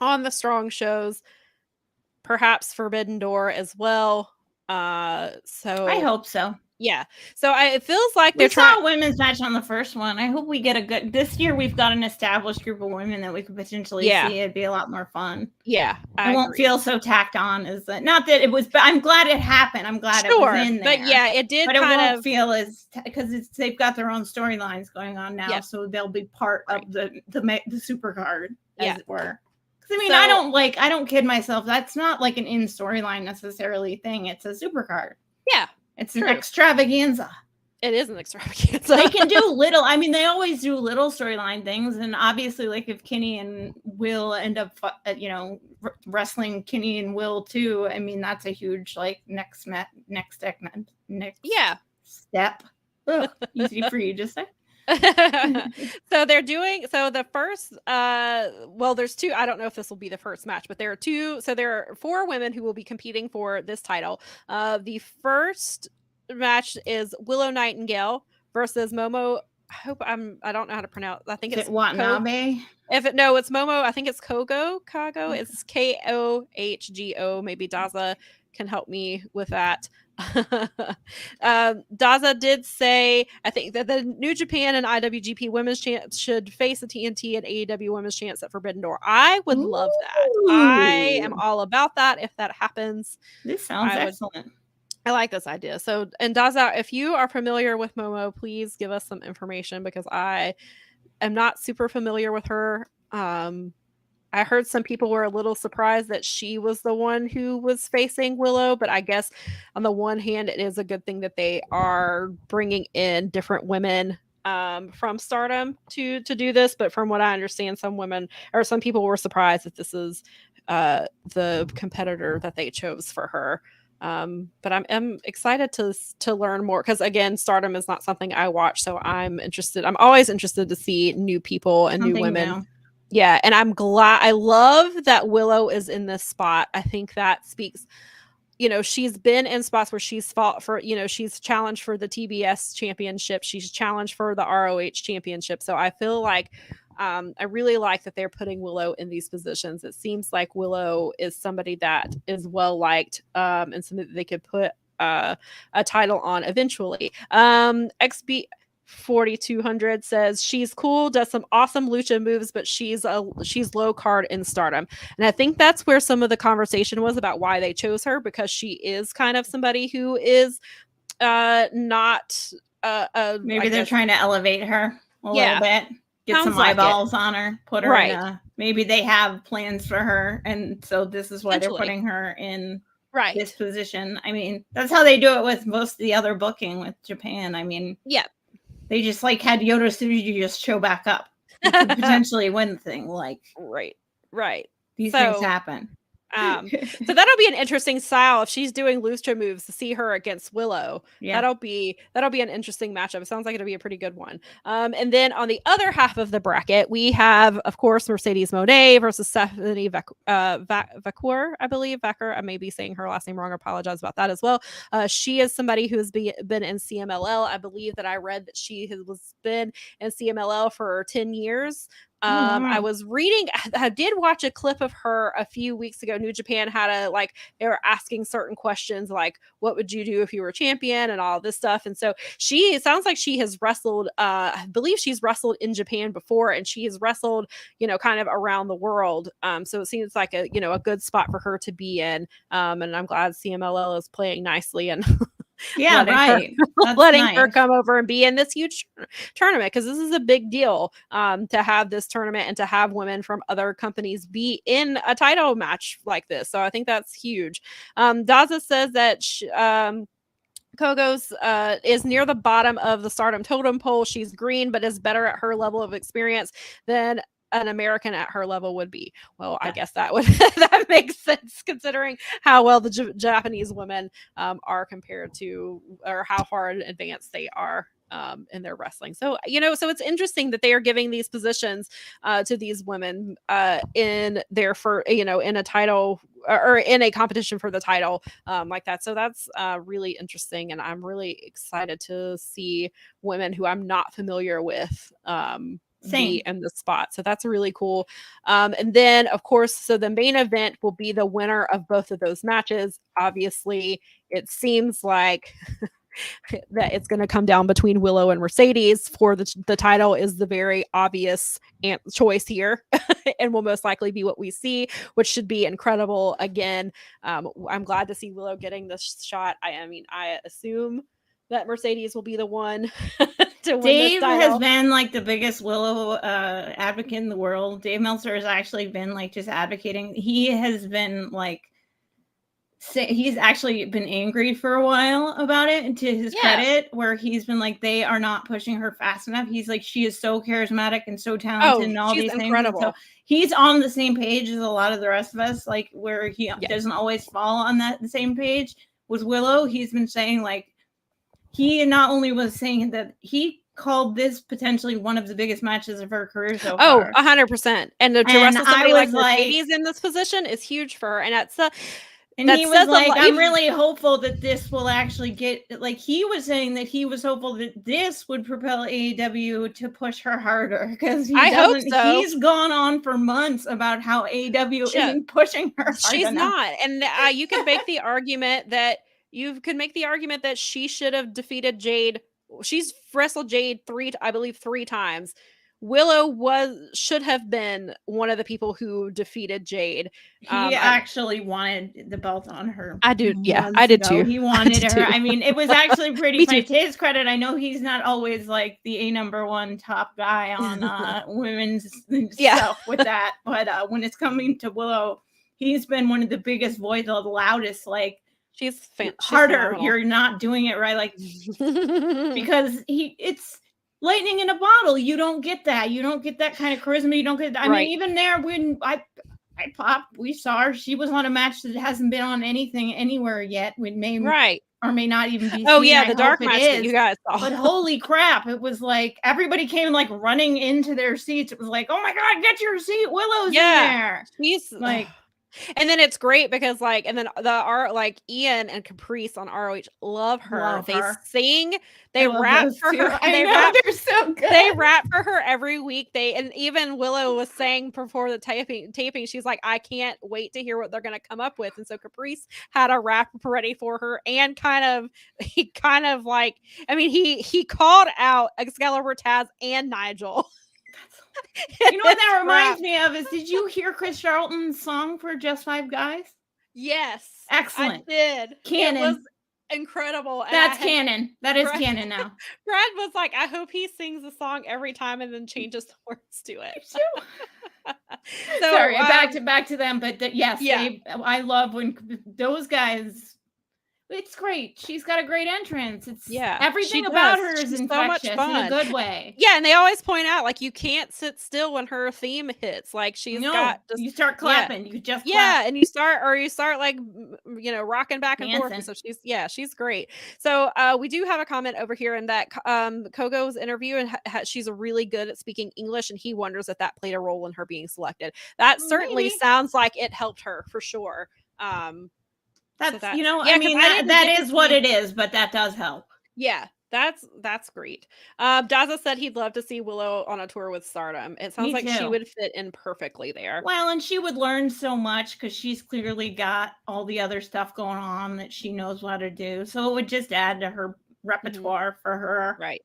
on the Strong shows, perhaps Forbidden Door as well. So I hope so. Yeah. So it feels like they're trying a women's match on the first one. I hope we get a good this year. We've got an established group of women that we could potentially see. It'd be a lot more fun. Yeah. I won't feel so tacked on as that. Not that it was, but I'm glad it happened. I'm glad it was in there. But yeah, it did. But it won't feel as because they've got their own storylines going on now, so they'll be part of the super card, as it were. I mean, I don't kid myself. That's not like an in storyline necessarily thing. It's a super card. Yeah. It's an extravaganza. It is an extravaganza. They can do little. I mean, they always do little storyline things. And obviously, like if Kenny and Will end up, wrestling Kenny and Will too. I mean, that's a huge next step. Ugh, easy for you to say. So the first there's 2. I don't know if this will be the first match, but there are 2. So there are 4 women who will be competing for this title. The first match is Willow Nightingale versus Momo. I don't know how to pronounce. I think it's Watanabe. It's Momo. I think it's Kago. It's Kohgo. Maybe Daza can help me with that. Daza did say, I think, that the New Japan and IWGP Women's Champs should face a TNT and AEW Women's Champs at Forbidden Door. I would love that. I am all about that if that happens. This sounds excellent. I like this idea. So, and Daza, if you are familiar with Momo, please give us some information because I am not super familiar with her. I heard some people were a little surprised that she was the one who was facing Willow, but I guess on the one hand, it is a good thing that they are bringing in different women from Stardom to do this. But from what I understand, some people were surprised that this is the competitor that they chose for her. But I'm excited to learn more because again, Stardom is not something I watch, so I'm interested. I'm always interested to see new people and new women. New. Yeah, and I'm glad. I love that Willow is in this spot. I think that speaks. She's been in spots where she's fought for. She's challenged for the TBS championship. She's challenged for the ROH championship. So I feel like I really like that they're putting Willow in these positions. It seems like Willow is somebody that is well liked and something that they could put a title on eventually. 4200 says she's cool, does some awesome lucha moves, but she's low card in Stardom. And I think that's where some of the conversation was about why they chose her, because she is kind of somebody who is not maybe they're trying to elevate her a little bit, get Sounds some eyeballs on her, put her in maybe they have plans for her, and so this is why they're putting her in this position. I mean, that's how they do it with most of the other booking with Japan. I mean, they just like had Yoda Tsuji just show back up to potentially win the thing. Like, right. These things happen. So that'll be an interesting style if she's doing lucha moves, to see her against Willow. That'll be an interesting matchup. It sounds like it'll be a pretty good one. And then on the other half of the bracket, we have, of course, Mercedes Moné versus Stephanie Vaquer, I believe. Vaquer, I may be saying her last name wrong. I apologize about that as well. She is somebody who has been in CMLL. I believe that I read that she has been in CMLL for 10 years. I was reading, I did watch a clip of her a few weeks ago. New Japan had they were asking certain questions like, what would you do if you were champion, and all this stuff. And so it sounds like she has wrestled, I believe she's wrestled in Japan before, and she has wrestled, kind of around the world. So it seems like a good spot for her to be in. And I'm glad CMLL is playing nicely and letting her come over and be in this huge tournament, because this is a big deal to have this tournament and to have women from other companies be in a title match like this. So I think that's huge. Daza says that Kogo's is near the bottom of the Stardom totem pole. She's green, but is better at her level of experience than an American at her level would be. Well, I guess that would that makes sense, considering how well the Japanese women are compared to, or how far in advance they are in their wrestling. So so it's interesting that they are giving these positions to these women in their in a title or in a competition for the title like that. So that's really interesting, and I'm really excited to see women who I'm not familiar with be in the spot. So that's really cool. And then, of course, so the main event will be the winner of both of those matches. Obviously, it seems like that it's going to come down between Willow and Mercedes for the title is the very obvious choice here and will most likely be what we see, which should be incredible. Again, I'm glad to see Willow getting this shot. I mean, I assume that Mercedes will be the one to win Dave this title. has been like the biggest Willow advocate in the world. Dave Meltzer has actually been like just advocating. He has been like, he's actually been angry for a while about it, and to his credit, where he's been like, they are not pushing her fast enough. He's like, she is so charismatic and so talented and all these incredible. things. So he's on the same page as a lot of the rest of us, like where he doesn't always fall on the same page with Willow. He's been saying like, he not only was saying that he called this potentially one of the biggest matches of her career so far. 100%. And to wrestle somebody like Mercedes in this position is huge for her. And that's and he was like, I'm really hopeful that this will actually get, like, he was saying that he was hopeful that this would propel AEW to push her harder, because hope so. He's gone on for months about how AEW isn't pushing her hard She's enough. not. And you can make the argument that she should have defeated Jade. She's wrestled Jade three times. Willow should have been one of the people who defeated Jade. He actually wanted the belt on her. I do. Yeah, I did too. He wanted her. I mean, it was actually pretty funny. To his credit, I know he's not always like the #1 top guy on women's stuff with that. But when it's coming to Willow, he's been one of the biggest voice, the loudest, like, she's harder. Phenomenal. You're not doing it right. Like, because it's lightning in a bottle. You don't get that. You don't get that kind of charisma. You don't get that. I mean, even there, when I popped, we saw her. She was on a match that hasn't been on anything anywhere yet. We may or may not even be. The dark match that you guys saw. But holy crap, it was like everybody came like running into their seats. It was like, oh my god, get your seat. Willow's in there. She's like, And then it's great because and then Ian and Caprice on ROH love her. Love her. Sing, I they love rap those for two. her. I know, they're so good. They rap for her every week. And even Willow was saying before the taping, she's like, I can't wait to hear what they're gonna come up with. And so Caprice had a rap ready for her, and he called out Excalibur, Taz, and Nigel. You know what that reminds me of is, did you hear Chris Charlton's song for Just Five Guys? Yes. Excellent. I did. Canon. It was incredible. That's canon. That is canon now. Brad was like, I hope he sings the song every time and then changes the words to it. So, sorry, back to them, but yes, I love when those guys. It's great. She's got a great entrance. It's everything about her is infectious so in a good way. Yeah, and they always point out you can't sit still when her theme hits. You start clapping. You just clap. And you start rocking back and forth. So she's great. So we do have a comment over here in that Kogo's interview, and she's really good at speaking English, and he wonders if that played a role in her being selected. That certainly sounds like it helped her for sure. That is what it is, but that does help. Yeah, that's great. Daza said he'd love to see Willow on a tour with Stardom. It sounds like she would fit in perfectly there. Well, and she would learn so much because she's clearly got all the other stuff going on that she knows how to do. So it would just add to her repertoire for her. Right.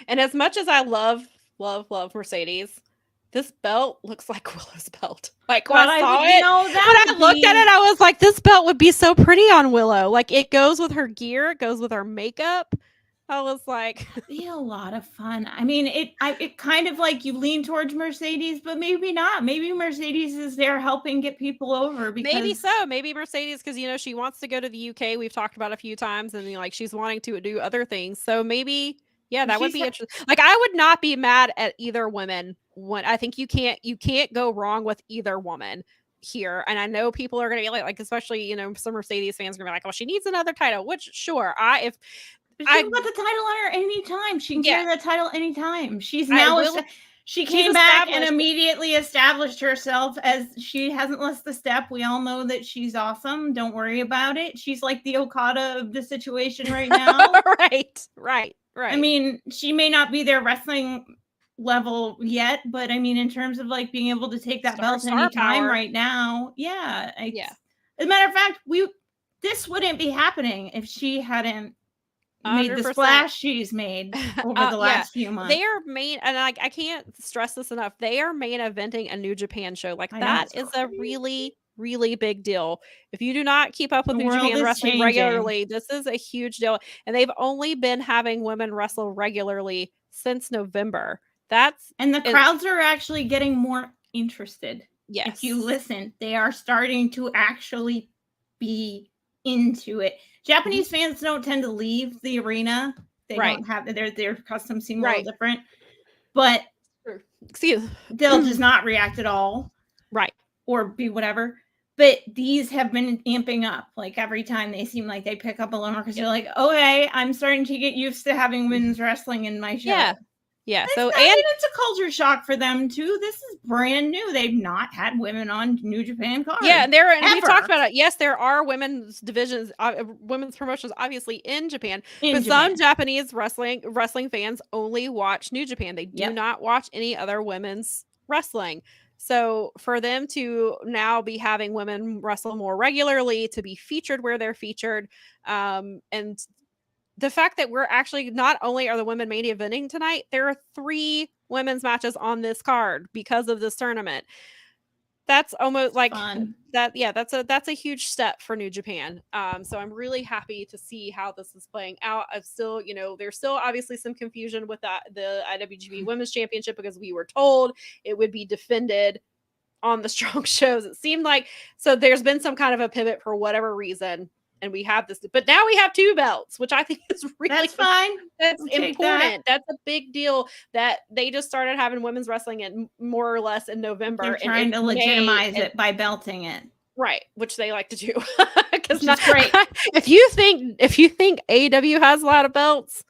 And as much as I love Mercedes, this belt looks like Willow's belt. When I saw it, when I looked at it, I was like, this belt would be so pretty on Willow. It goes with her gear, it goes with her makeup. I was like, it'd be a lot of fun. I mean, it kind of you lean towards Mercedes, but maybe not. Maybe Mercedes is there helping get people over. Maybe so. Maybe Mercedes, because she wants to go to the UK. We've talked about a few times, and she's wanting to do other things. So maybe. Yeah, that would be interesting. I would not be mad at either woman. I think you can't go wrong with either woman here. And I know people are going to be especially, some Mercedes fans are going to be like, well, she needs another title, which sure. She can put the title on her anytime. She can carry that title anytime. She came back and immediately established herself as she hasn't lost the step. We all know that she's awesome. Don't worry about it. She's like the Okada of the situation right now. Right. I mean, she may not be their wrestling level yet, but I mean, in terms of being able to take that belt anytime right now, As a matter of fact, this wouldn't be happening if she hadn't 100%. Made the splash she's made over the last few months. They are and I can't stress this enough. They are main eventing a New Japan show. That is a really, really big deal. If you do not keep up with New Japan wrestling regularly, this is a huge deal. And they've only been having women wrestle regularly since November. And the crowds are actually getting more interested. Yes. If you listen, they are starting to actually be into it. Japanese fans don't tend to leave the arena. They don't have their customs seem a little different. But they'll just not react at all. Right. Or be whatever. But these have been amping up. Every time they seem like they pick up a little more because you're like, okay, I'm starting to get used to having women's wrestling in my show. Yeah. It's a culture shock for them too. This is brand new. They've not had women on New Japan cards. Yeah, we talked about it. Yes, there are women's divisions, women's promotions, obviously in Japan. Some Japanese wrestling fans only watch New Japan. They do not watch any other women's wrestling. So for them to now be having women wrestle more regularly, to be featured where they're featured, and the fact that we're actually not only are the women main eventing tonight, there are 3 women's matches on this card because of this tournament. That's almost fun. That. Yeah, that's a huge step for New Japan. So I'm really happy to see how this is playing out. I've still, there's still obviously some confusion with the IWGP Women's Championship because we were told it would be defended on the strong shows. It seemed like, so there's been some kind of a pivot for whatever reason. And we have this, but now we have 2 belts, which I think is really that's fine. That's important. That's a big deal that they just started having women's wrestling in more or less in November. They're trying to legitimize it by belting it, right? Which they like to do. Because that's great. If you think AEW has a lot of belts,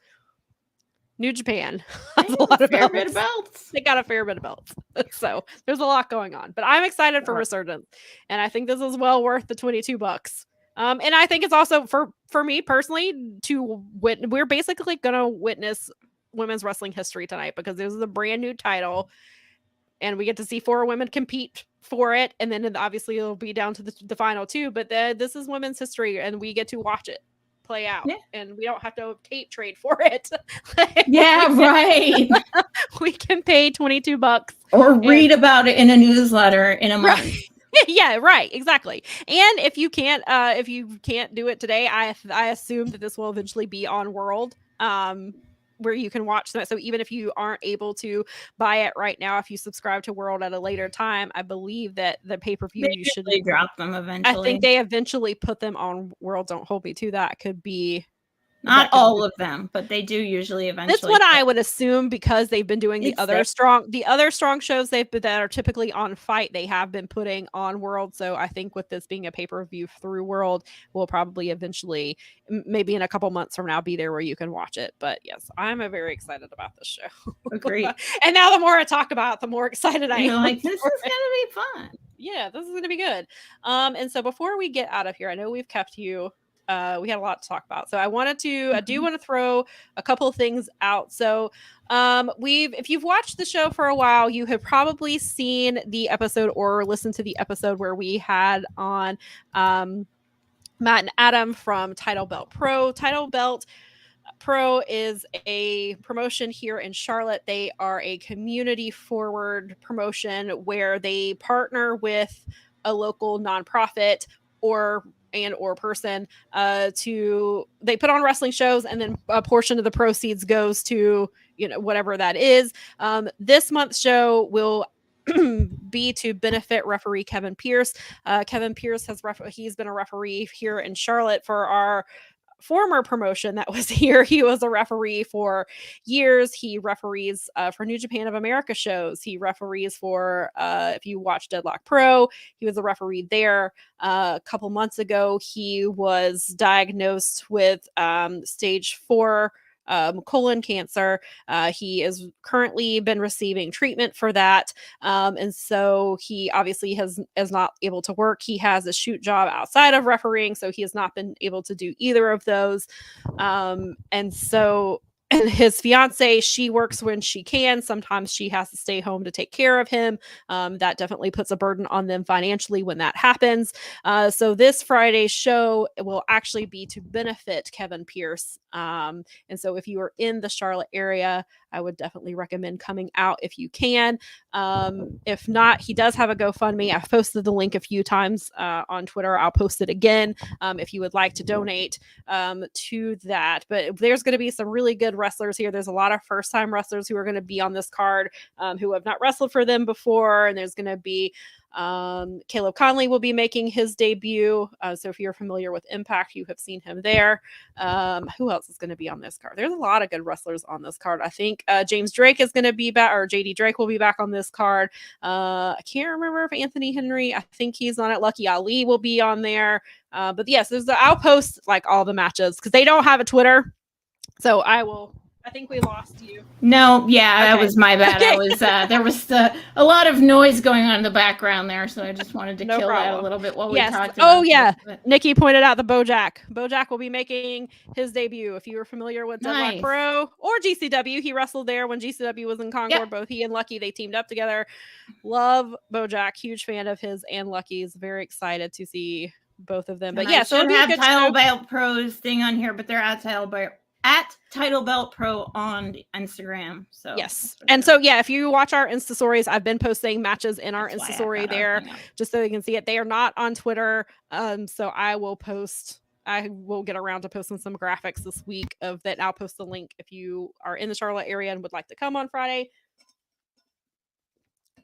New Japan They has a have lot a of fair bit of belts. belts. They got a fair bit of belts. So there's a lot going on. But I'm excited for Sure. Resurgence. And I think this is well worth the $22. And I think it's also for me personally we're basically gonna witness women's wrestling history tonight because this is a brand new title and we get to see 4 women compete for it, and then obviously it'll be down to the final 2, but this is women's history and we get to watch it play out, and we don't have to tape trade for it. Right. We can pay $22 or read about it in a newsletter in a month. Yeah, right, exactly. And if you can't do it today, I assume that this will eventually be on World, where you can watch that. So even if you aren't able to buy it right now, if you subscribe to World at a later time, I believe that the pay-per-view you should drop them eventually. I think they eventually put them on World. Don't hold me to that. Could be not all of them, but they do usually eventually. That's what I would assume because they've been doing the other strong shows that are typically on Fight. They have been putting on World. So I think with this being a pay-per-view through World, we'll probably eventually, maybe in a couple months from now, be there where you can watch it. But yes, I'm very excited about this show. Agreed. And now the more I talk about it, the more excited I am. Like, this is going to be fun. Yeah, this is going to be good. And so before we get out of here, I know we've kept you. We had a lot to talk about, so I do want to throw a couple of things out. So if you've watched the show for a while, you have probably seen the episode or listened to the episode where we had on Matt and Adam from Title Belt Pro. Title Belt Pro is a promotion here in Charlotte. They are a community forward promotion where they partner with a local nonprofit or person they put on wrestling shows, and then a portion of the proceeds goes to whatever that is. This month's show will be to benefit referee Kevin Pierce. Kevin Pierce he's been a referee here in Charlotte for our former promotion that was here. He was a referee for years. He referees for New Japan of America shows. He referees for if you watch Deadlock Pro, he was a referee there. A couple months ago, he was diagnosed with stage 4 colon cancer. He is currently been receiving treatment for that. And so he obviously is not able to work. He has a shoot job outside of refereeing, so he has not been able to do either of those. And his fiance, she works when she can. Sometimes she has to stay home to take care of him. That definitely puts a burden on them financially when that happens. So this Friday's show will actually be to benefit Kevin Pierce. And so if you are in the Charlotte area, I would definitely recommend coming out if you can. If not, he does have a GoFundMe. I've posted the link a few times on Twitter. I'll post it again if you would like to donate to that. But there's going to be some really good wrestlers here. There's a lot of first-time wrestlers who are going to be on this card who have not wrestled for them before. And there's going to be Caleb Conley will be making his debut. So if you're familiar with Impact, you have seen him there. Who else is going to be on this card? There's a lot of good wrestlers on this card. I think James Drake is going to be back, or JD Drake will be back on this card. I can't remember if Anthony Henry, I think he's on it. Lucky Ali will be on there. But yes, I'll post like all the matches because they don't have a Twitter. So I think we lost you. No, yeah, okay. That was my bad. Okay. I was there was a lot of noise going on in the background there, so I just wanted to kill that a little bit while we talked about it. Nikki pointed out the Bojack. Bojack will be making his debut. If you were familiar with Deadlock Pro or GCW, he wrestled there when GCW was in Concord. Yep. Both he and Lucky, they teamed up together. Love Bojack. Huge fan of his and Lucky's. Very excited to see both of them. But yeah, so it'll be a good Title Belt Pro's thing on here, but they're at Title Belt Pro on Instagram. So yes. And so yeah, if you watch our Insta stories, I've been posting matches in our Insta story there just so you can see it. They are not on Twitter. So I will get around to posting some graphics this week of that. I'll post the link if you are in the Charlotte area and would like to come on Friday.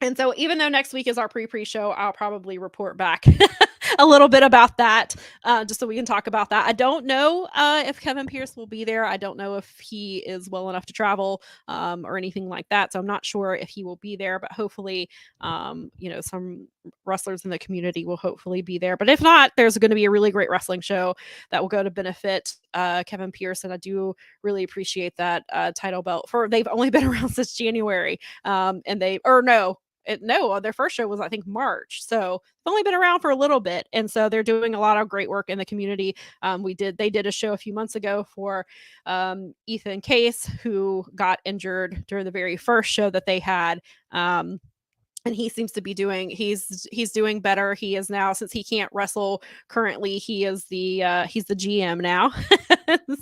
And so even though next week is our pre-show, I'll probably report back a little bit about that, just so we can talk about that. I don't know if Kevin Pierce will be there. I don't know if he is well enough to travel or anything like that. So I'm not sure if he will be there, but hopefully, some wrestlers in the community will hopefully be there. But if not, there's going to be a really great wrestling show that will go to benefit Kevin Pierce. And I do really appreciate that title belt they've only been around since January. Their first show was, I think, March. So they've only been around for a little bit. And so they're doing a lot of great work in the community. They did a show a few months ago for Ethan Case, who got injured during the very first show that they had. And he seems to be he's doing better. He is now, since he can't wrestle currently, he's the GM now.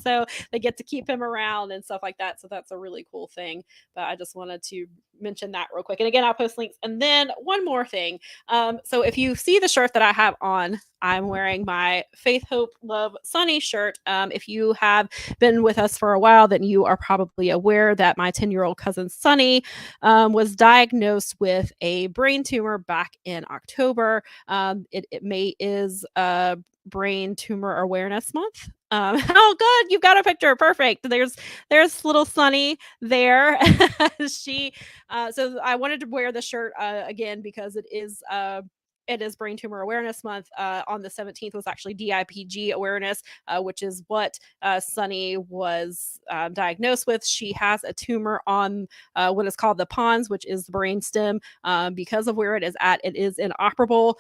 So they get to keep him around and stuff like that. So that's a really cool thing. But I just wanted to mention that real quick. And again, I'll post links. And then one more thing. So if you see the shirt that I have on, I'm wearing my Faith, Hope, Love, Sunny shirt. If you have been with us for a while, then you are probably aware that my 10-year-old cousin Sunny was diagnosed with a brain tumor back in October. May is Brain Tumor Awareness Month. Oh, good, you've got a picture. Perfect. There's little Sunny there. So I wanted to wear the shirt again because it is Brain Tumor Awareness Month. On the 17th was actually DIPG awareness, which is what Sunny was diagnosed with. She has a tumor on what is called the pons, which is the brain stem. Because of where it is at, it is inoperable.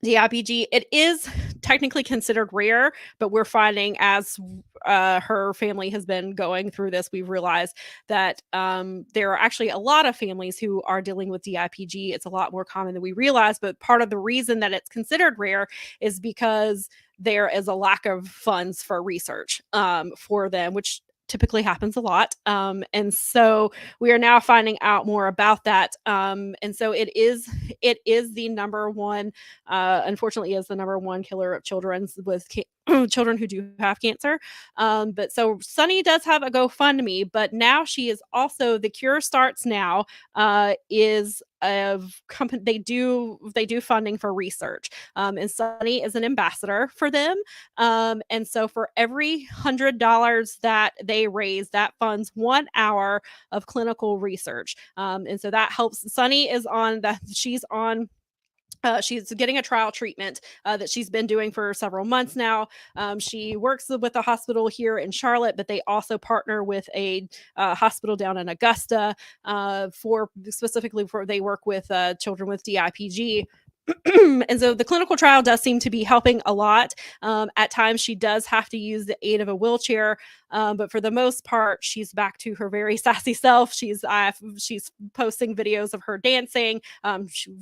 DIPG, it is technically considered rare, but we're finding as her family has been going through this, we've realized that there are actually a lot of families who are dealing with DIPG. It's a lot more common than we realize, but part of the reason that it's considered rare is because there is a lack of funds for research for them, which typically happens a lot. And so we are now finding out more about that. And so it is the number one, unfortunately, is the number one killer of children with children who do have cancer. But so Sunny does have a GoFundMe, but now she is also, the Cure Starts Now is of company. They do funding for research. And Sunny is an ambassador for them. And so for every $100 that they raise, that funds 1 hour of clinical research. And so that helps. Sunny is she's getting a trial treatment that she's been doing for several months now. She works with a hospital here in Charlotte, but they also partner with a hospital down in Augusta they work with children with DIPG. And so the clinical trial does seem to be helping a lot. At times she does have to use the aid of a wheelchair, but for the most part, she's back to her very sassy self. She's posting videos of her dancing.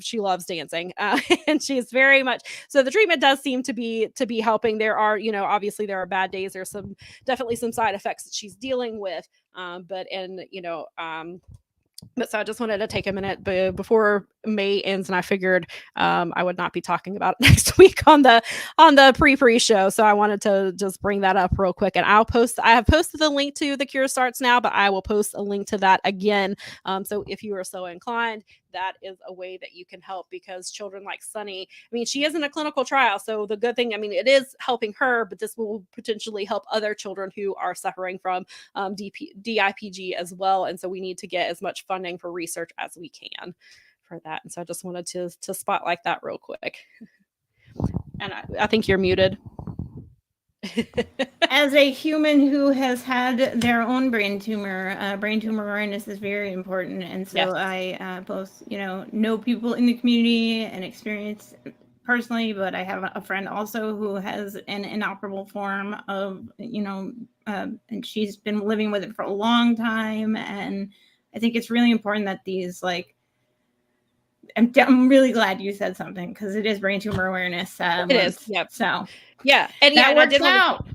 She loves dancing, and she's very much so. The treatment does seem to be helping. There are, obviously there are bad days. There's definitely some side effects that she's dealing with, but so I just wanted to take a minute before May ends, and I figured I would not be talking about it next week on the pre show. So I wanted to just bring that up real quick, and I have posted the link to the Cure Starts Now, but I will post a link to that again. So if you are so inclined, that is a way that you can help, because children like Sunny, she is in a clinical trial. So the good thing, it is helping her, but this will potentially help other children who are suffering from DIPG as well. And so we need to get as much funding for research as we can for that. And so I just wanted to spotlight that real quick. And I think you're muted. As a human who has had their own brain tumor awareness is very important. And so yes. I both, know people in the community and experience personally, but I have a friend also who has an inoperable form of, and she's been living with it for a long time. And I think it's really important that these, I'm really glad you said something, because it is Brain Tumor Awareness Month. It is. Yep. So yeah, and that works out.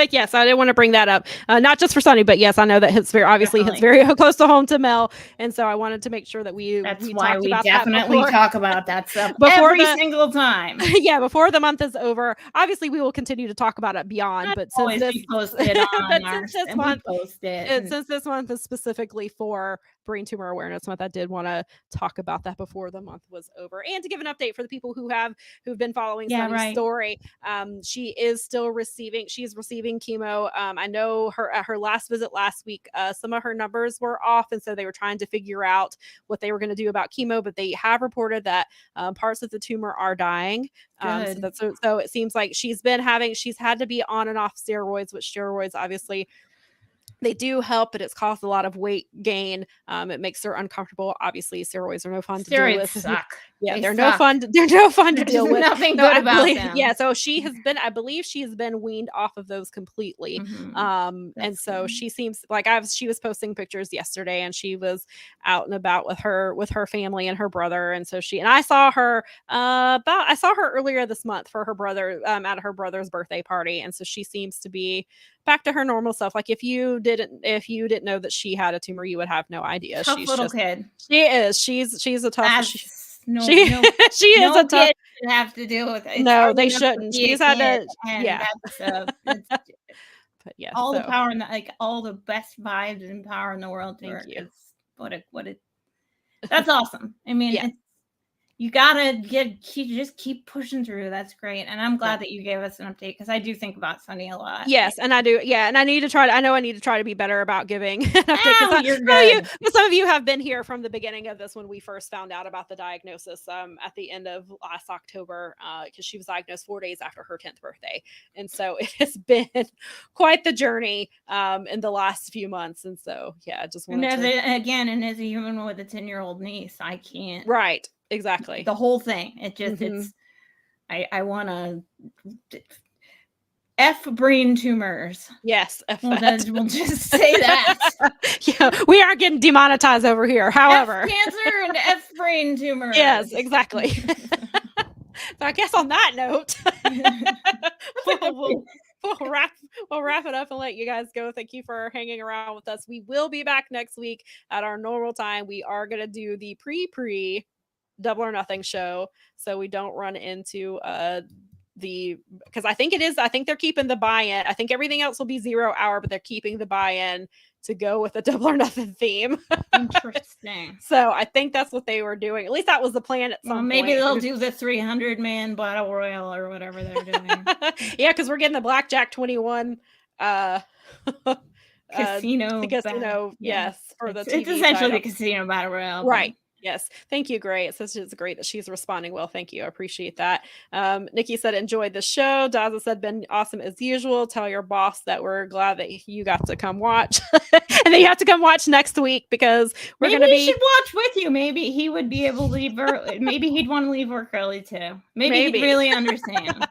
Yes, I didn't want to bring that up. Not just for Sunny, but yes, I know that hits very obviously hits Definitely. very close to home to Mel, and so I wanted to make sure that That's we why talked we about definitely that talk about that stuff before every the single time. yeah, before the month is over. Obviously, we will continue to talk about it beyond, but since Always this be posted on but our since this and we month post it. since this month is specifically for Brain Tumor Awareness Month, I did want to talk about that before the month was over, and to give an update for the people who've been following Sunny's story. She is still receiving. She's receiving chemo. I know her at her last visit last week. Some of her numbers were off, and so they were trying to figure out what they were going to do about chemo. But they have reported that parts of the tumor are dying. So it seems like she's had to be on and off steroids, which steroids obviously they do help, but it's caused a lot of weight gain. It makes her uncomfortable. Obviously, steroids are no fun to deal with. Suck. Yeah, They they're suck. no fun. They're no fun to There's deal with. nothing good about them. Yeah, so she has been. I believe she has been weaned off of those completely. And so she seems like she was posting pictures yesterday, and she was out and about with her family and her brother. And so I saw her earlier this month for her brother at her brother's birthday party, and so she seems to be back to her normal self. Like if you didn't know that she had a tumor, you would have no idea. Tough little kid. She is. She's a tough. She is a tough. Kid should have to deal with it. It's no, they shouldn't. She's had to. Yeah. But yeah, all the power and all the best vibes and power in the world to her. That's awesome. I mean, it's you gotta just keep pushing through. That's great. And I'm glad that you gave us an update because I do think about Sunny a lot. Yes, and I do. Yeah, and I need to try to be better about giving an update. You're good. Some of you have been here from the beginning of this when we first found out about the diagnosis at the end of last October because she was diagnosed 4 days after her 10th birthday. And so it has been quite the journey in the last few months. And so, yeah, I just wanted and as a human with a 10-year-old niece, I can't. Right. Exactly. The whole thing. It just, I want to F brain tumors. Yes. We'll just say that. Yeah, we aren't getting demonetized over here. However, F cancer and F brain tumors. Yes, exactly. So I guess on that note, we'll wrap it up and let you guys go. Thank you for hanging around with us. We will be back next week at our normal time. We are going to do the pre Double or Nothing show, so we don't run into because I think they're keeping the buy-in. I think everything else will be 0 hour, but they're keeping the buy-in to go with the Double or Nothing theme. Interesting. So I think that's what they were doing. At least that was the plan at some point. Maybe they'll do the 300-man battle royal or whatever they're doing. Yeah, because we're getting the Blackjack 21 casino. Yes, for the TV it's essentially the casino battle royal. Right. Yes. Thank you. Great. It's great that she's responding well. Thank you. I appreciate that. Nikki said, enjoyed the show. Daza said, been awesome as usual. Tell your boss that we're glad that you got to come watch. And then you have to come watch next week because we're going to be. Maybe he should watch with you. Maybe he would be able to leave early. Maybe he'd want to leave work early too. Maybe he'd really understand.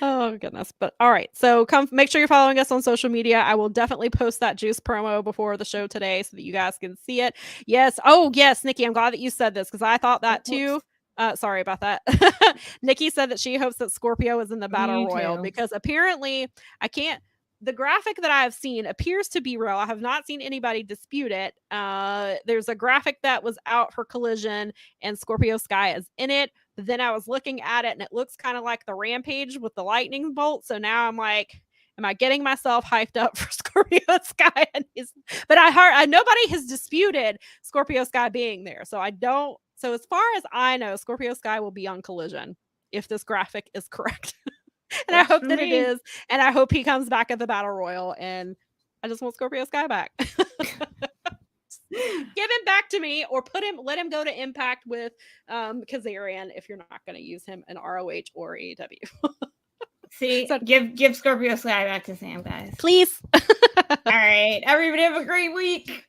Oh goodness. But all right, so make sure you're following us on social media. I will definitely post that juice promo before the show today so that you guys can see it. Yes. Oh yes, Nikki, I'm glad that you said this because I thought that too. Sorry about that. Nikki said that she hopes that Scorpio is in the battle royal because apparently the graphic that I have seen appears to be real. I have not seen anybody dispute it. There's a graphic that was out for Collision and Scorpio Sky is in it. But then I was looking at it and it looks kind of like the Rampage with the lightning bolt. So now I'm like, am I getting myself hyped up for Scorpio Sky? But nobody has disputed Scorpio Sky being there. So so as far as I know, Scorpio Sky will be on Collision if this graphic is correct. And I hope that it is. And I hope he comes back at the Battle Royal. And I just want Scorpio Sky back. Give him back to me or let him go to Impact with Kazarian if you're not going to use him in ROH or AEW. See, give Scorpio Sky back to Sam, guys. Please. All right. Everybody have a great week.